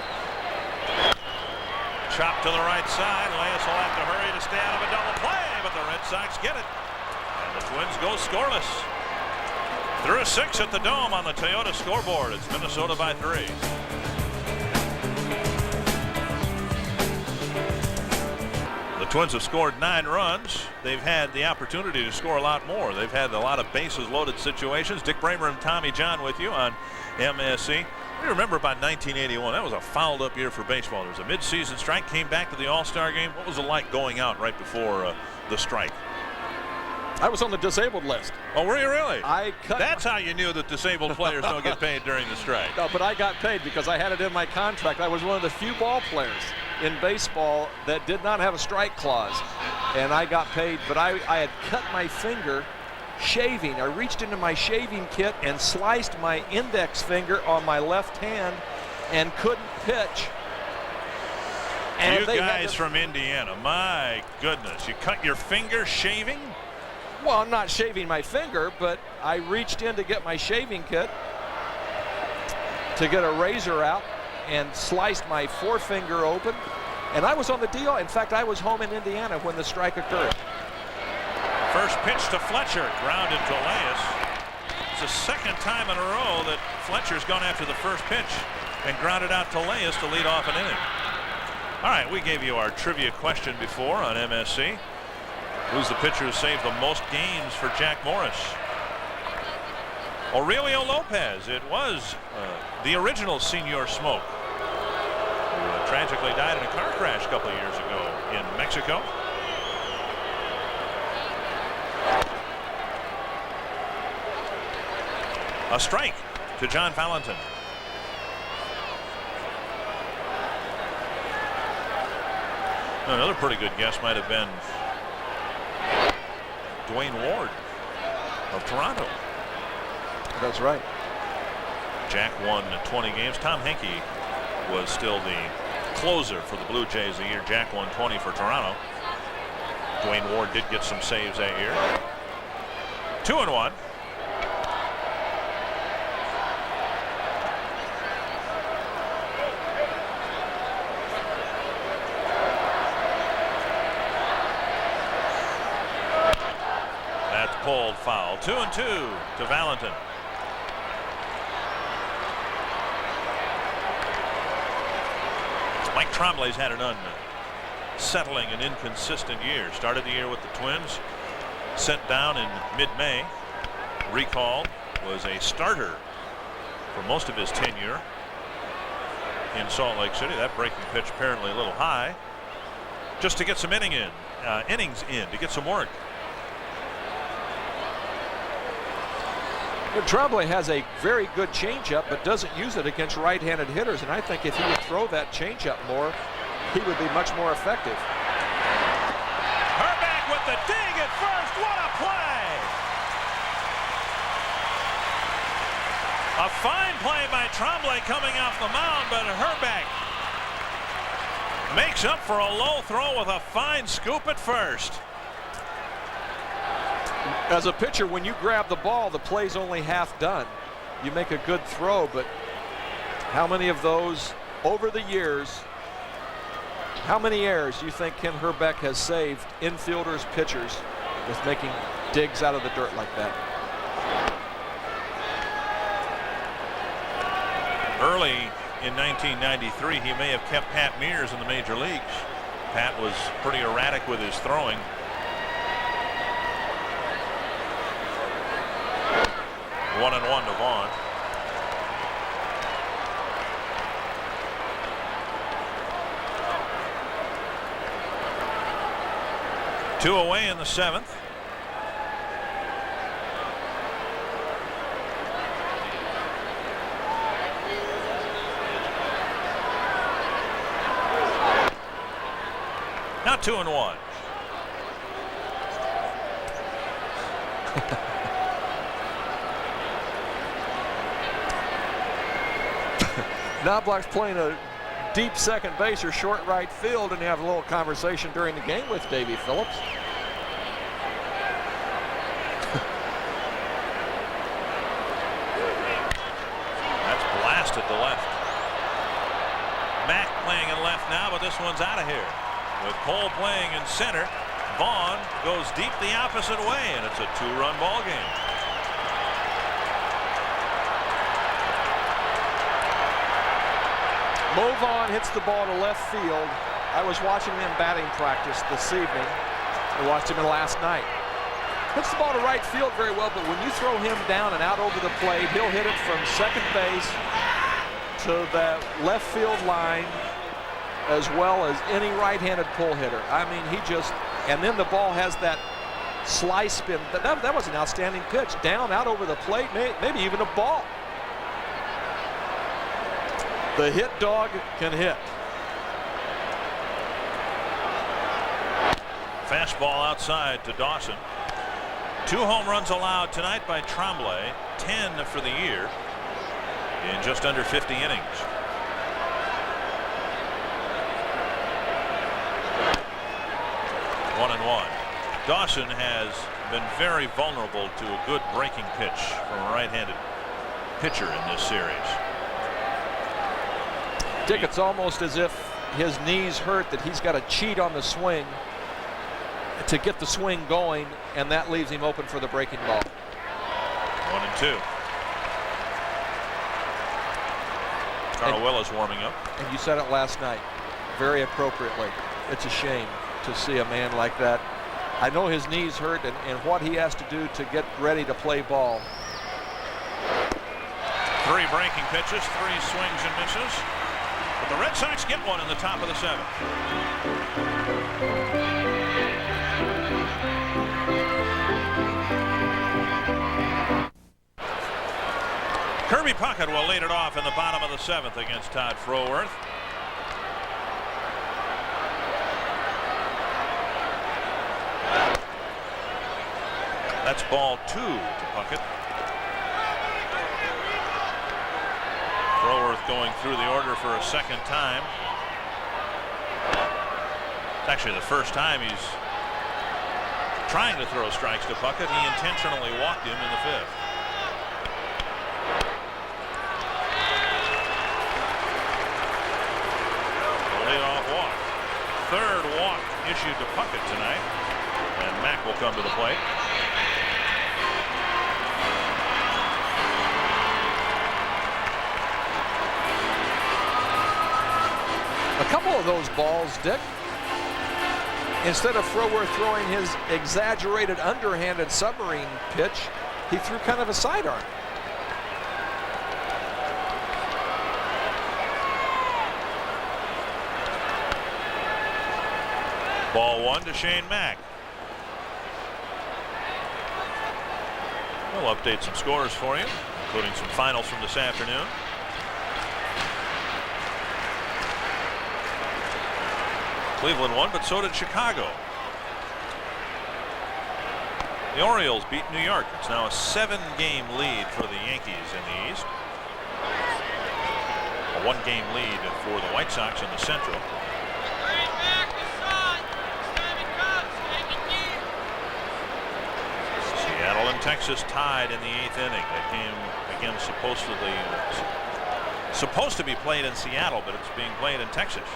Chop to the right side. Leyes will have to hurry to stay out of a double play, but the Red Sox get it. And the Twins go scoreless. Through 6 at the Dome on the Toyota scoreboard. It's Minnesota by 3. The Twins have scored 9 runs. They've had the opportunity to score a lot more. They've had a lot of bases loaded situations. Dick Bramer and Tommy John with you on MSC. We remember about 1981. That was a fouled up year for baseball. There was a midseason strike, came back to the All-Star game. What was it like going out right before the strike? I was on the disabled list. Oh, were you really? That's how you knew that disabled players don't get paid during the strike. No, but I got paid because I had it in my contract. I was one of the few ball players in baseball that did not have a strike clause, and I got paid. But I had cut my finger shaving. I reached into my shaving kit and sliced my index finger on my left hand and couldn't pitch. And you guys from Indiana, my goodness, you cut your finger shaving? Well, I'm not shaving my finger, but I reached in to get my shaving kit to get a razor out and sliced my forefinger open. And I was on the deal. In fact, I was home in Indiana when the strike occurred. First pitch to Fletcher, grounded to Leyes. It's the second time in a row that Fletcher's gone after the first pitch and grounded out to Leyes to lead off an inning. All right, we gave you our trivia question before on MSC. Who's the pitcher who saved the most games for Jack Morris? Aurelio Lopez. It was the original Senor Smoke, who tragically died in a car crash a couple of years ago in Mexico. A strike to John Valentin. Another pretty good guess might have been Dwayne Ward of Toronto. That's right. Jack won 20 games. Tom Henke was still the closer for the Blue Jays the year Jack won 20 for Toronto. Dwayne Ward did get some saves that year. 2-1. Pulled foul. 2-2 to Valentin. Mike Tremblay's had an unsettling and inconsistent year. Started the year with the Twins, sent down in mid-May, recalled, was a starter for most of his tenure in Salt Lake City. That breaking pitch apparently a little high, just to get some innings in, to get some work. Tremblay has a very good changeup, but doesn't use it against right-handed hitters. And I think if he would throw that changeup more, he would be much more effective. Hrbek with the dig at first. What a play! A fine play by Tremblay coming off the mound, but Hrbek Makes up for a low throw with a fine scoop at first. As a pitcher, when you grab the ball, the play's only half done. You make a good throw, but how many of those over the years, how many errors do you think Kent Hrbek has saved infielders, pitchers with making digs out of the dirt like that? Early in 1993, he may have kept Pat Mears in the major leagues. Pat was pretty erratic with his throwing. One and one to Vaughn. Two away in the seventh. Now 2-1. Knobloch's playing a deep second base or short right field, and you have a little conversation during the game with Davey Phillips. That's blasted to left. Mack playing in left now, but this one's out of here. With Cole playing in center, Vaughn goes deep the opposite way, and it's a two-run ball game. Mo Vaughn hits the ball to left field. I was watching them batting practice this evening. I watched him last night. Hits the ball to right field very well, but when you throw him down and out over the plate, he'll hit it from second base to the left field line, as well as any right-handed pull hitter. I mean, he just, and then the ball has that slice spin. That was an outstanding pitch. Down, out over the plate, maybe even a ball. The hit dog can hit. Fastball outside to Dawson. 2 home runs allowed tonight by Tremblay, 10 for the year in just under 50 innings. One and one. Dawson has been very vulnerable to a good breaking pitch from a right-handed pitcher in this series. Dick, it's almost as if his knees hurt, that he's got to cheat on the swing to get the swing going, and that leaves him open for the breaking ball. 1-2. Carl Willis warming up. And you said it last night very appropriately. It's a shame to see a man like that. I know his knees hurt, and what he has to do to get ready to play ball. 3 breaking pitches, 3 swings and misses. But the Red Sox get one in the top of the 7th. Kirby Puckett will lead it off in the bottom of the 7th against Todd Froworth. That's ball 2 to Puckett. Froworth going through the order for a second time. It's actually the first time he's trying to throw strikes to Puckett. He intentionally walked him in the 5th. Leadoff walk. 3rd walk issued to Puckett tonight. And Mack will come to the plate. A couple of those balls, Dick, instead of Froworth throwing his exaggerated underhanded submarine pitch, he threw kind of a sidearm. Ball 1 to Shane Mack. We'll update some scores for you, including some finals from this afternoon. Cleveland won, but so did Chicago. The Orioles beat New York. It's now a 7-game lead for the Yankees in the East. A 1-game lead for the White Sox in the Central. Texas tied in the 8th inning. That game again supposed to be played in Seattle, but it's being played in Texas.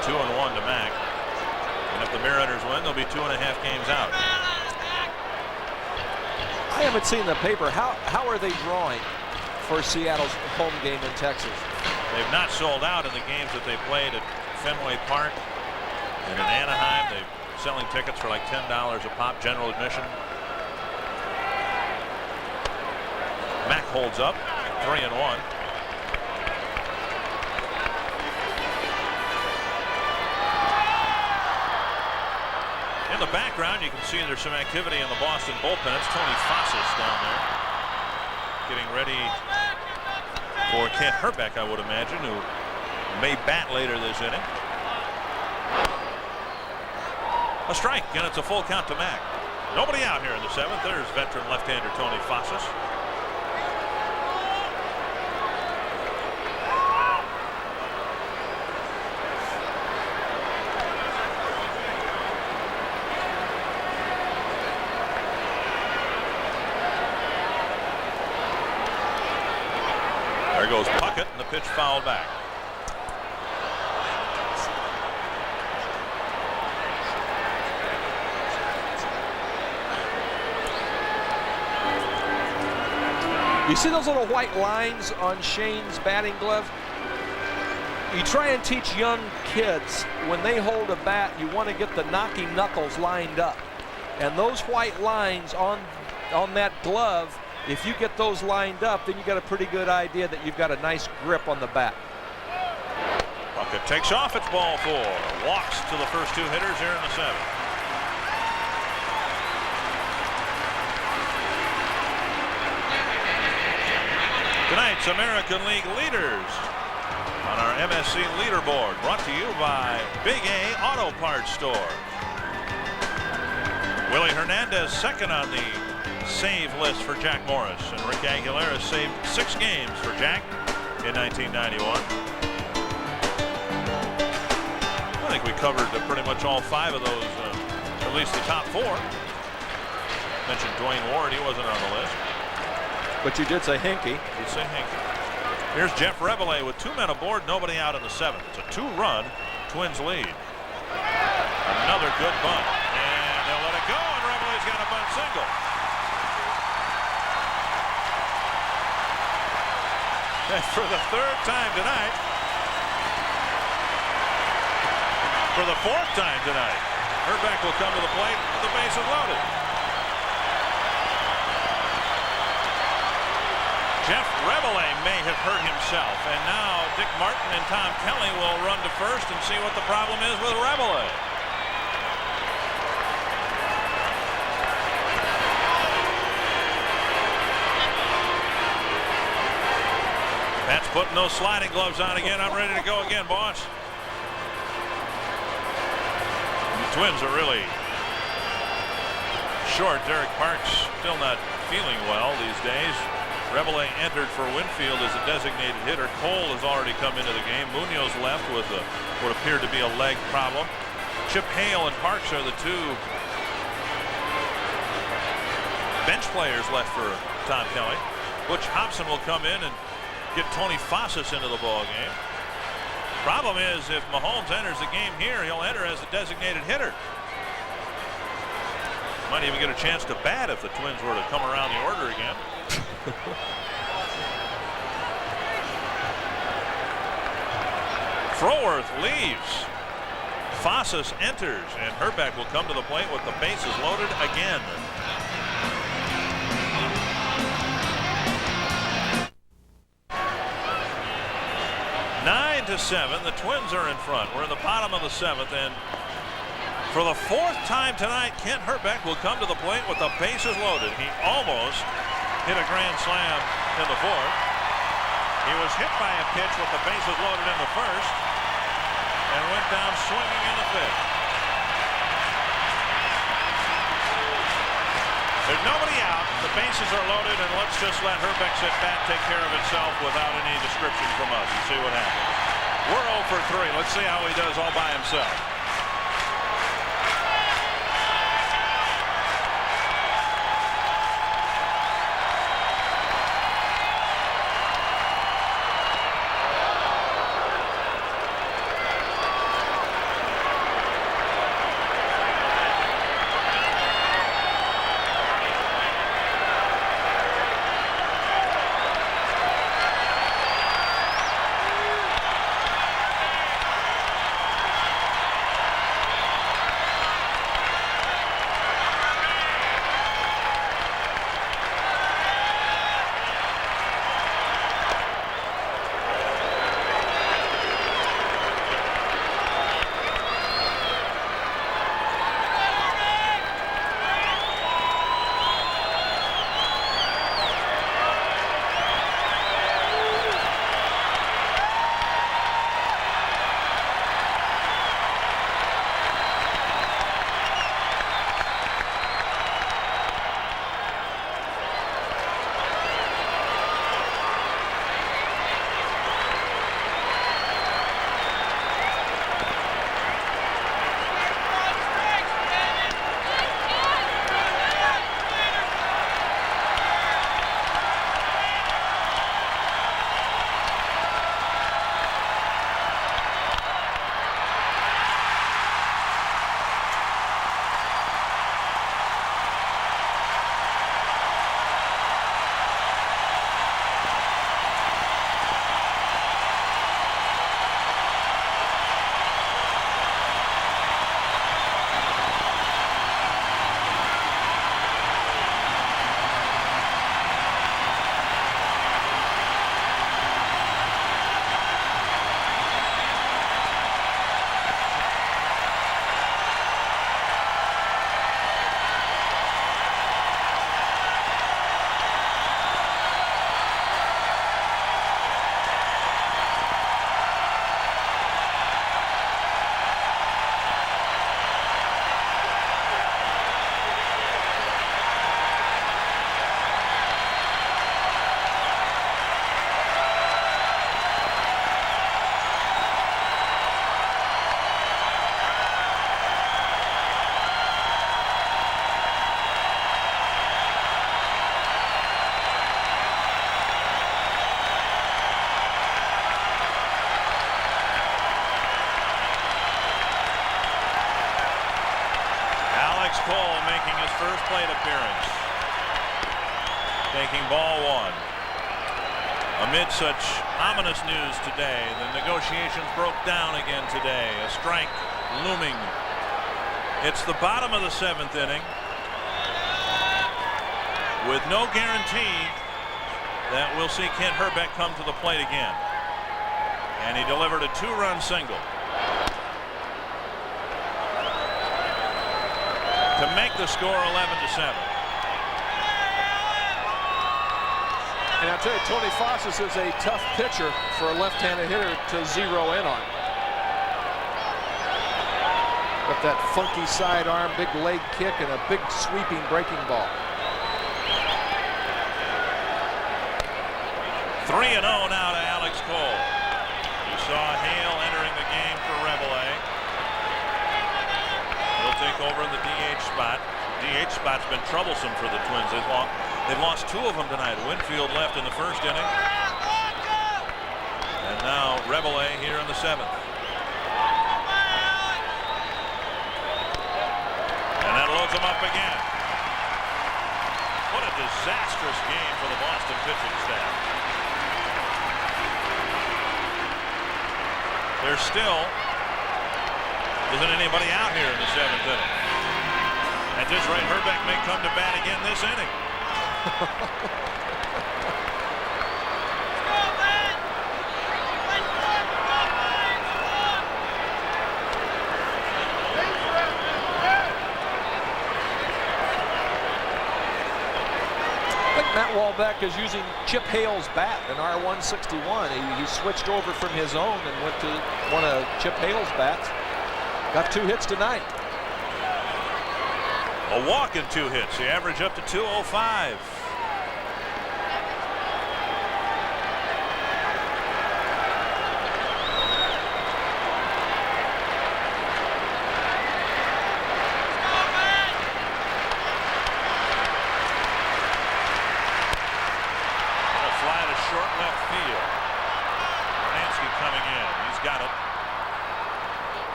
2-1 to Mac. And if the Mariners win, they'll be 2.5 games out. I haven't seen the paper. How are they drawing for Seattle's home game in Texas? They've not sold out in the games that they played at Fenway Park and in Anaheim. They're selling tickets for like $10 a pop, general admission. Mac holds up, 3-1. In the background, you can see there's some activity in the Boston bullpen. It's Tony Fossas down there getting ready for Kent Hrbek, I would imagine, who may bat later this inning. A strike, and it's a full count to Mac. Nobody out here in the 7th. There's veteran left-hander Tony Fossas. There goes Puckett, and the pitch fouled back. You see those little white lines on Shane's batting glove? You try and teach young kids when they hold a bat, you want to get the knocking knuckles lined up. And those white lines on that glove, if you get those lined up, then you got a pretty good idea that you've got a nice grip on the bat. Puckett takes off. It's ball 4. Walks to the first 2 hitters here in the 7th. Tonight's American League leaders on our MSC leaderboard, brought to you by Big A Auto Parts Store. Willie Hernandez second on the save list for Jack Morris, and Rick Aguilera saved 6 games for Jack in 1991. I think we covered pretty much all 5 of those, at least the top 4. Mentioned Dwayne Ward, he wasn't on the list. But you did say Hinkie. Did say Hinkie. Here's Jeff Reveille with 2 men aboard, nobody out in the 7th. It's a 2-run Twins lead. Another good bunt, and they'll let it go, and Reveille's got a bunt single. And for the 3rd time tonight, for the 4th time tonight, Hrbek will come to the plate with the bases loaded. Jeff Reveille may have hurt himself, and now Dick Martin and Tom Kelly will run to first and see what the problem is with Reveille. Pat's putting those sliding gloves on again. I'm ready to go again, boss. The Twins are really short. Derek Parks still not feeling well these days. Reveille entered for Winfield as a designated hitter. Cole has already come into the game. Munoz left with what appeared to be a leg problem. Chip Hale and Parks are the 2 bench players left for Tom Kelly. Butch Hobson will come in and get Tony Fossas into the ball game. Problem is, if Mahomes enters the game here, he'll enter as a designated hitter. Might even get a chance to bat if the Twins were to come around the order again. Froworth leaves. Fossas enters, and Hrbek will come to the plate with the bases loaded again. Nine to 7, the Twins are in front. We're in the bottom of the 7th, and for the 4th time tonight, Kent Hrbek will come to the plate with the bases loaded. He almost hit a grand slam in the 4th. He was hit by a pitch with the bases loaded in the 1st and went down swinging in the 5th. There's nobody out. The bases are loaded, and let's just let Hrbek's at bat take care of itself without any description from us and see what happens. We're 0 for 3. Let's see how he does all by himself. Cole making his first plate appearance. Taking ball one. Amid such ominous news today, the negotiations broke down again today. A strike looming. It's the bottom of the 7th inning, with no guarantee that we'll see Kent Hrbek come to the plate again. And he delivered a 2-run single to make the score 11-7. And I'll tell you, Tony Fossis is a tough pitcher for a left-handed hitter to zero in on. Got that funky sidearm, big leg kick, and a big sweeping breaking ball. 3-0 now to Alex Cole. You saw Hale entering the game for Rebele. He'll take over in the DH spot. DH spot's been troublesome for the Twins. They've lost 2 of them tonight. Winfield left in the 1st inning. And now Rebele here in the 7th. And that loads him up again. What a disastrous game for the Boston pitching staff. There still isn't anybody out here in the 7th inning. At this rate, Hrbek may come to bat again this inning. I think Matt Walbeck is using Chip Hale's bat, an R161. He switched over from his own and went to one of Chip Hale's bats. Got 2 hits tonight. A walk and 2 hits. The average up to 205. Short left field. Bernansky coming in. He's got it.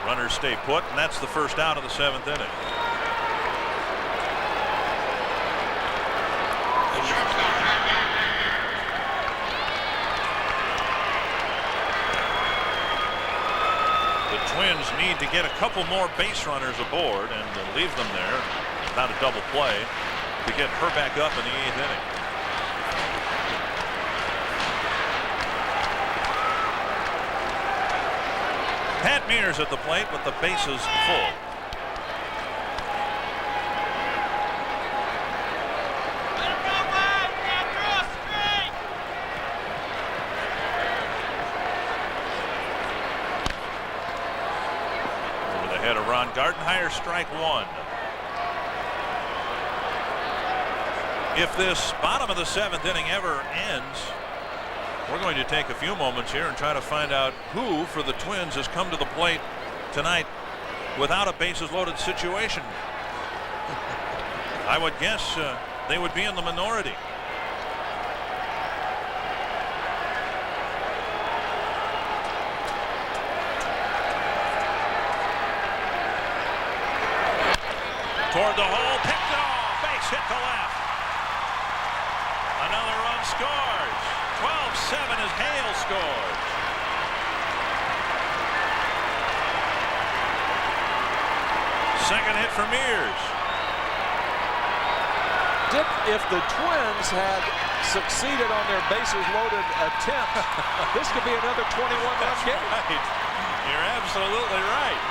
Runners stay put, and that's the first out of the 7th inning. The Twins need to get a couple more base runners aboard and leave them there, not a double play, to get Hrbek up in the 8th inning. Pat Mears at the plate with the bases full. Over the head of Ron Gardenhire, strike 1. If this bottom of the 7th inning ever ends, we're going to take a few moments here and try to find out who for the Twins has come to the plate tonight without a bases loaded situation. I would guess they would be in the minority. Toward the hole, picked off, base hit to left. Another run scores. 12-7 as Hale scores. Second hit for Mears. Dick, if the Twins had succeeded on their bases loaded attempt, this could be another 21-run game. Right. You're absolutely right.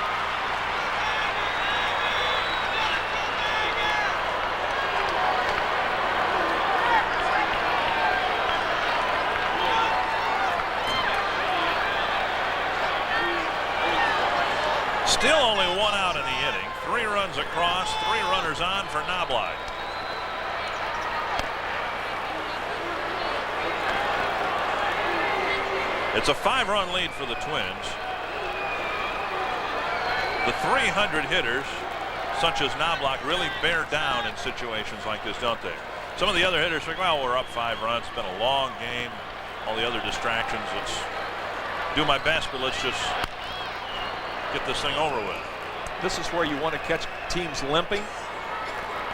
Still only 1 out in the inning. 3 runs across, 3 runners on for Knobloch. It's a 5-run lead for the Twins. The 300 hitters, such as Knobloch, really bear down in situations like this, don't they? Some of the other hitters think, well, we're up 5 runs. It's been a long game. All the other distractions. Let's do my best, but let's just get this thing over with. This is where you want to catch teams limping.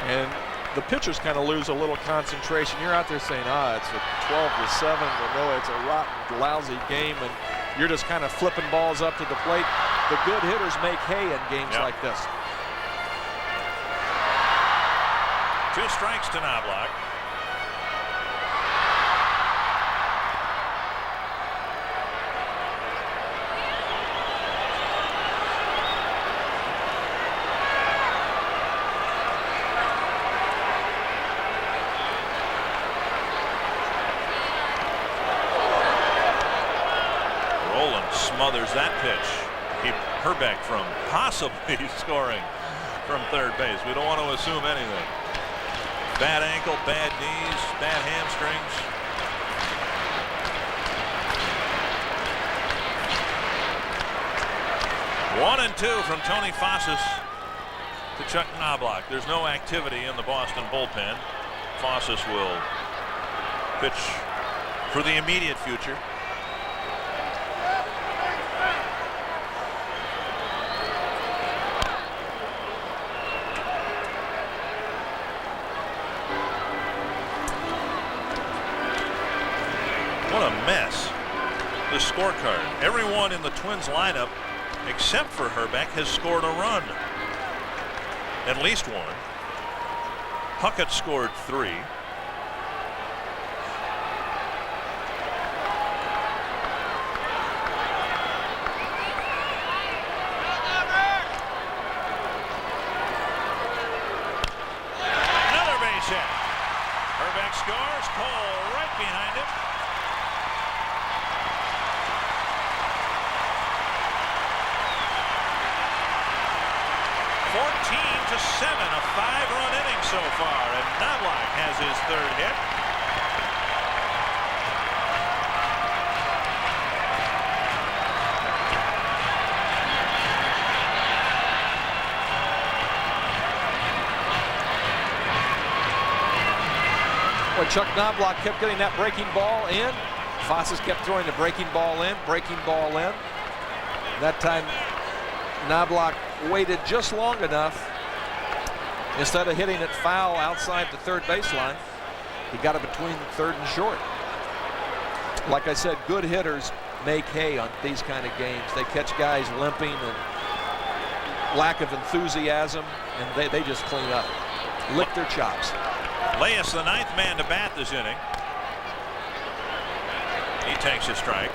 And the pitchers kind of lose a little concentration. You're out there saying, it's a 12-7. We know it's a rotten, lousy game, and you're just kind of flipping balls up to the plate. The good hitters make hay in games like this. 2 strikes to Knobloch. Smothers that pitch. Keep Hrbek from possibly scoring from third base. We don't want to assume anything. Bad ankle, bad knees, bad hamstrings. One and 2 from Tony Fossis to Chuck Knobloch. There's no activity in the Boston bullpen. Fossis will pitch for the immediate future. What a mess. The scorecard. Everyone in the Twins lineup except for Hrbek has scored a run. At least one. Puckett scored 3. Another base hit. Hrbek scores. Cole right behind him. 14-7, a 5-run inning so far, and Knobloch has his 3rd hit. Well, Chuck Knobloch kept getting that breaking ball in. Fossis kept throwing the breaking ball in, That time, Knobloch waited just long enough. Instead of hitting it foul outside the third baseline, he got it between third and short. Like I said, good hitters make hay on these kind of games. They catch guys limping and lack of enthusiasm, and they just clean up, lick their chops. Leas, the 9th man to bat this inning. He takes a strike.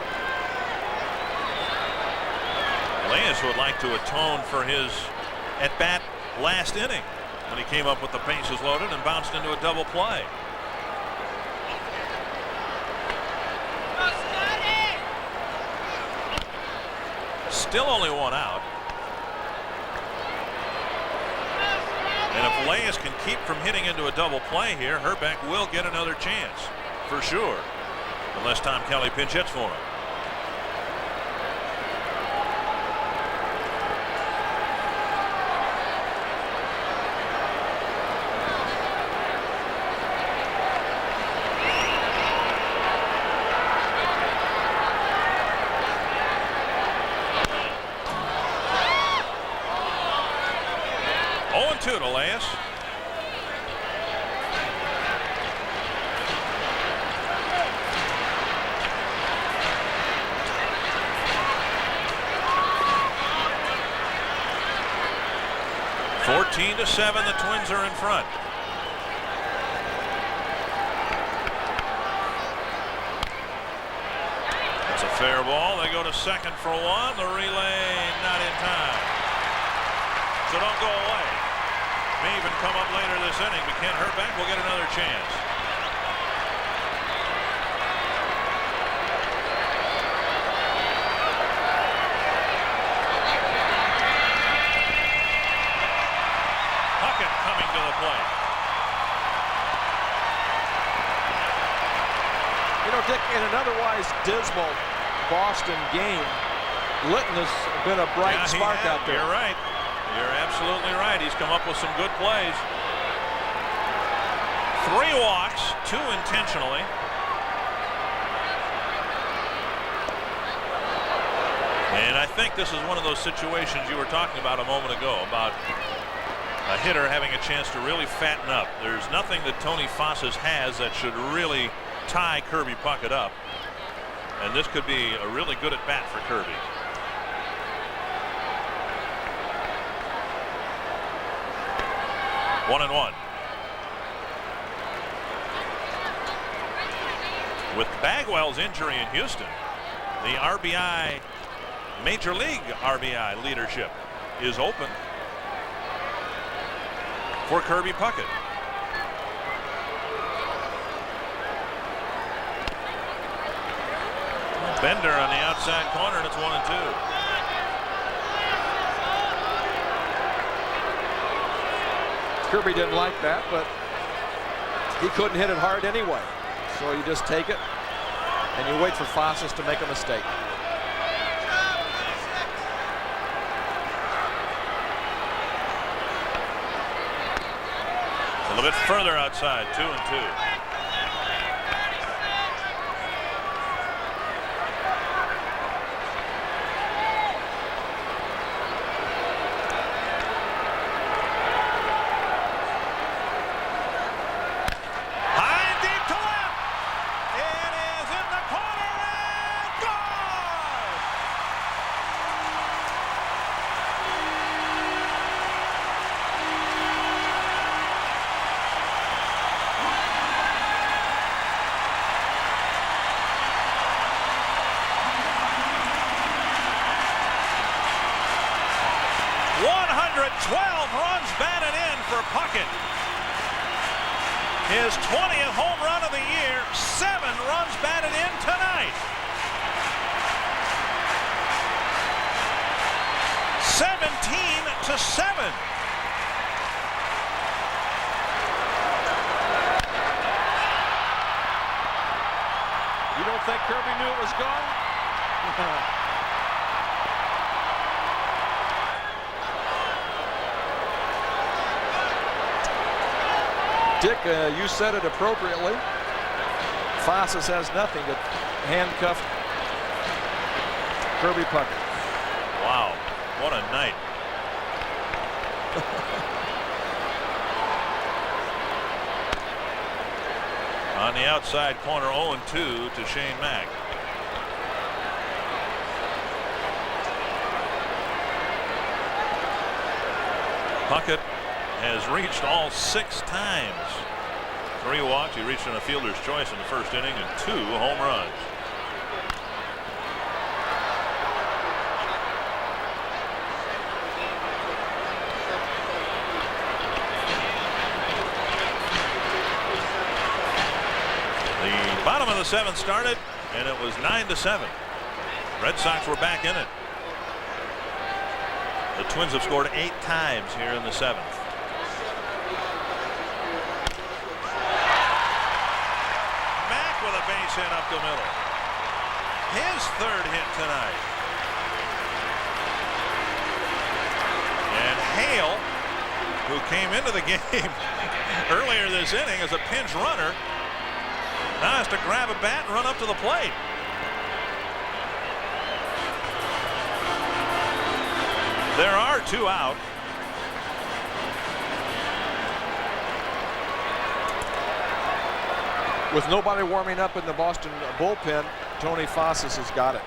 Leas would like to atone for his at-bat last inning when he came up with the bases loaded and bounced into a double play. Still only 1 out. And if Leas can keep from hitting into a double play here, Hrbek will get another chance for sure, unless Tom Kelly pinch hits for him. To Leas. (14-7), the Twins are in front. That's a fair ball. They go to second for 1. The relay not in time. So don't go away. May even come up later this inning, but Kent Hrbek will get another chance. Puckett coming to the plate. You know, Dick, in an otherwise dismal Boston game, Litton has been a bright spark out there. You're right. You're absolutely right. He's come up with some good plays. 3 walks, 2 intentionally. And I think this is one of those situations you were talking about a moment ago, about a hitter having a chance to really fatten up. There's nothing that Tony Fosses has that should really tie Kirby Puckett up. And this could be a really good at bat for Kirby. One and one. With Bagwell's injury in Houston, the RBI, Major League RBI leadership is open for Kirby Puckett. Bender on the outside corner, and it's 1-2. Kirby didn't like that, but he couldn't hit it hard anyway. So you just take it and you wait for Fosses to make a mistake. A little bit further outside, 2-2. His 20th home run of the year, 7 runs batted in tonight. 17-7. You don't think Kirby knew it was gone? Dick, you said it appropriately. Fosses has nothing to handcuff Kirby Puckett. Wow, what a night. On the outside corner, 0-2 to Shane Mack. Puckett has reached all 6 times. 3 walks. He reached in a fielder's choice in the first inning and 2 home runs. The bottom of the 7th started, and it was 9-7. Red Sox were back in it. The Twins have scored 8 times here in the 7th. Base hit up the middle. His 3rd hit tonight. And Hale, who came into the game earlier this inning as a pinch runner, now has to grab a bat and run up to the plate. There are 2 out. With nobody warming up in the Boston bullpen, Tony Fosses has got it.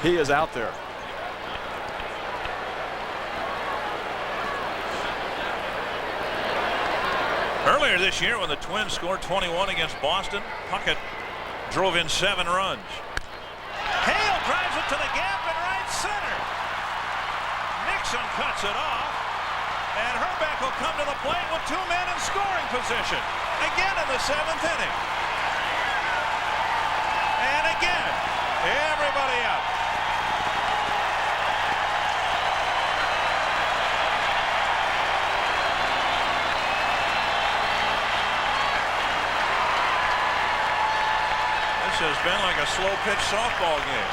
He is out there. Earlier this year, when the Twins scored 21 against Boston, Puckett drove in 7 runs. Hale drives it to the gap in right center. Nixon cuts it off, and Hrbek will come to the plate with 2 men in scoring position. Again in the 7th inning. And again, everybody up. This has been like a slow pitch softball game.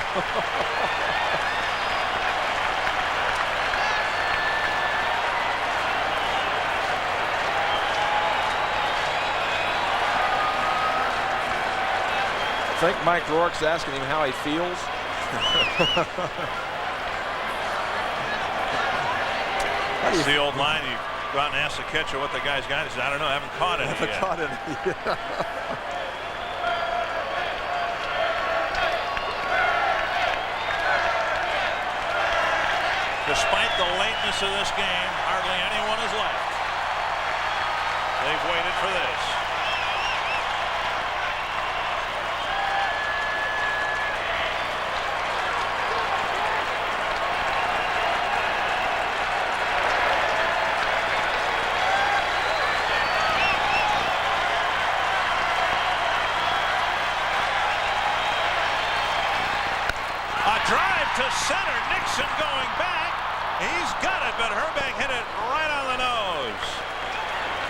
I think Mike Rourke's asking him how he feels. It's the old line. You go out and ask the catcher what the guy's got. He says, I don't know, I haven't caught it yet. Caught it. Despite the lateness of this game, hardly anyone is left. They've waited for this. A drive to center. Nixon going back. He's got it, but Hrbek hit it right on the nose.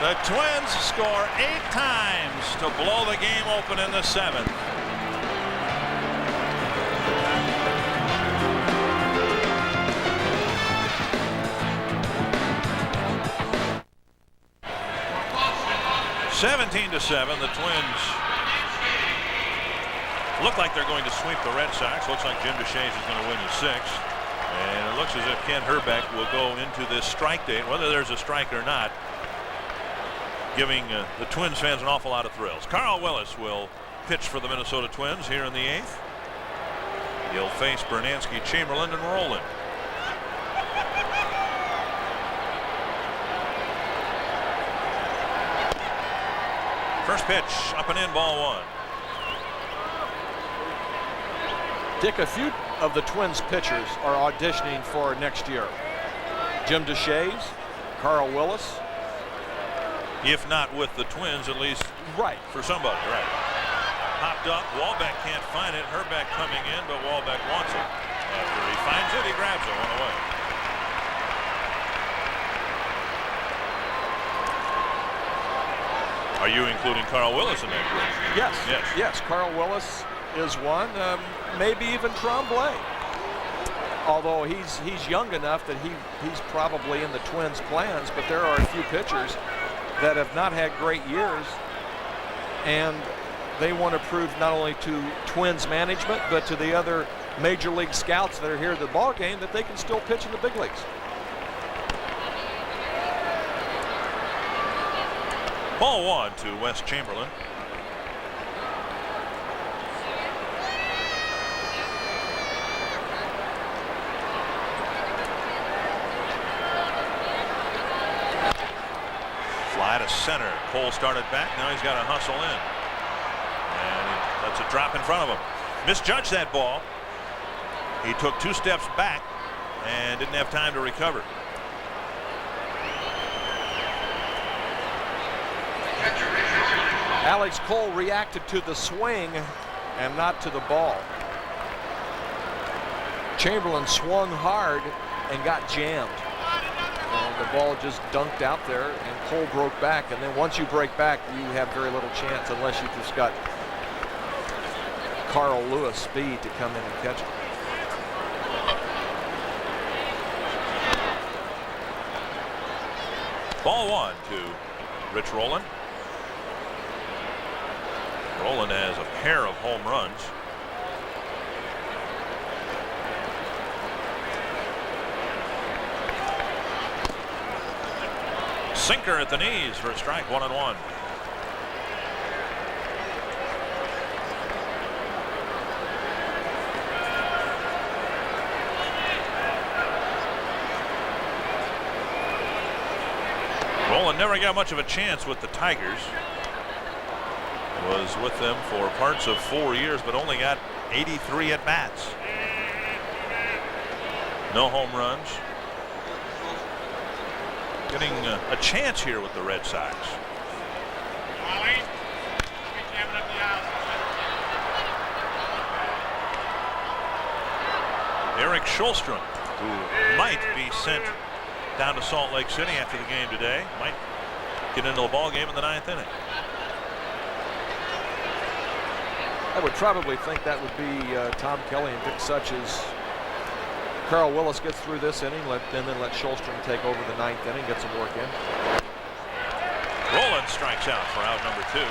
The Twins score 8 times to blow the game open in the 7th. (17-7). The Twins look like they're going to sweep the Red Sox. Looks like Jim Deshaies is going to win the 6th. And it looks as if Kent Hrbek will go into this strike date, whether there's a strike or not, giving the Twins fans an awful lot of thrills. Carl Willis will pitch for the Minnesota Twins here in the 8th. He'll face Bernansky, Chamberlain, and Rolen. First pitch, up and in, ball 1. Dick, a few of the Twins pitchers are auditioning for next year. Jim Deshaies, Carl Willis. If not with the Twins, at least Right. for somebody, right. Popped up, Wahlbeck can't find it. Hrbek coming in, but Wahlbeck wants it. After he finds it, he grabs it, 1 away. Are you including Carl Willis in that group? Yes. Yes. Yes. Carl Willis is one. Maybe even Tremblay. Although he's young enough that he's probably in the Twins' plans, but there are a few pitchers that have not had great years, and they want to prove not only to Twins management but to the other major league scouts that are here at the ball game that they can still pitch in the big leagues. Ball 1 to Wes Chamberlain. Fly to center. Cole started back. Now he's got to hustle in. And that's a drop in front of him. Misjudged that ball. He took 2 steps back and didn't have time to recover. Alex Cole reacted to the swing and not to the ball. Chamberlain swung hard and got jammed. And the ball just dunked out there, and Cole broke back. And then once you break back, you have very little chance unless you just got Carl Lewis speed to come in and catch it. Ball 1 to Rich Rolen. Rolen has a pair of home runs. Sinker at the knees for a strike, 1-1. Rolen never got much of a chance with the Tigers. Was with them for parts of 4 years, but only got 83 at bats. No home runs. Getting a chance here with the Red Sox. Eric Schulstrom, who might be sent down to Salt Lake City after the game today, might get into the ball game in the 9th inning. I would probably think that would be Tom Kelly and Dick Such as Carl Willis gets through this inning, and then let Schulstrom take over the 9th inning, get some work in. Rolen strikes out for out number 2.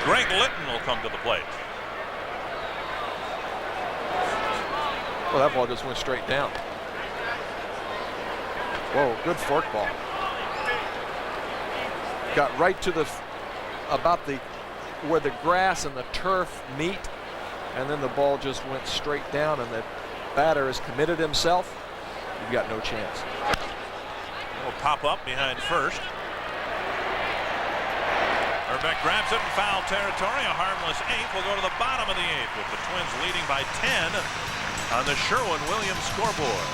Greg Litton will come to the plate. Well, that ball just went straight down. Whoa, good fork ball. Got right to where the grass and the turf meet, and then the ball just went straight down, and the batter has committed himself. You've got no chance. Will pop up behind first. Hrbek grabs it in foul territory. A harmless eighth will go to the bottom of the eighth with the Twins leading by 10 on the Sherwin-Williams scoreboard.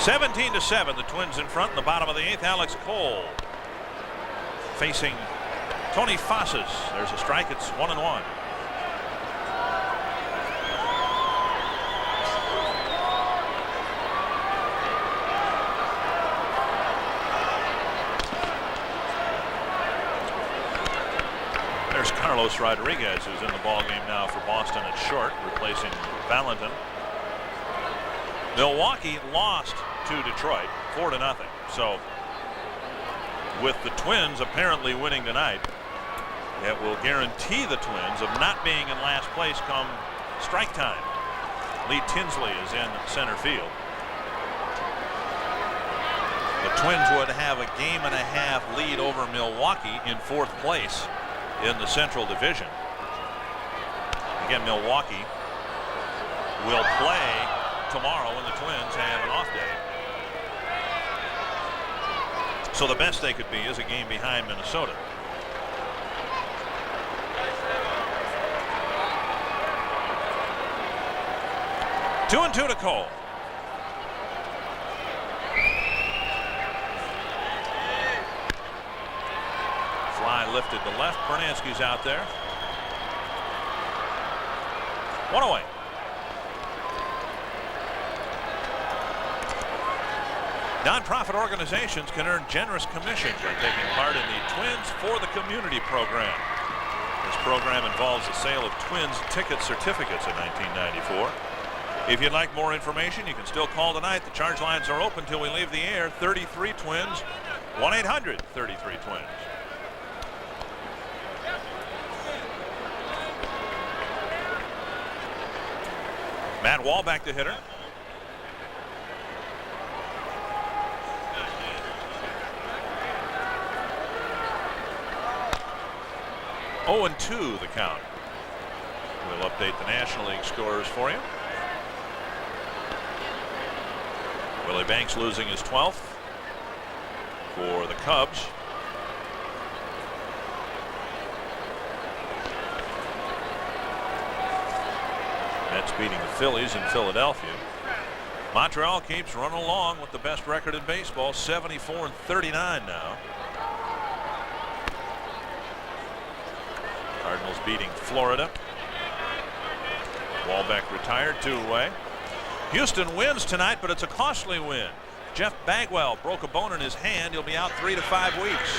(17-7), the Twins in front in the bottom of the eighth. Alex Cole facing Tony Fosses. There's a strike. It's 1-1. There's Carlos Rodriguez, who's in the ballgame now for Boston at short, replacing Valentin. Milwaukee lost to Detroit 4-0. So with the Twins apparently winning tonight, it will guarantee the Twins of not being in last place come strike time. Lee Tinsley is in center field. The Twins would have a game-and-a-half lead over Milwaukee in fourth place in the Central Division. Again, Milwaukee will play tomorrow when the Twins have an off day. So the best they could be is a game behind Minnesota. Two and two to Cole. Fly lifted to left. Pernansky's out there. One away. Nonprofit organizations can earn generous commissions by taking part in the Twins for the Community program. This program involves the sale of Twins ticket certificates in 1994. If you'd like more information, you can still call tonight. The charge lines are open till we leave the air. 33 Twins, 1-800-33-TWINS. Matt Wahlbeck, the hitter. Oh, 0-2 the count. We'll update the National League scores for you. Willie Banks losing his 12th for the Cubs. Mets beating the Phillies in Philadelphia. Montreal keeps running along with the best record in baseball, 74-39 now. Cardinals beating Florida. Wahlbeck retired, 2 away. Houston wins tonight, but it's a costly win. Jeff Bagwell broke a bone in his hand. He'll be out 3 to 5 weeks.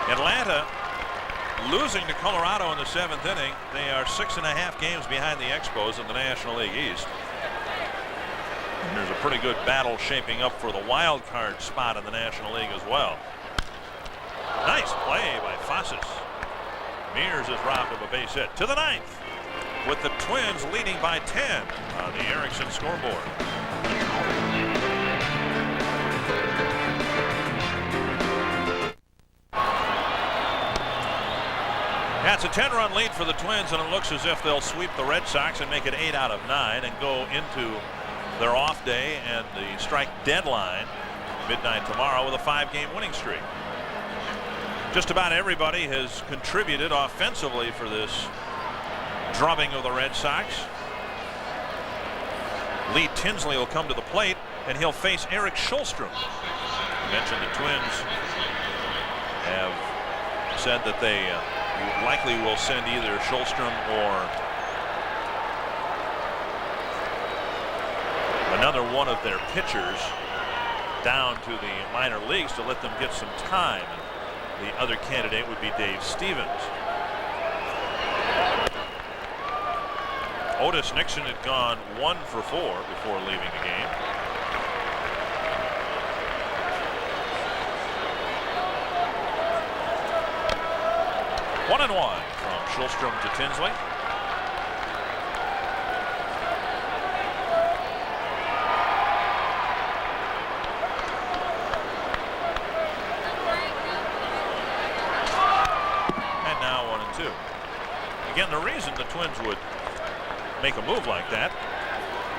Atlanta losing to Colorado in the 7th inning. They are 6.5 games behind the Expos in the National League East. And there's a pretty good battle shaping up for the wild card spot in the National League as well. Nice play by Fosses. Mears is robbed of a base hit. To the 9th, with the Twins leading by 10 on the Erickson scoreboard. That's a 10-run lead for the Twins, and it looks as if they'll sweep the Red Sox and make it 8 out of 9 and go into their off day and the strike deadline midnight tomorrow with a 5-game winning streak. Just about everybody has contributed offensively for this drubbing of the Red Sox. Lee Tinsley will come to the plate, and he'll face Eric Schulstrom. I mentioned the Twins have said that they likely will send either Schulstrom or another one of their pitchers down to the minor leagues to let them get some time. The other candidate would be Dave Stevens. Otis Nixon had gone 1 for 4 before leaving the game. 1-1 from Schulstrom to Tinsley. And now 1-2. Again, the reason the Twins would make a move like that,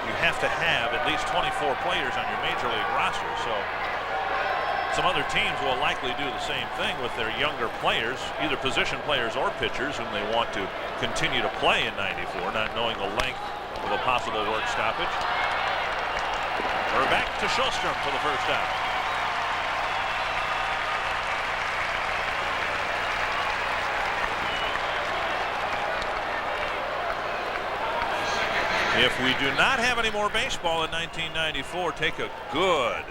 you have to have at least 24 players on your major league roster. So some other teams will likely do the same thing with their younger players, either position players or pitchers, whom they want to continue to play in '94, not knowing the length of a possible work stoppage. We're back to Schulstrom for the first out. If we do not have any more baseball in 1994, take a good,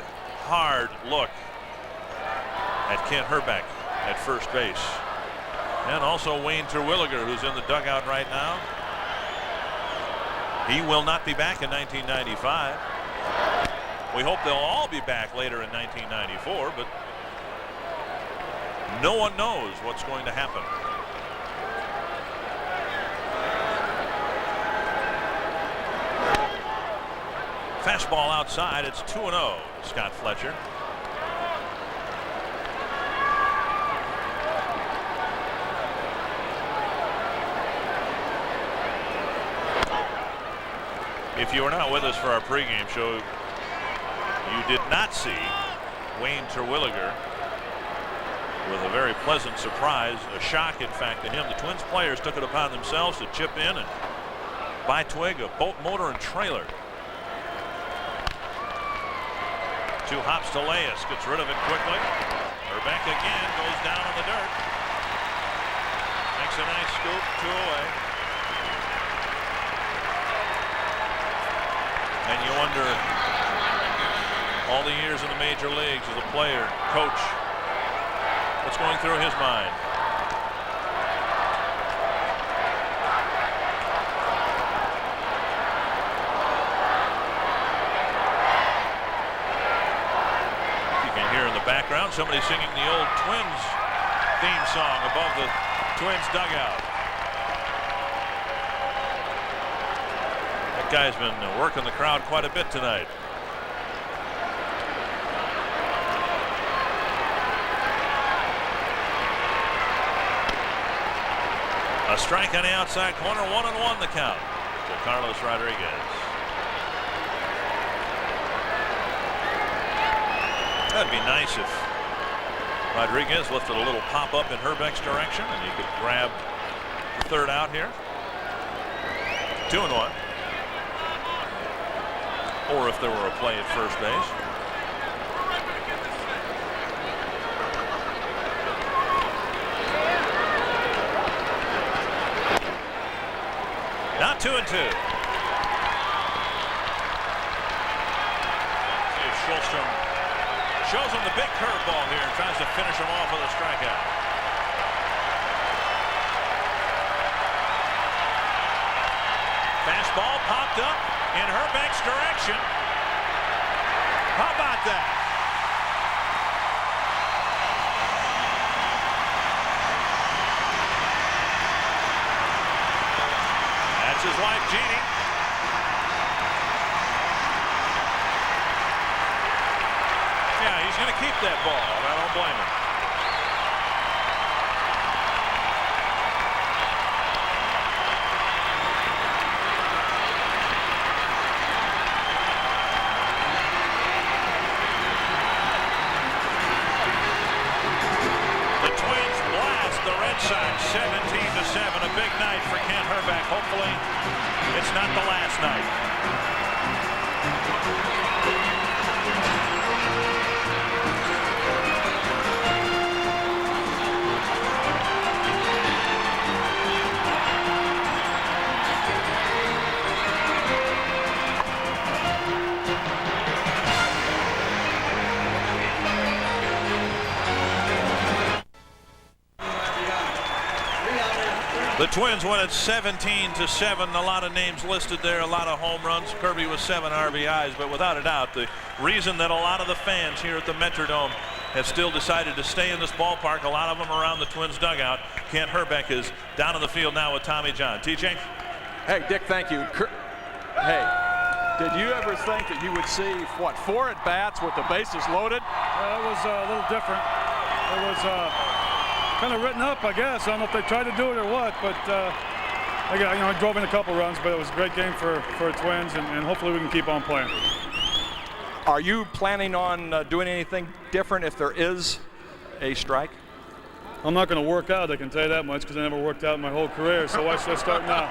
hard look at Kent Hrbek at first base. And also Wayne Terwilliger, who's in the dugout right now. He will not be back in 1995. We hope they'll all be back later in 1994, but no one knows what's going to happen. Fastball outside. It's 2-0. Scott Fletcher. If you were not with us for our pregame show, you did not see Wayne Terwilliger with a very pleasant surprise, a shock in fact to him. The Twins players took it upon themselves to chip in and buy Twig a boat motor and trailer. 2 hops to Leas, gets rid of it quickly. Hrbek again goes down on the dirt. Makes a nice scoop, 2 away. And you wonder, all the years in the major leagues as a player, coach, what's going through his mind? Background, somebody singing the old Twins theme song above the Twins dugout. That guy's been working the crowd quite a bit tonight. A strike on the outside corner, 1-1 the count to Carlos Rodriguez. That'd be nice if Rodriguez lifted a little pop-up in Hrbek's direction and he could grab the third out here. 2-1. Or if there were a play at first base. Now 2-2. See if Schulstrom shows him the big curveball here and tries to finish him off with a strikeout. Fastball popped up in Hrbek's direction. How about that? That's his wife, Jeannie. Yeah, he's going to keep that ball. I don't blame him. The Twins blast the Red Sox 17-7. A big night for Kent Hrbek. Hopefully, it's not the last night. The Twins won it 17-7. A lot of names listed there, a lot of home runs. Kirby with 7 RBIs, but without a doubt, the reason that a lot of the fans here at the Metrodome have still decided to stay in this ballpark. A lot of them around the Twins dugout. Kent Hrbek is down in the field now with Tommy John. TJ? Hey, Dick, thank you. Hey, did you ever think that you would see, what, 4 at-bats with the bases loaded? It was a little different. It was kind of written up, I guess. I don't know if they tried to do it or what, but I drove in a couple runs, but it was a great game for the Twins, and hopefully we can keep on playing. Are you planning on doing anything different if there is a strike? I'm not going to work out, I can tell you that much, because I never worked out in my whole career, so why should I start now?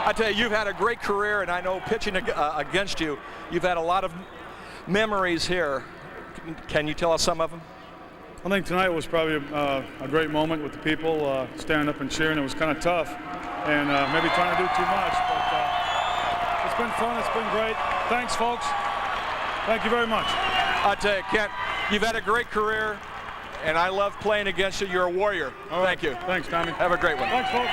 I tell you, you've had a great career, and I know pitching against you, you've had a lot of memories here. Can you tell us some of them? I think tonight was probably a great moment with the people standing up and cheering. It was kind of tough, and maybe trying to do too much, but it's been fun, it's been great. Thanks, folks. Thank you very much. I tell you, Kent, you've had a great career, and I love playing against you. You're a warrior. All right. Thank you. Thanks, Tommy. Have a great one. Thanks, folks.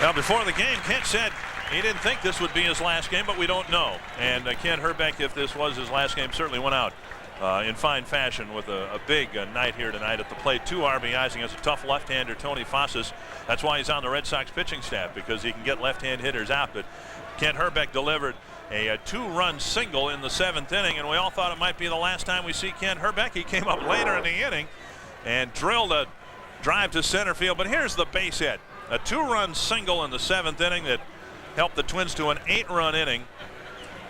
Now, before the game, Kent said he didn't think this would be his last game, but we don't know. And Kent Hrbek, if this was his last game, certainly went out in fine fashion with a big night here tonight at the plate. 2 RBIs against a tough left-hander, Tony Fossas. That's why he's on the Red Sox pitching staff, because he can get left-hand hitters out. But Kent Hrbek delivered a 2-run single in the 7th inning, and we all thought it might be the last time we see Kent Hrbek. He came up later in the inning and drilled a drive to center field. But here's the base hit. A 2-run single in the 7th inning that helped the Twins to an 8-run inning.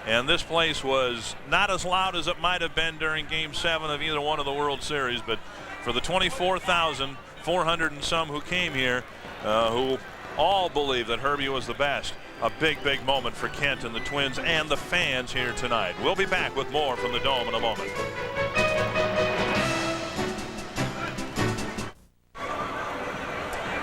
And this place was not as loud as it might have been during Game 7 of either one of the World Series. But for the 24,400 and some who came here, who all believe that Herbie was the best, a big, big moment for Kent and the Twins and the fans here tonight. We'll be back with more from the Dome in a moment.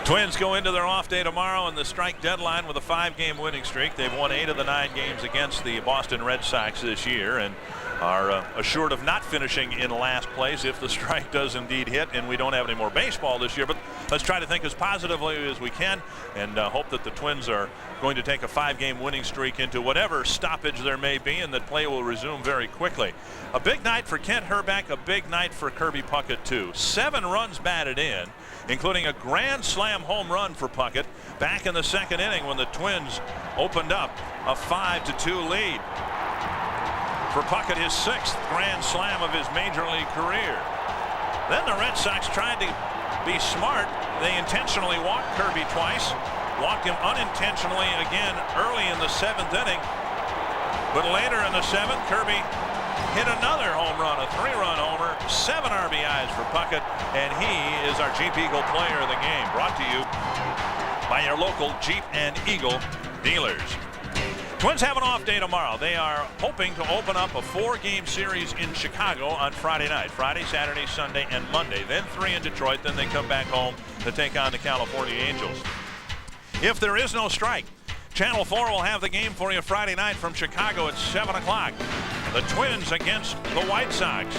Twins go into their off day tomorrow and the strike deadline with a 5-game winning streak. They've won 8 of the 9 games against the Boston Red Sox this year and are assured of not finishing in last place if the strike does indeed hit and we don't have any more baseball this year. But let's try to think as positively as we can and hope that the Twins are going to take a 5-game winning streak into whatever stoppage there may be and that play will resume very quickly. A big night for Kent Hrbek, a big night for Kirby Puckett too. 7 runs batted in, including a grand slam home run for Puckett back in the 2nd inning when the Twins opened up a 5-2 lead. For Puckett, his 6th grand slam of his major league career. Then the Red Sox tried to be smart. They intentionally walked Kirby twice, walked him unintentionally again early in the 7th inning. But later in the 7th, Kirby hit another home run, a 3-run homer, 7 RBIs for Puckett, and he is our Jeep Eagle player of the game. Brought to you by your local Jeep and Eagle dealers. Twins have an off day tomorrow. They are hoping to open up a 4-game series in Chicago on Friday night. Friday, Saturday, Sunday, and Monday. Then 3 in Detroit. Then they come back home to take on the California Angels. If there is no strike, Channel 4 will have the game for you Friday night from Chicago at 7 o'clock. The Twins against the White Sox.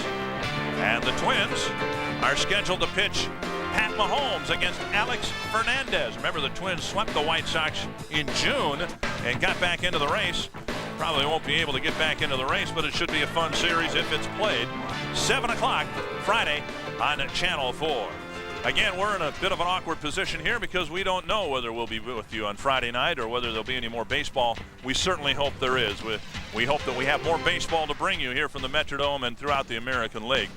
And the Twins are scheduled to pitch Pat Mahomes against Alex Fernandez. Remember, the Twins swept the White Sox in June and got back into the race. Probably won't be able to get back into the race, but it should be a fun series if it's played. 7 o'clock Friday on Channel 4. Again, we're in a bit of an awkward position here because we don't know whether we'll be with you on Friday night or whether there'll be any more baseball. We certainly hope there is. We hope that we have more baseball to bring you here from the Metrodome and throughout the American League.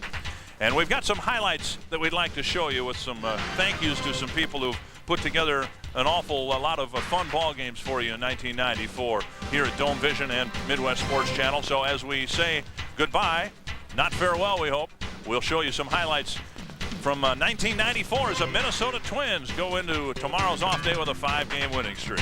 And we've got some highlights that we'd like to show you with some thank yous to some people who've put together an awful lot of fun ball games for you in 1994 here at Dome Vision and Midwest Sports Channel. So as we say goodbye, not farewell, we hope, we'll show you some highlights from 1994 as the Minnesota Twins go into tomorrow's off day with a 5-game winning streak.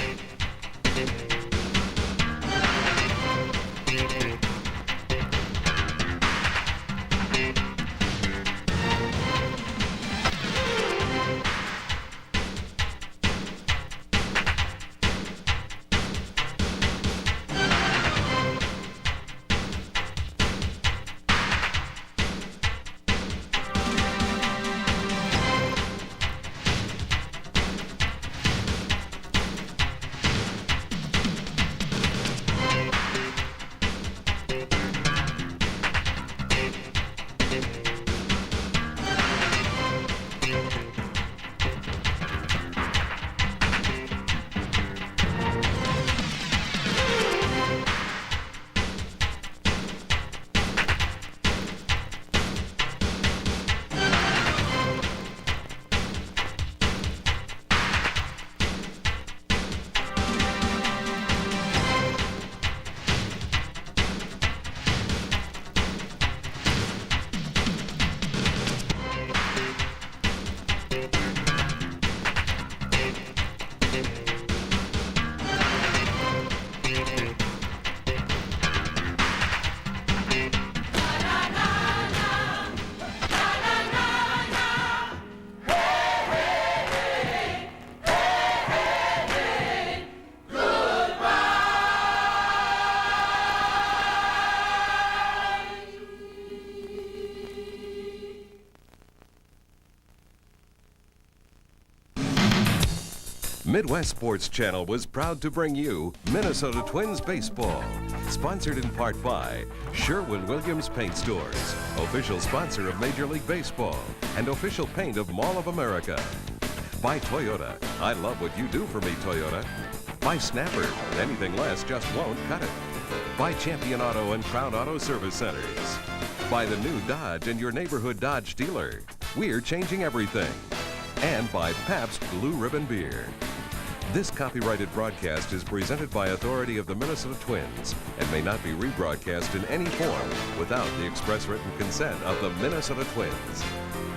Midwest Sports Channel was proud to bring you Minnesota Twins Baseball, sponsored in part by Sherwin-Williams Paint Stores, official sponsor of Major League Baseball, and official paint of Mall of America. By Toyota, I love what you do for me, Toyota. By Snapper, anything less just won't cut it. By Champion Auto and Crown Auto Service Centers. By the new Dodge and your neighborhood Dodge dealer. We're changing everything. And by Pabst Blue Ribbon Beer. This copyrighted broadcast is presented by authority of the Minnesota Twins and may not be rebroadcast in any form without the express written consent of the Minnesota Twins.